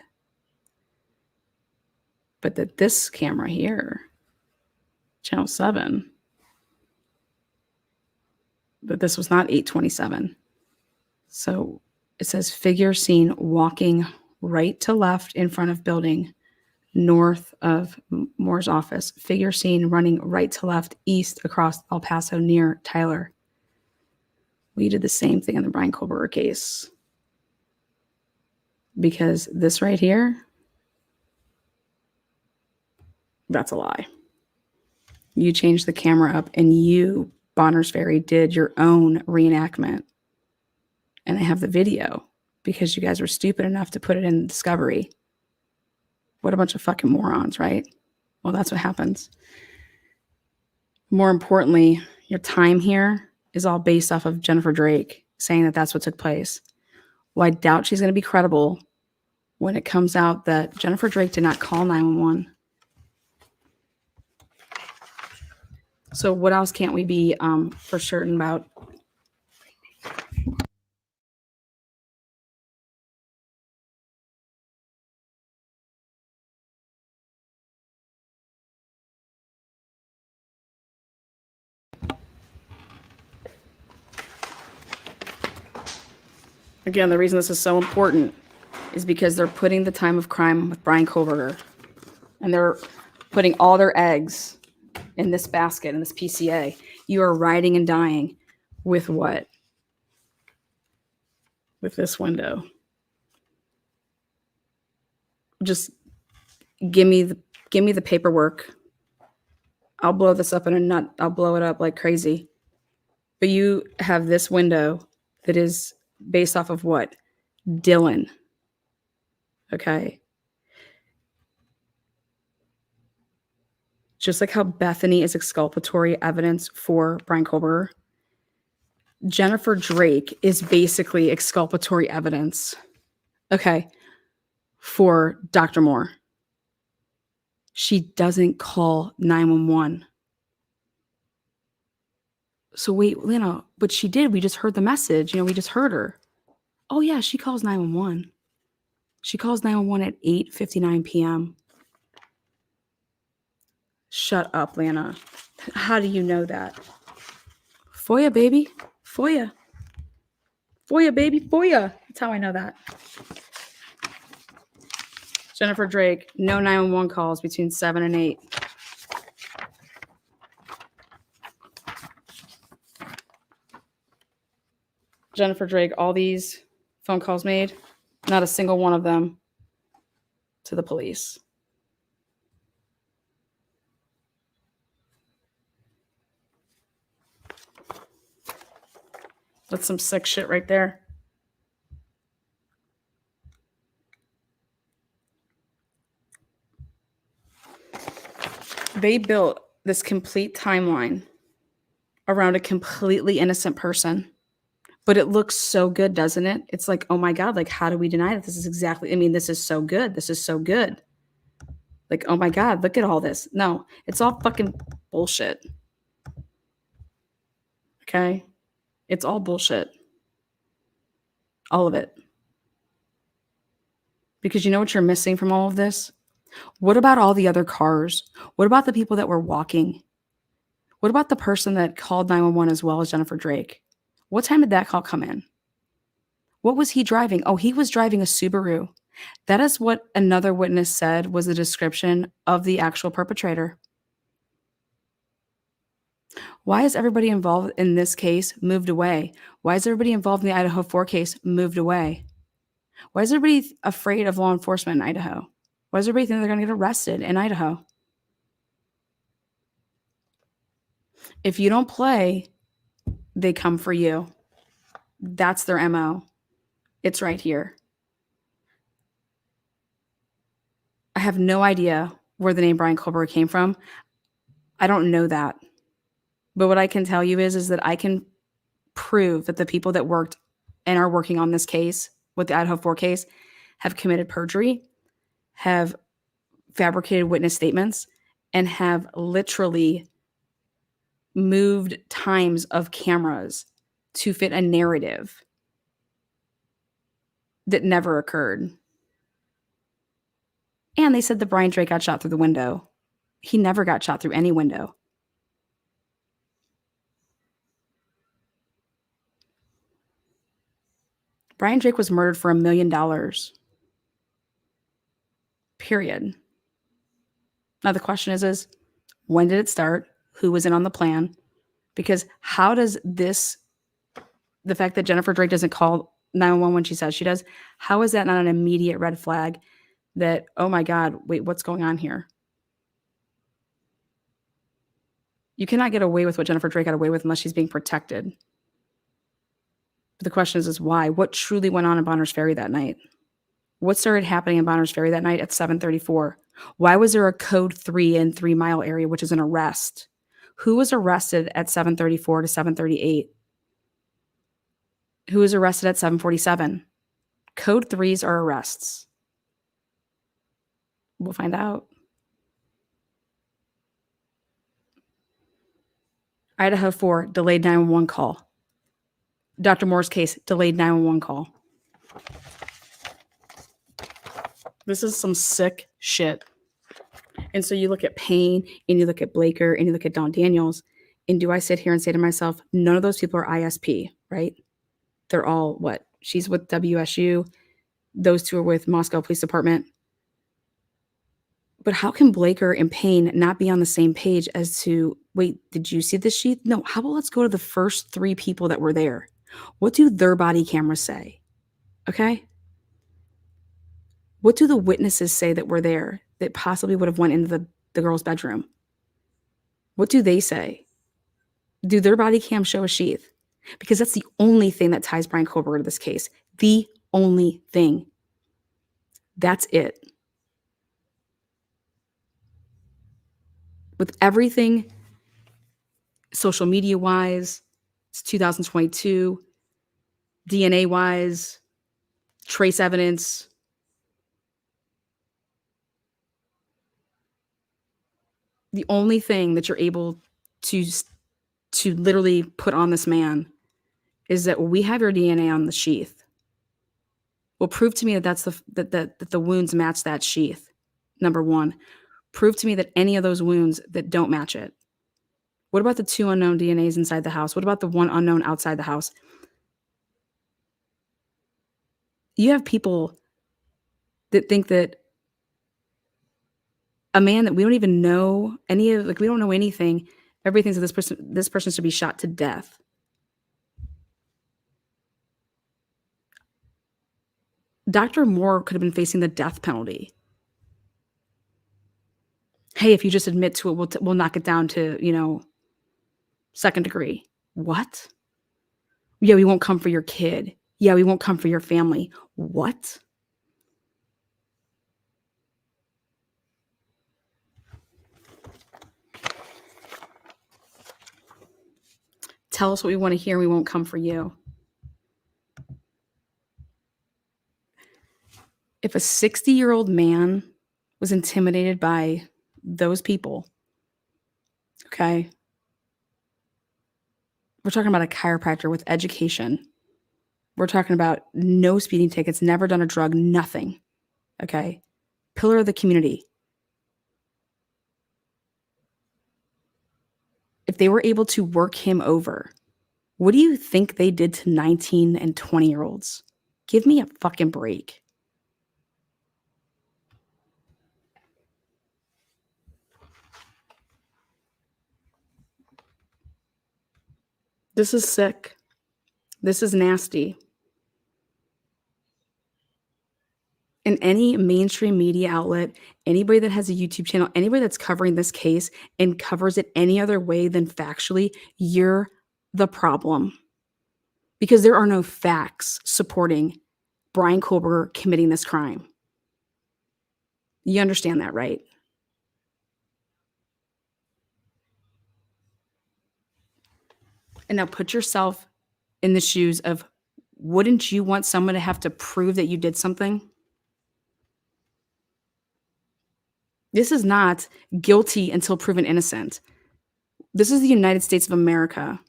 But that this camera here, Channel 7, that this was not 8:27. So it says figure seen walking right to left in front of building north of Moore's office. Figure seen running right to left east across El Paso near Tyler. We did the same thing in the Brian Kohlberger case. Because this right here, that's a lie. You changed the camera up and you, Bonners Ferry, did your own reenactment. And I have the video because you guys were stupid enough to put it in Discovery. What a bunch of fucking morons, right? Well, that's what happens. More importantly, your time here is all based off of Jennifer Drake saying that that's what took place. Well, I doubt she's going to be credible when it comes out that Jennifer Drake did not call 911. So what else can't we be for certain about? Again, the reason this is so important is because they're putting the time of crime with Brian Kohlberger. And they're putting all their eggs in this basket, in this PCA. You are riding and dying with what? With this window. Just give me the paperwork. I'll blow this up in a nut. I'll blow it up like crazy. But you have this window that is based off of what? Dylan. Okay. Just like how Bethany is exculpatory evidence for Brian Kohlberger, Jennifer Drake is basically exculpatory evidence, okay, for Dr. Moore. She doesn't call 911. So wait, Lena, but she did. We just heard the message. We just heard her. Oh, yeah, she calls 911. She calls 911 at 8:59 p.m. Shut up, Lana. How do you know that? FOIA, baby. FOIA. FOIA, baby. FOIA. That's how I know that. Jennifer Drake, no 911 calls between 7 and 8. Jennifer Drake, all these phone calls made, not a single one of them to the police. That's some sick shit right there. They built this complete timeline around a completely innocent person. But it looks so good, doesn't it? It's like, oh my God, like, how do we deny that? This is exactly, this is so good. This is so good. Like, oh my God, look at all this. No, it's all fucking bullshit. Okay? It's all bullshit. All of it. Because you know what you're missing from all of this? What about all the other cars? What about the people that were walking? What about the person that called 911 as well as Jennifer Drake? What time did that call come in? What was he driving? Oh, he was driving a Subaru. That is what another witness said was the description of the actual perpetrator. Why is everybody involved in this case moved away? Why is everybody involved in the Idaho4 case moved away? Why is everybody afraid of law enforcement in Idaho? Why does everybody think they're going to get arrested in Idaho? If you don't play, they come for you. That's their MO. It's right here. I have no idea where the name Brian Colbert came from. I don't know that. But what I can tell you is that I can prove that the people that worked and are working on this case with the Idaho4 case have committed perjury, have fabricated witness statements, and have literally moved times of cameras to fit a narrative that never occurred. And they said that Brian Drake got shot through the window. He never got shot through any window. Brian Drake was murdered for $1 million. Period. Now the question is when did it start? Who was in on the plan? Because how does this, the fact that Jennifer Drake doesn't call 911 when she says she does, how is that not an immediate red flag that, oh my God, wait, what's going on here? You cannot get away with what Jennifer Drake got away with unless she's being protected. But the question is why? What truly went on in Bonners Ferry that night? What started happening in Bonners Ferry that night at 7:34? Why was there a code 3 in 3 Mile area, which is an arrest? Who was arrested at 7:34 to 7:38? Who was arrested at 7:47? Code 3s are arrests. We'll find out. Idaho4 delayed 911 call. Dr. Moore's case, delayed 911 call. This is some sick shit. And so you look at Payne, and you look at Blaker, and you look at Don Daniels, and do I sit here and say to myself, none of those people are ISP, right? They're all what? She's with WSU. Those two are with Moscow Police Department. But how can Blaker and Payne not be on the same page as to, wait, did you see this sheath? No, how about let's go to the first 3 people that were there. What do their body cameras say? Okay? What do the witnesses say that were there that possibly would have went into the girl's bedroom? What do they say? Do their body cams show a sheath? Because that's the only thing that ties Brian Colbert to this case. The only thing. That's it. With everything social media wise, it's 2022, DNA wise, trace evidence. The only thing that you're able to literally put on this man is that we have your DNA on the sheath. Well, prove to me that that the wounds match that sheath. Number one. Prove to me that any of those wounds that don't match it. What about the 2 unknown DNAs inside the house? What about the 1 unknown outside the house? You have people that think that a man that we don't even know any of, like we don't know anything, everything that this person should be shot to death. Dr. Moore could have been facing the death penalty. Hey, if you just admit to it, we'll knock it down to, 2nd degree. What? Yeah, we won't come for your kid. Yeah, we won't come for your family. What? Tell us what we want to hear. We won't come for you. If a 60-year-old man was intimidated by those people, okay, we're talking about a chiropractor with education. We're talking about no speeding tickets, never done a drug, nothing, okay? Pillar of the community. if they were able to work him over, what do you think they did to 19 and 20-year-olds? Give me a fucking break. This is sick. This is nasty. And any mainstream media outlet, anybody that has a YouTube channel, anybody that's covering this case and covers it any other way than factually, you're the problem. Because there are no facts supporting Brian Kohlberger committing this crime. You understand that, right? And now put yourself in the shoes of, wouldn't you want someone to have to prove that you did something? This is not guilty until proven innocent. This is the United States of America.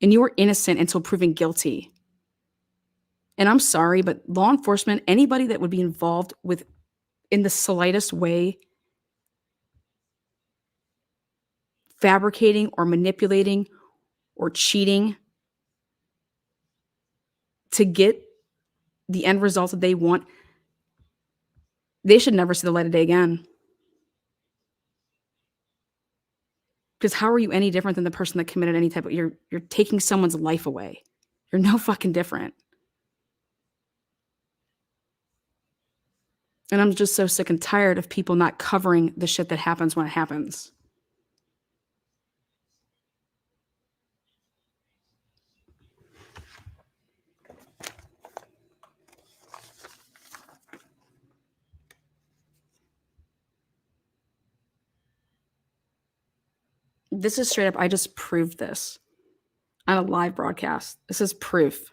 And you are innocent until proven guilty. And I'm sorry, but law enforcement, anybody that would be involved with, in the slightest way, fabricating or manipulating or cheating to get the end result that they want, they should never see the light of day again. Because how are you any different than the person that committed any type of, you're taking someone's life away. You're no fucking different. And I'm just so sick and tired of people not covering the shit that happens when it happens. This is straight up, I just proved this on a live broadcast. This is proof.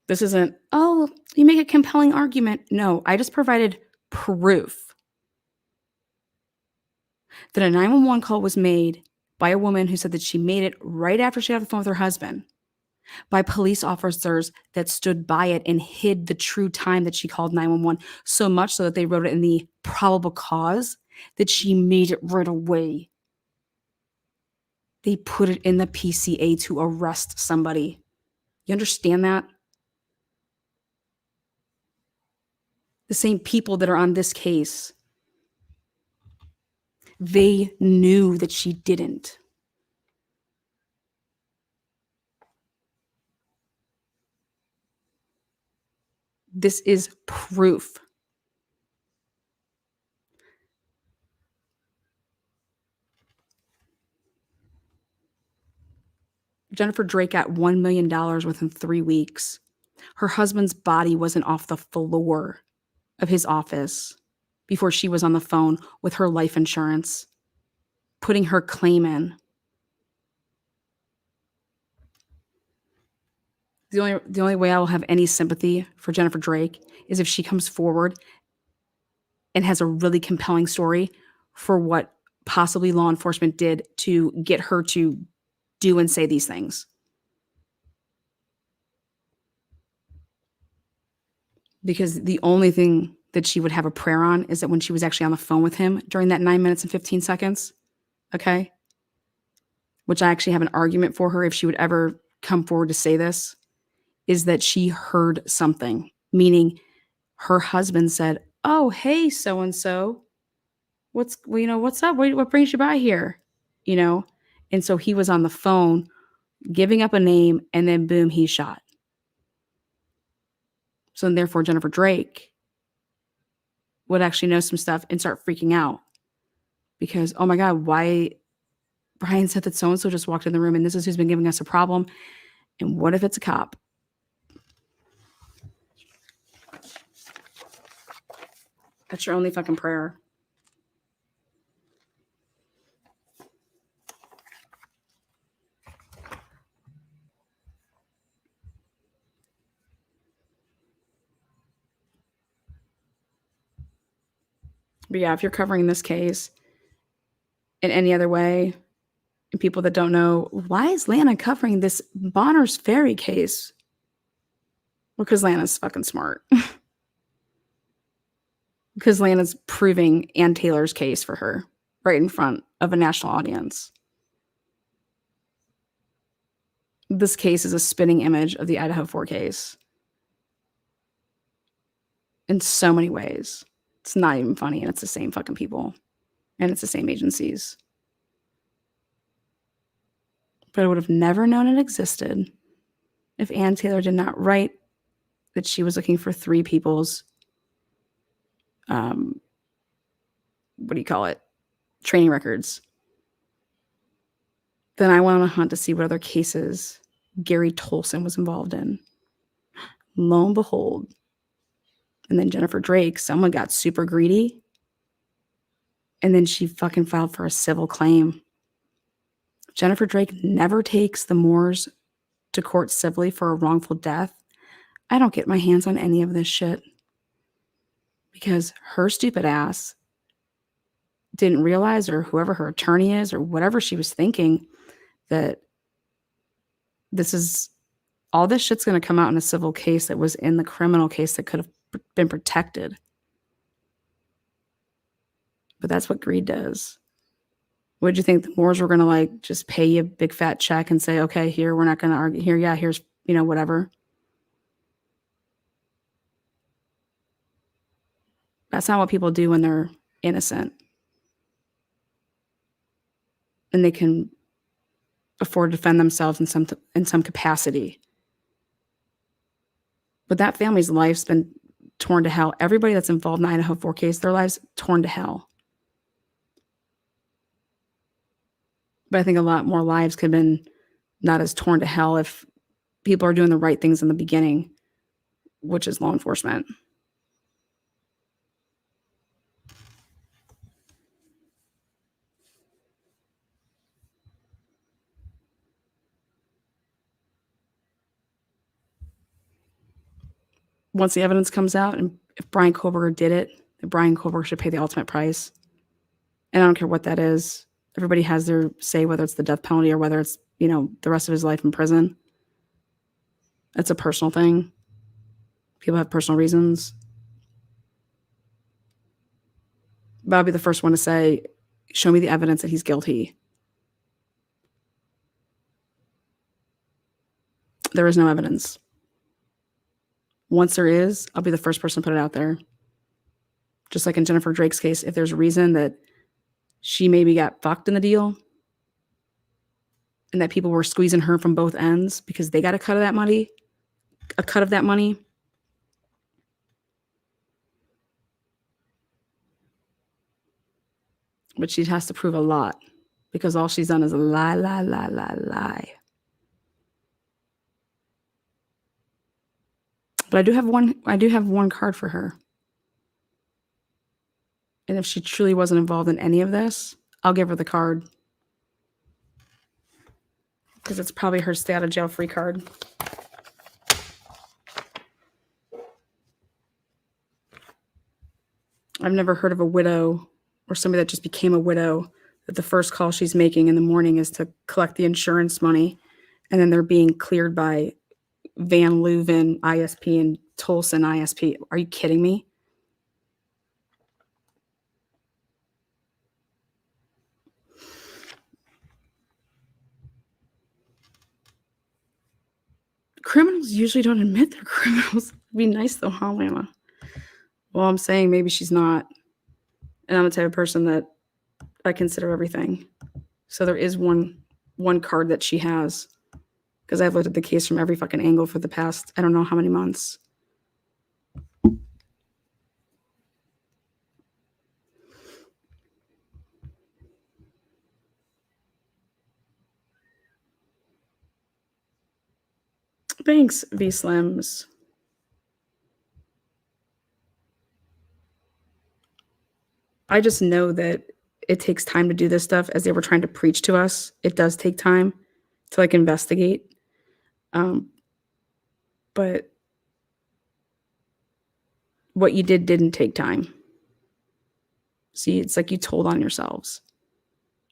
This isn't, oh, you make a compelling argument. No, I just provided proof that a 911 call was made by a woman who said that she made it right after she got off the phone with her husband, by police officers that stood by it and hid the true time that she called 911, so much so that they wrote it in the probable cause that she made it right away. They put it in the PCA to arrest somebody. You understand that? The same people that are on this case, they knew that she didn't. This is proof. Jennifer Drake got $1 million within 3 weeks. Her husband's body wasn't off the floor of his office before she was on the phone with her life insurance, putting her claim in. The only way I will have any sympathy for Jennifer Drake is if she comes forward and has a really compelling story for what possibly law enforcement did to get her to do and say these things. Because the only thing that she would have a prayer on is that when she was actually on the phone with him during that 9 minutes and 15 seconds, okay? Which I actually have an argument for her if she would ever come forward to say this, is that she heard something, meaning her husband said, oh, hey, so-and-so, what's up? What brings you by here? And so he was on the phone giving up a name, and then boom, he's shot. So therefore, Jennifer Drake would actually know some stuff and start freaking out because, oh my God, why Brian said that so-and-so just walked in the room and this is who's been giving us a problem. And what if it's a cop? That's your only fucking prayer. But yeah, if you're covering this case in any other way, and people that don't know, why is Lana covering this Bonner's Ferry case? Well, because Lana's fucking smart. Because Lana's proving Ann Taylor's case for her right in front of a national audience. This case is a spinning image of the Idaho4 case in so many ways. It's not even funny, and it's the same fucking people, and it's the same agencies. But I would have never known it existed if Ann Taylor did not write that she was looking for 3 people's, what do you call it, training records. Then I went on a hunt to see what other cases Gary Tolson was involved in. Lo and behold. And then Jennifer Drake, someone got super greedy. And then she fucking filed for a civil claim. Jennifer Drake never takes the Moores to court civilly for a wrongful death. I don't get my hands on any of this shit. Because her stupid ass didn't realize, or whoever her attorney is, or whatever she was thinking, that all this shit's going to come out in a civil case that was in the criminal case that could have been protected. But that's what greed does. What did you think? The Moores were going to like just pay you a big fat check and say, okay, here, we're not going to argue here. Yeah, here's, whatever. That's not what people do when they're innocent. And they can afford to defend themselves in some capacity. But that family's life's been torn to hell. Everybody that's involved in the Idaho4 case, their lives torn to hell. But I think a lot more lives could have been not as torn to hell if people are doing the right things in the beginning, which is law enforcement. Once the evidence comes out, and if Brian Koberger did it, then Brian Koberger should pay the ultimate price. And I don't care what that is. Everybody has their say, whether it's the death penalty or whether it's, the rest of his life in prison. That's a personal thing. People have personal reasons. But I'll be the first one to say, show me the evidence that he's guilty. There is no evidence. Once there is, I'll be the first person to put it out there. Just like in Jennifer Drake's case, if there's a reason that she maybe got fucked in the deal and that people were squeezing her from both ends because they got a cut of that money, but she has to prove a lot because all she's done is lie. But I do have one card for her. And if she truly wasn't involved in any of this, I'll give her the card. Because it's probably her stay out of jail free card. I've never heard of a widow or somebody that just became a widow that the first call she's making in the morning is to collect the insurance money. And then they're being cleared by Van Leuven ISP and Tolson ISP. Are you kidding me? Criminals usually don't admit they're criminals. It'd be nice though, huh, Lana? Well, I'm saying maybe she's not. And I'm the type of person that I consider everything. So there is one card that she has. Because I've looked at the case from every fucking angle for the past, I don't know how many months. Thanks, V-Slims. I just know that it takes time to do this stuff, as they were trying to preach to us. It does take time to like investigate. But what you didn't take time. See, it's like you told on yourselves.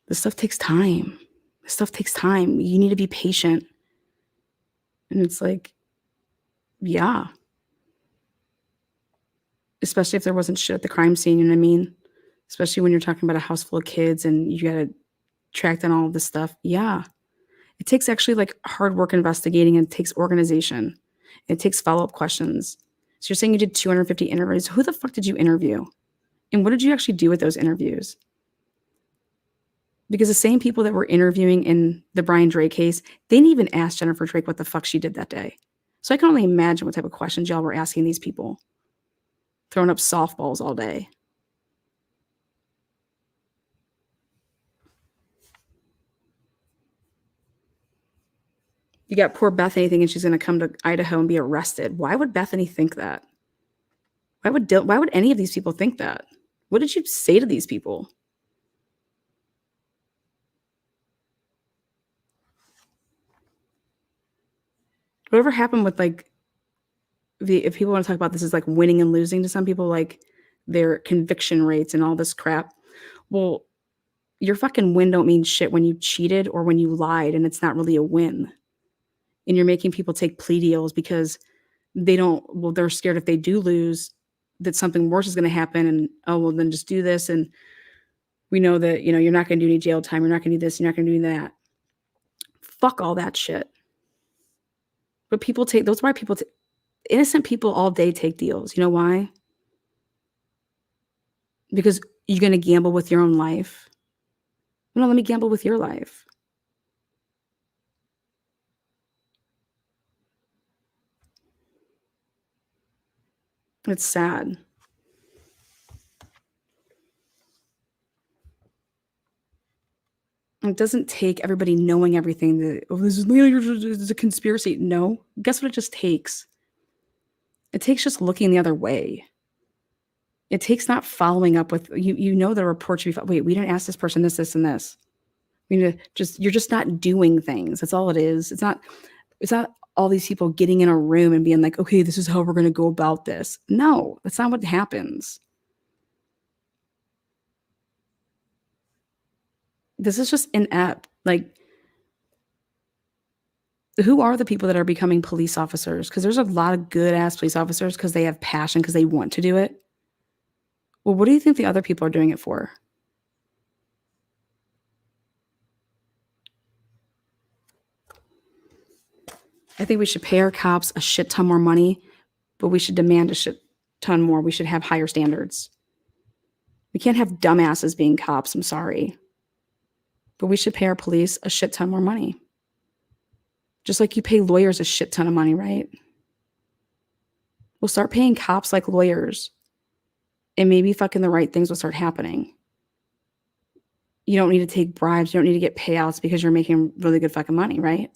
This stuff takes time. You need to be patient. And it's like, yeah. Especially if there wasn't shit at the crime scene, you know what I mean? Especially when you're talking about a house full of kids and you got to track down all of this stuff. Yeah. It takes actually like hard work investigating, and it takes organization. It takes follow-up questions. So you're saying you did 250 interviews. Who the fuck did you interview? And what did you actually do with those interviews? Because the same people that were interviewing in the Brian Drake case, they didn't even ask Jennifer Drake what the fuck she did that day. So I can only imagine what type of questions y'all were asking these people. Throwing up softballs all day. You got poor Bethany thinking she's going to come to Idaho and be arrested. Why would Bethany think that? Why would any of these people think that? What did you say to these people? Whatever happened with like if people want to talk about this as like winning and losing to some people, like their conviction rates and all this crap. Well, your fucking win don't mean shit when you cheated or when you lied, and it's not really a win. And you're making people take plea deals because they're scared if they do lose that something worse is going to happen, and oh, well, then just do this, and we know that, you're not going to do any jail time, you're not going to do this, you're not going to do that. Fuck all that shit. But innocent people all day take deals. You know why? Because you're going to gamble with your own life. No, let me gamble with your life. It's sad. It doesn't take everybody knowing everything. This is a conspiracy. No. Guess what it just takes? It takes just looking the other way. It takes not following up with, the report should be, wait, we didn't ask this person this, this, and this. You're just not doing things. That's all it is. It's not all these people getting in a room and being like, okay, this is how we're going to go about this. No, that's not what happens. This is just inept. Like, who are the people that are becoming police officers? Because there's a lot of good ass police officers because they have passion, because they want to do it. Well, what do you think the other people are doing it for? I think we should pay our cops a shit ton more money, but we should demand a shit ton more. We should have higher standards. We can't have dumbasses being cops. I'm sorry. But we should pay our police a shit ton more money. Just like you pay lawyers a shit ton of money, right? We'll start paying cops like lawyers, and maybe fucking the right things will start happening. You don't need to take bribes. You don't need to get payouts because you're making really good fucking money, right?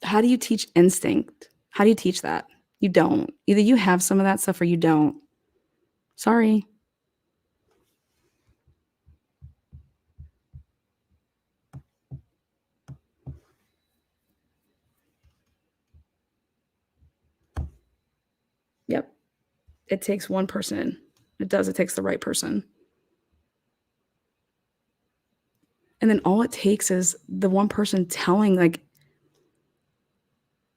How do you teach instinct? How do you teach that? You don't. Either you have some of that stuff or you don't. Sorry. Yep. It takes one person. It does. It takes the right person. And then all it takes is the one person telling, like,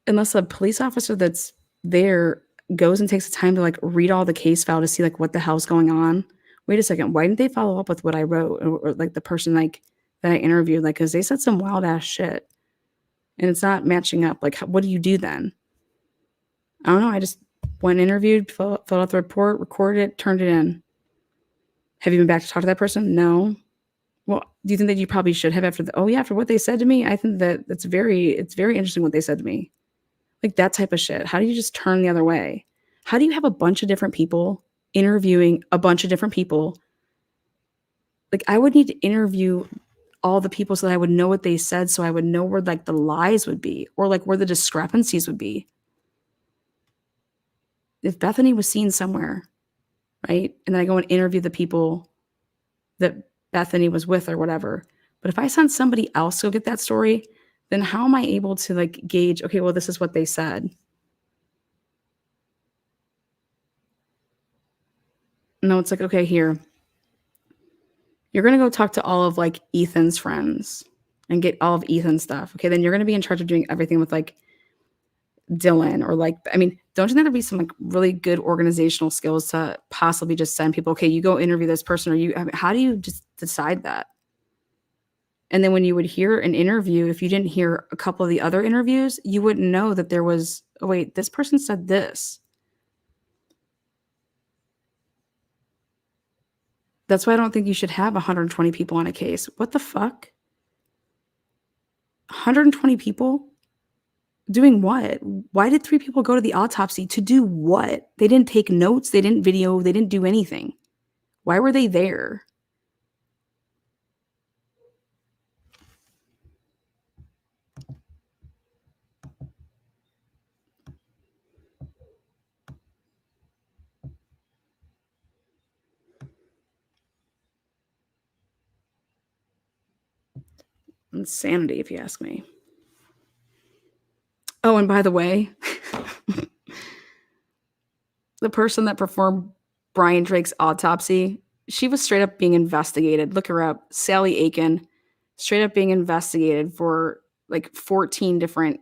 unless a police officer that's there goes and takes the time to like read all the case file to see like what the hell's going on. Wait a second. Why didn't they follow up with what I wrote or like the person like that I interviewed? Like, cause they said some wild ass shit and it's not matching up. Like, what do you do then? I don't know. I just went interviewed, filled out the report, recorded it, turned it in. Have you been back to talk to that person? No. Well, do you think that you probably should have after after what they said to me? I think that it's very interesting what they said to me. Like that type of shit. How do you just turn the other way? How do you have a bunch of different people interviewing a bunch of different people? Like I would need to interview all the people so that I would know what they said, so I would know where like the lies would be or like where the discrepancies would be. If Bethany was seen somewhere, right? And then I go and interview the people that Bethany was with or whatever. But if I send somebody else to go get that story, then how am I able to like gauge, okay, well, this is what they said. No, it's like, okay, here. You're going to go talk to all of like Ethan's friends and get all of Ethan's stuff. Okay, then you're going to be in charge of doing everything with like Dylan or like, I mean, don't you think there'd be some like really good organizational skills to possibly just send people, okay, you go interview this person, or how do you just decide that? And then when you would hear an interview, if you didn't hear a couple of the other interviews, you wouldn't know that there was, oh wait, this person said this. That's why I don't think you should have 120 people on a case. What the fuck? 120 people? Doing what? Why did 3 people go to the autopsy? To do what? They didn't take notes. They didn't video. They didn't do anything. Why were they there? Insanity, if you ask me. Oh, and by the way, the person that performed Brian Drake's autopsy, she was straight up being investigated. Look her up. Sally Aiken, straight up being investigated for like 14 different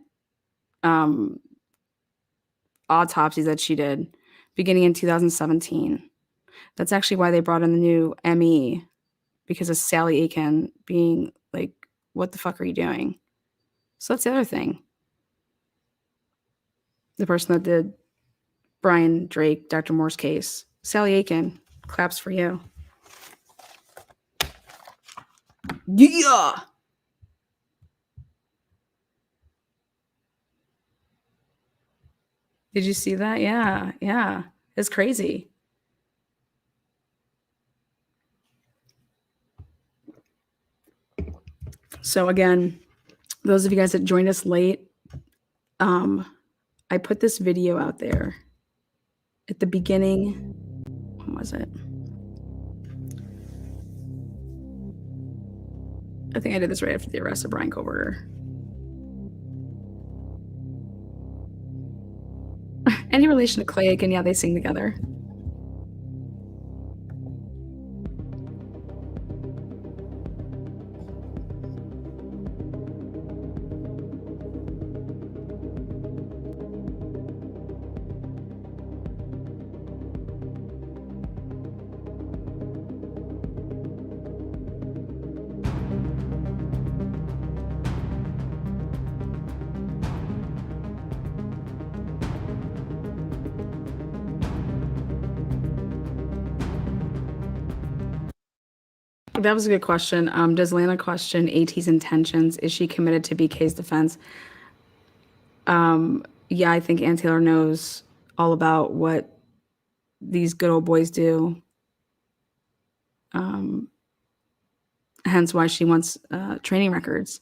autopsies that she did beginning in 2017. That's actually why they brought in the new ME, because of Sally Aiken being like, what the fuck are you doing? So that's the other thing. The person that did Brian Drake, Dr. Moore's case, Sally Aiken, claps for you. Yeah. Did you see that? Yeah, yeah. It's crazy. So again, those of you guys that joined us late, I put this video out there at the beginning. When was it? I think I did this right after the arrest of Brian Koberger. Any relation to Clay Aiken? Yeah, they sing together. That was a good question. Does Lana question AT's intentions? Is she committed to BK's defense? Yeah, I think Ann Taylor knows all about what these good old boys do. Hence why she wants training records.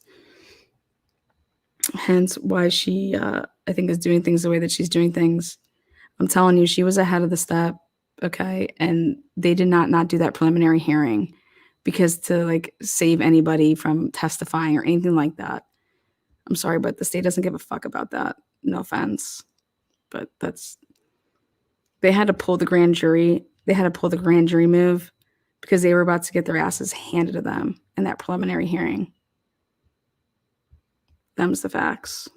Hence why she, I think, is doing things the way that she's doing things. I'm telling you, she was ahead of the step, okay? And they did not do that preliminary hearing. Because to like save anybody from testifying or anything like that. I'm sorry, but the state doesn't give a fuck about that. No offense. But they had to pull the grand jury. They had to pull the grand jury move because they were about to get their asses handed to them in that preliminary hearing. Them's the facts.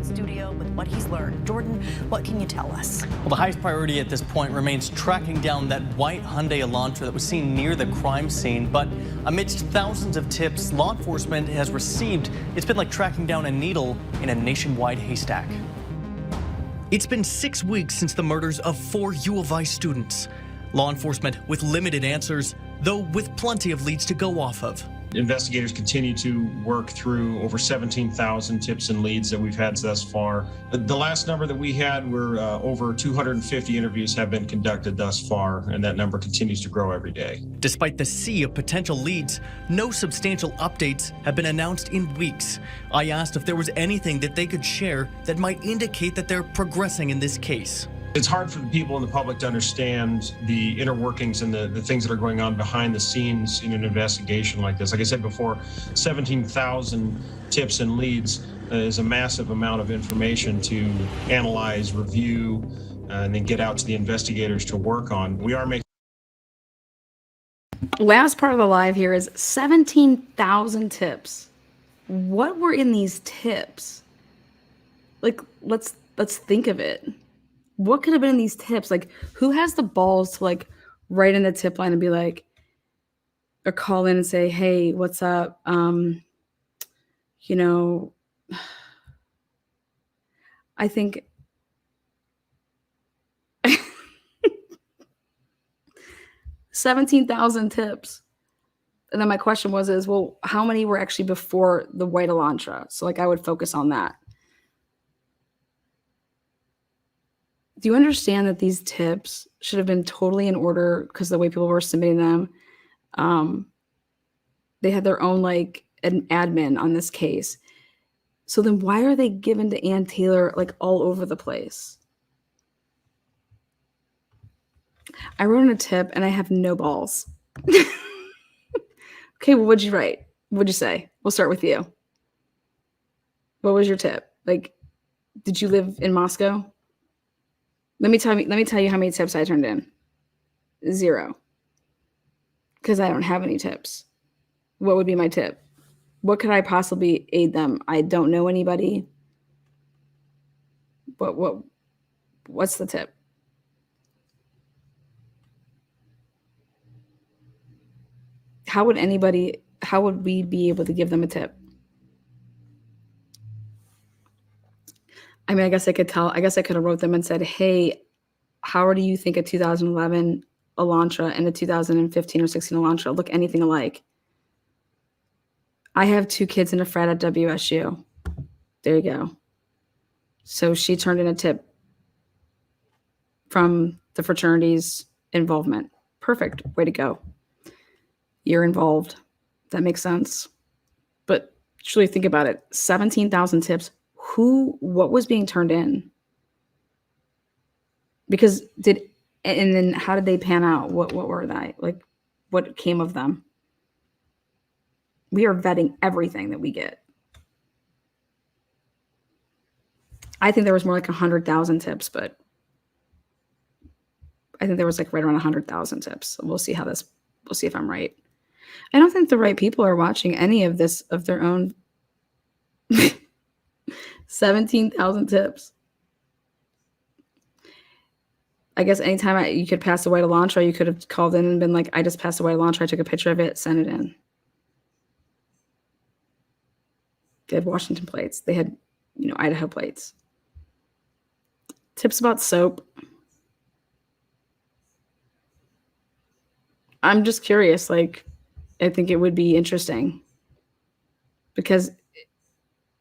Studio with what he's learned. Jordan, what can you tell us? Well, the highest priority at this point remains tracking down that white Hyundai Elantra that was seen near the crime scene. But amidst thousands of tips law enforcement has received, it's been like tracking down a needle in a nationwide haystack. It's been 6 weeks since the murders of 4 U of I students. Law enforcement with limited answers, though with plenty of leads to go off of. Investigators continue to work through over 17,000 tips and leads that we've had thus far. The last number that we had were over 250 interviews have been conducted thus far, and that number continues to grow every day. Despite the sea of potential leads, no substantial updates have been announced in weeks. I asked if there was anything that they could share that might indicate that they're progressing in this case. It's hard for the people in the public to understand the inner workings and the things that are going on behind the scenes in an investigation like this. Like I said before, 17,000 tips and leads is a massive amount of information to analyze, review, and then get out to the investigators to work on. We are making Last part of the live here is 17,000 tips. What were in these tips? Like, let's think of it. What could have been in these tips? Like, who has the balls to like write in the tip line and be like, or call in and say, hey, what's up? You know, I think 17,000 tips. And then my question is, well, how many were actually before the white Elantra? So like I would focus on that. Do you understand that these tips should have been totally in order because the way people were submitting them? They had their own like an admin on this case. So then why are they given to Ann Taylor like all over the place? I wrote in a tip and I have no balls. Okay, well, what'd you write? What'd you say? We'll start with you. What was your tip? Like, did you live in Moscow? Let me tell you how many tips I turned in. 0. Because I don't have any tips. What would be my tip? What could I possibly aid them? I don't know anybody. What's the tip? How would we be able to give them a tip? I mean, I guess I could have wrote them and said, hey, how do you think a 2011 Elantra and a 2015 or 16 Elantra look anything alike? I have 2 kids in a frat at WSU. There you go. So she turned in a tip from the fraternity's involvement. Perfect. Way to go. You're involved. That makes sense. But truly think about it. 17,000 tips. What was being turned in? Because and then how did they pan out? What were they? Like, what came of them? We are vetting everything that we get. I think there was more like 100,000 tips, but I think there was like right around 100,000 tips. We'll see if I'm right. I don't think the right people are watching any of this of their own. 17,000 tips. I guess anytime you could pass a white Elantra, you could have called in and been like, I just passed a white Elantra. I took a picture of it, sent it in. They had Washington plates. They had, Idaho plates. Tips about soap. I'm just curious. Like, I think it would be interesting because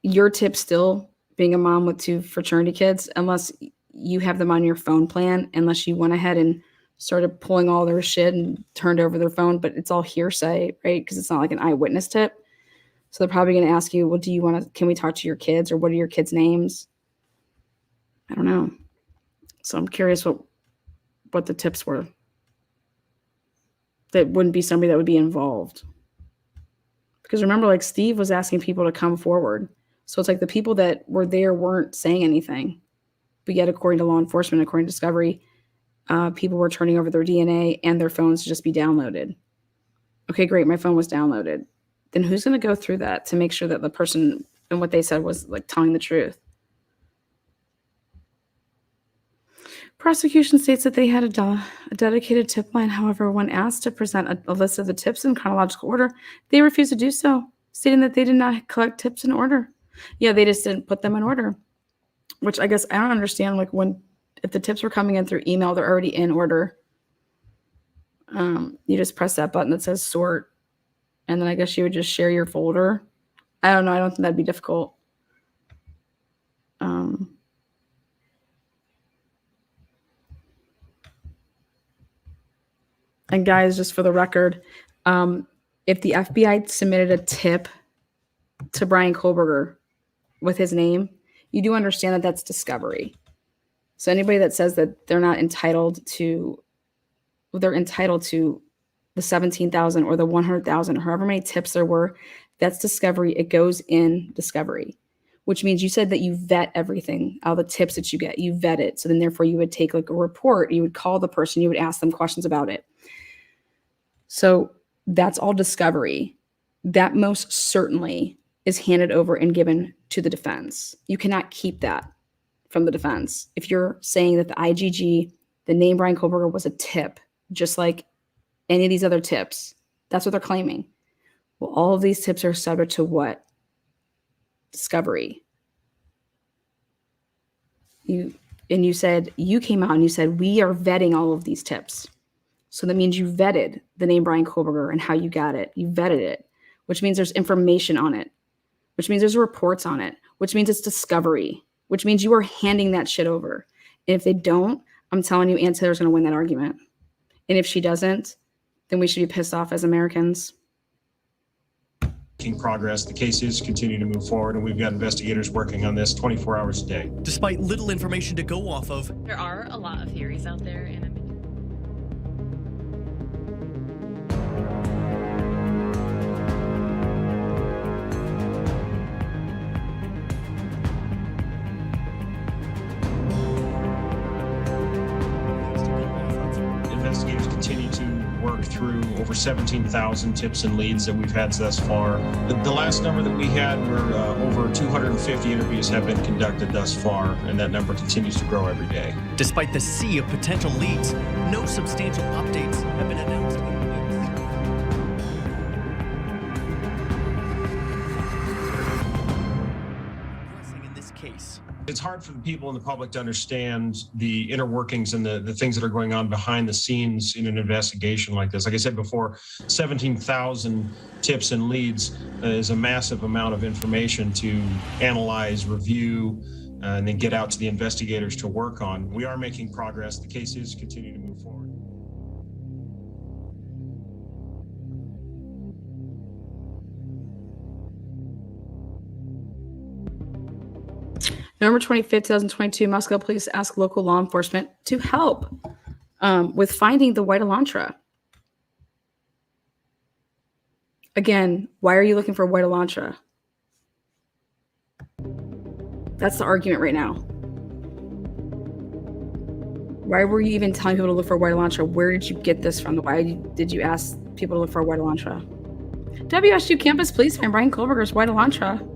your tip still being a mom with 2 fraternity kids, unless you have them on your phone plan, unless you went ahead and started pulling all their shit and turned over their phone, but it's all hearsay, right? Because it's not like an eyewitness tip. So they're probably going to ask you, well, can we talk to your kids, or what are your kids' names? I don't know. So I'm curious what the tips were. That wouldn't be somebody that would be involved. Because remember, like, Steve was asking people to come forward. So it's like the people that were there weren't saying anything. But yet, according to law enforcement, according to Discovery, people were turning over their DNA and their phones to just be downloaded. Okay, great. My phone was downloaded. Then who's going to go through that to make sure that the person and what they said was like telling the truth? Prosecution states that they had a dedicated tip line. However, when asked to present a list of the tips in chronological order, they refused to do so, stating that they did not collect tips in order. Yeah, they just didn't put them in order, which I guess I don't understand. Like, if the tips were coming in through email, they're already in order. You just press that button that says sort, and then I guess you would just share your folder. I don't know. I don't think that'd be difficult. And guys, just for the record, if the FBI submitted a tip to Brian Kohlberger with his name, you do understand that that's discovery. So anybody that says that they're entitled to the 17,000 or the 100,000 or however many tips there were, that's discovery. It goes in discovery, which means you said that you vet everything, all the tips that you get, you vet it. So then therefore you would take like a report, you would call the person, you would ask them questions about it. So that's all discovery. That most certainly is handed over and given to the defense. You cannot keep that from the defense. If you're saying that the IGG, the name Brian Kohlberger, was a tip, just like any of these other tips, that's what they're claiming. Well, all of these tips are subject to what? Discovery. You said, you came out and you said, we are vetting all of these tips. So that means you vetted the name Brian Kohlberger and how you got it. You vetted it, which means there's information on it, which means there's reports on it, which means it's discovery, which means you are handing that shit over. And if they don't, I'm telling you, Ann Taylor's going to win that argument. And if she doesn't, then we should be pissed off as Americans. Making progress. The cases continue to move forward, and we've got investigators working on this 24 hours a day. Despite little information to go off of, There are a lot of theories out there, and Investigators continue to work through over 17,000 tips and leads that we've had thus far. The last number that we had were over 250 interviews have been conducted thus far, and that number continues to grow every day. despite the sea of potential leads, no substantial updates have been announced in weeks. In this case, It's hard for the people in the public to understand the inner workings and the things that are going on behind the scenes in an investigation like this. Like I said before, 17,000 tips and leads is a massive amount of information to analyze, review, and then get out to the investigators to work on. We are making progress. The cases continue to move forward. November 25th, 2022, Moscow police ask local law enforcement to help with finding the white Elantra. Again, why are you looking for white Elantra? That's the argument right now. Why were you even telling people to look for white Elantra? Where did you get this from? Why did you ask people to look for a white Elantra? WSU campus police find Brian Kohlberger's white Elantra.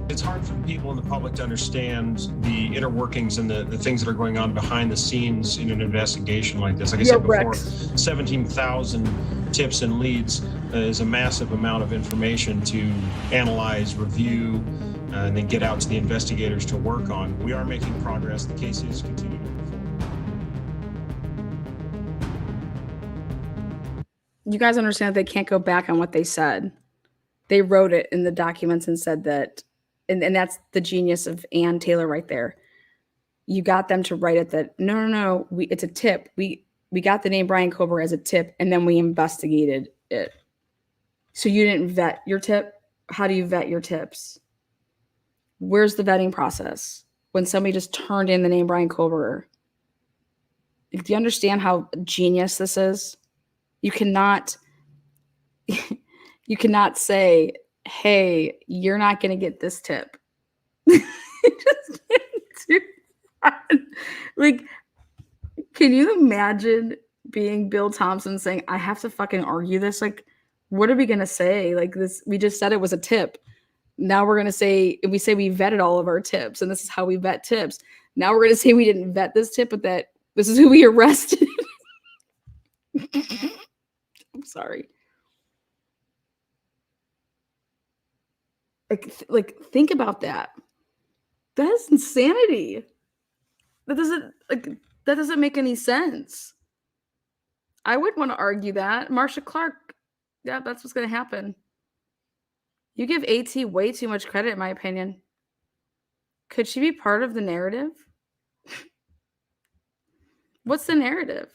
It's hard for people in the public to understand the inner workings and the things that are going on behind the scenes in an investigation like this. Like I said before, 17,000 tips and leads is a massive amount of information to analyze, review, and then get out to the investigators to work on. We are making progress. The cases continue to move forward. You guys understand that they can't go back on what they said. They wrote it in the documents and said that, and that's the genius of Ann Taylor right there. You got them to write it that, no, it's a tip. We got the name Brian Kohlberger as a tip, and then we investigated it. So you didn't vet your tip? How do you vet your tips? Where's the vetting process? When somebody just turned in the name Brian Kohlberger. Do you understand how genius this is? You cannot say, hey, you're not going to get this tip. You just can't do that. Like, can you imagine being Bill Thompson saying, I have to fucking argue this? Like, what are we going to say? Like this, we just said it was a tip. Now we're going to say, we say we vetted all of our tips and this is how we vet tips. Now we're going to say we didn't vet this tip, but that this is who we arrested. I'm sorry. Like think about that. That is insanity. That doesn't make any sense. I would want to argue that. Marsha Clark, yeah, that's what's going to happen. You give AT way too much credit, in my opinion. Could she be part of the narrative? What's the narrative?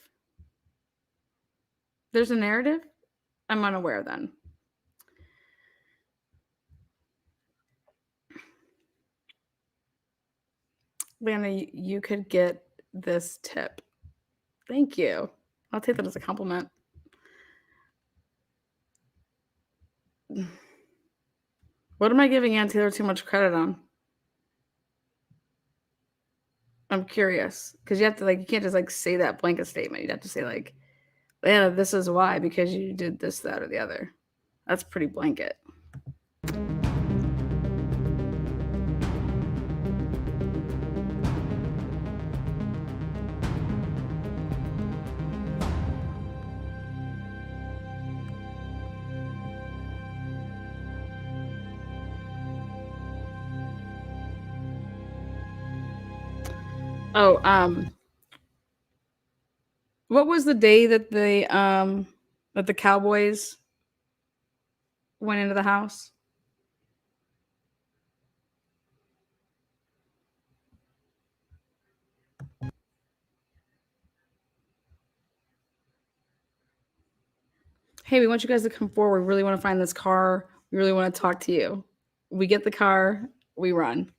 There's a narrative? I'm unaware then. Lana, you could get this tip. Thank you. I'll take that as a compliment. What am I giving Ann Taylor too much credit on? I'm curious because you have to like you can't just like say that blanket statement. You'd have to say like, yeah, this is why because you did this, that, or the other. That's pretty blanket. Oh, what was the day that the Cowboys went into the house? Hey, we want you guys to come forward. We really want to find this car. We really want to talk to you. We get the car, we run.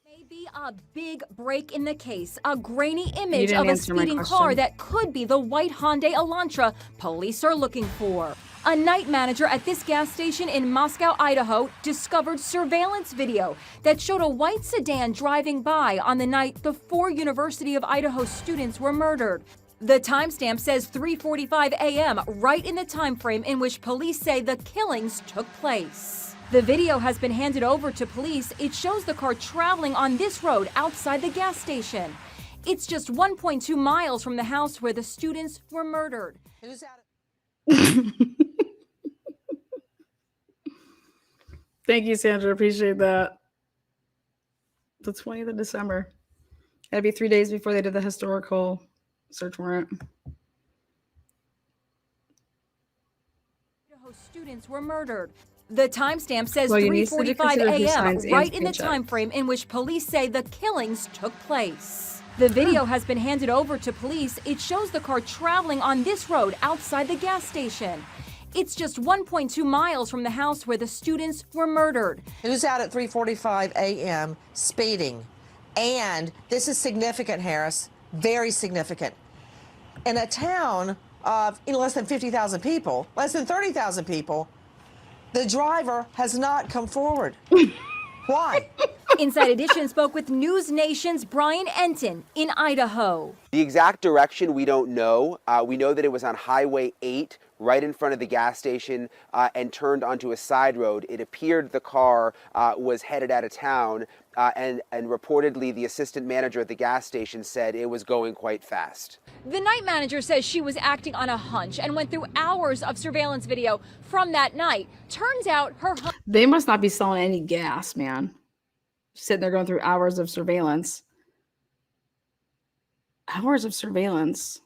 Maybe a big break in the case. A grainy image didn't of a answer my speeding car question. that could be the white Hyundai Elantra police are looking for. A night manager at this gas station in Moscow, Idaho, discovered surveillance video that showed a white sedan driving by on the night the 4 University of Idaho students were murdered. The timestamp says 3:45 a.m., right in the time frame in which police say the killings took place. The video has been handed over to police. It shows the car traveling on this road outside the gas station. It's just 1.2 miles from the house where the students were murdered. Who's out? Thank you, Sandra. Appreciate that. The 20th of December. That'd be 3 days before they did the historical search warrant. Idaho students were murdered. The timestamp says Well, you need to 3:45 consider who a.m., signs and right in the screenshot. time frame in which police say the killings took place. The video has been handed over to police. It shows the car traveling on this road outside the gas station. It's just 1.2 miles from the house where the students were murdered. Who's out at 3:45 a.m. speeding? And this is significant, Harris, very significant. In a town of less than 50,000 people, less than 30,000 people, the driver has not come forward. Why? Inside Edition spoke with News Nation's Brian Enton in Idaho. The exact direction we don't know. We know that it was on Highway 8, right in front of the gas station, and turned onto a side road. It appeared the car was headed out of town, and reportedly the assistant manager at the gas station said it was going quite fast. The night manager says she was acting on a hunch and went through hours of surveillance video from that night. Turns out her hunch They must not be selling any gas, man. Sitting there going through hours of surveillance. Hours of surveillance.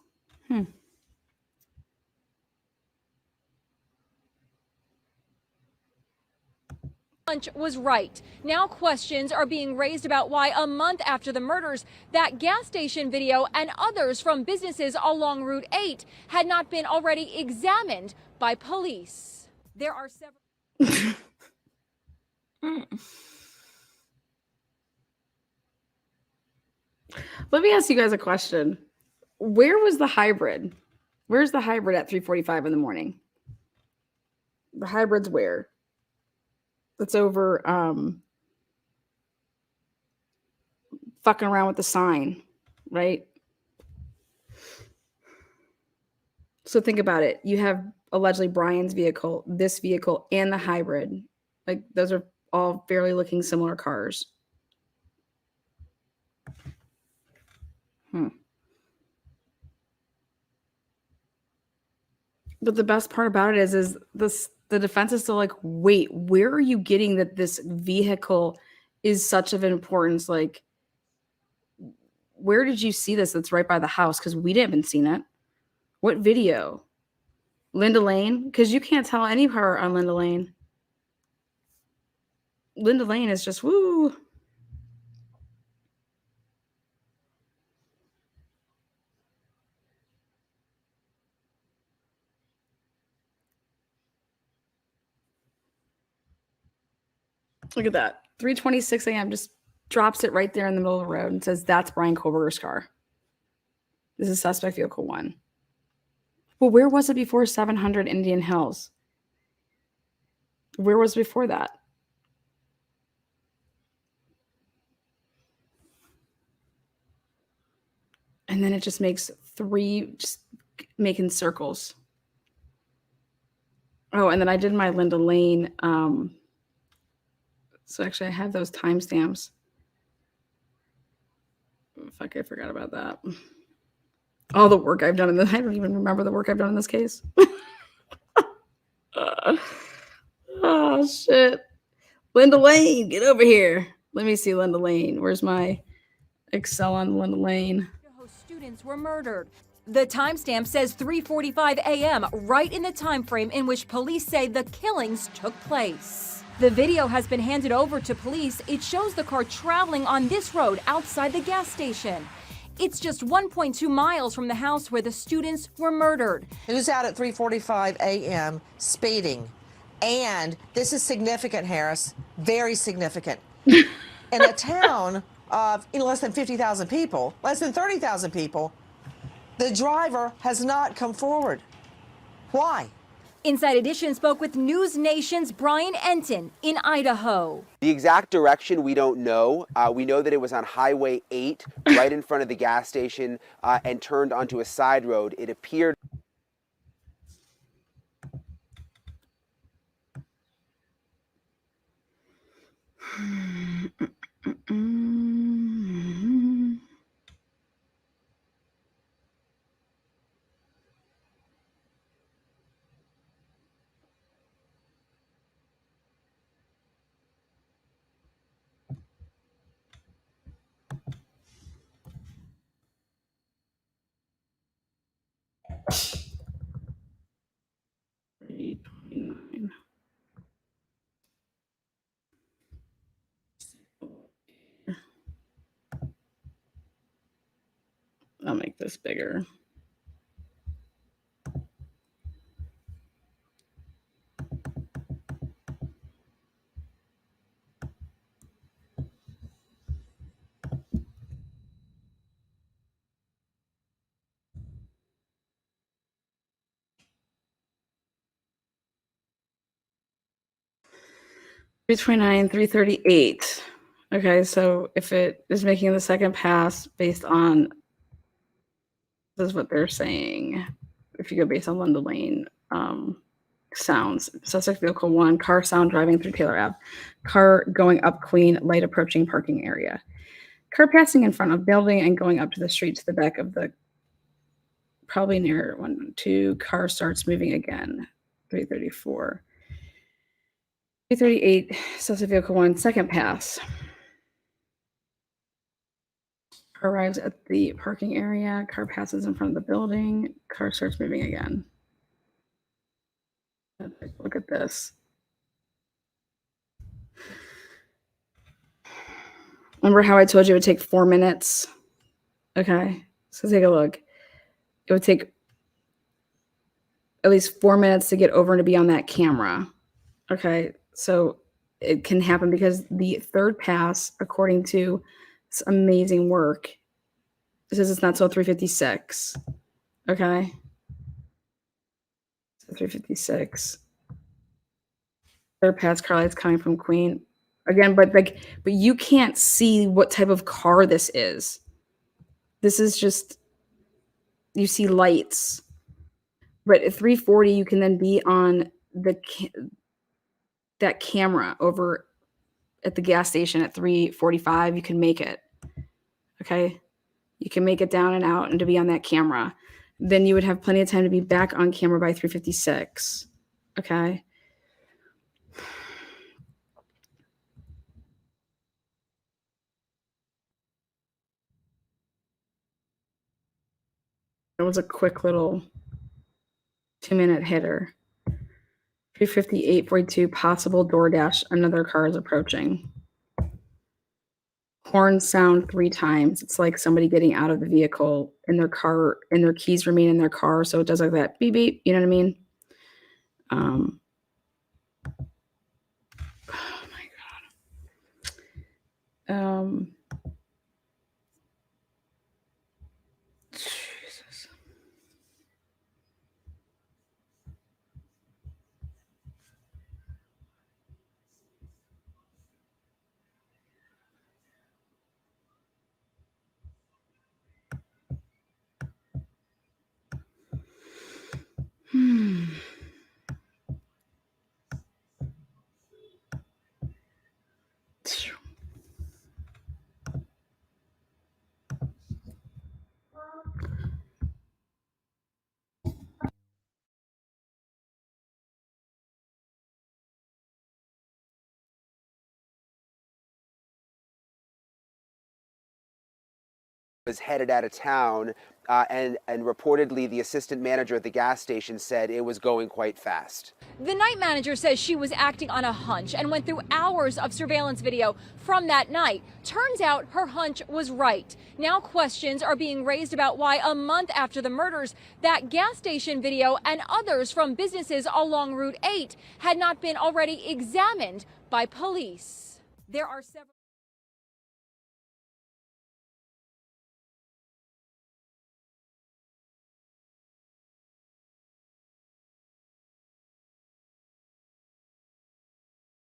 was right. Now questions are being raised about why a month after the murders, that gas station video and others from businesses along Route 8 had not been already examined by police. There are several... Let me ask you guys a question. Where was the hybrid? Where's the hybrid at 3:45 in the morning? The hybrid's where? It's over fucking around with the sign, right? So think about it. You have allegedly Brian's vehicle, this vehicle, and the hybrid. Like those are all fairly looking similar cars. But the best part about it is the defense is still like, wait, where are you getting that this vehicle is such of an importance? Like, where did you see this? That's right by the house because we didn't seen it. What video? Linda Lane? Because you can't tell any part on Linda Lane. Linda Lane is just woo. Look at that. 3:26 a.m. just drops it right there in the middle of the road and says, that's Brian Koberger's car. This is suspect vehicle 1. Well, where was it before 700 Indian Hills? Where was it before that? And then it just makes 3, just making circles. Oh, and then I did my Linda Lane. So actually I have those timestamps. Fuck, I forgot about that. All the work I've done in this. I don't even remember the work I've done in this case. Oh, shit. Linda Lane, get over here. Let me see Linda Lane. Where's my Excel on Linda Lane? Idaho students were murdered. The timestamp says 3:45 a.m., right in the time frame in which police say the killings took place. The video has been handed over to police. It shows the car traveling on this road outside the gas station. It's just 1.2 miles from the house where the students were murdered. Who's out at 3:45 a.m. speeding? And this is significant, Harris, very significant. In a town of less than 50,000 people, less than 30,000 people, the driver has not come forward. Why? Inside Edition spoke with News Nation's Brian Enton in Idaho. The exact direction we don't know. We know that it was on Highway 8, right in front of the gas station, and turned onto a side road. It appeared. I'll make this bigger. $329, $338. Okay, so if it is making the second pass based on, this is what they're saying. If you go based on Linda Lane, sounds. Suspect vehicle 1, car sound driving through Taylor Ave. Car going up Queen, light approaching parking area. Car passing in front of building and going up to the street to the back of the, probably near 1, 2, car starts moving again. 334. 338, suspect vehicle 1, second pass. Car arrives at the parking area. Car passes in front of the building. Car starts moving again. Look at this. Remember how I told you it would take 4 minutes? Okay, so take a look. It would take at least 4 minutes to get over and to be on that camera. Okay, so it can happen because the third pass, according to this amazing work, it says it's not till 3:56. Okay, so 3:56. Third pass, car lights coming from Queen again, but you can't see what type of car this is. This is just, you see lights. But at 3:40, you can then be on that camera over at the gas station at 3:45. You can make it. Okay, you can make it down and out and to be on that camera. Then you would have plenty of time to be back on camera by 3:56. Okay. It was a quick little 2-minute hitter. 3:58:42, possible DoorDash. Another car is approaching. Horn sound 3 times. It's like somebody getting out of the vehicle in their car, and their keys remain in their car. So it does like that beep beep. You know what I mean? Oh my God. Jesus. Was headed out of town, and reportedly the assistant manager at the gas station said it was going quite fast. The night manager says she was acting on a hunch and went through hours of surveillance video from that night. Turns out her hunch was right. Now questions are being raised about why a month after the murders, that gas station video and others from businesses along Route 8 had not been already examined by police. There are several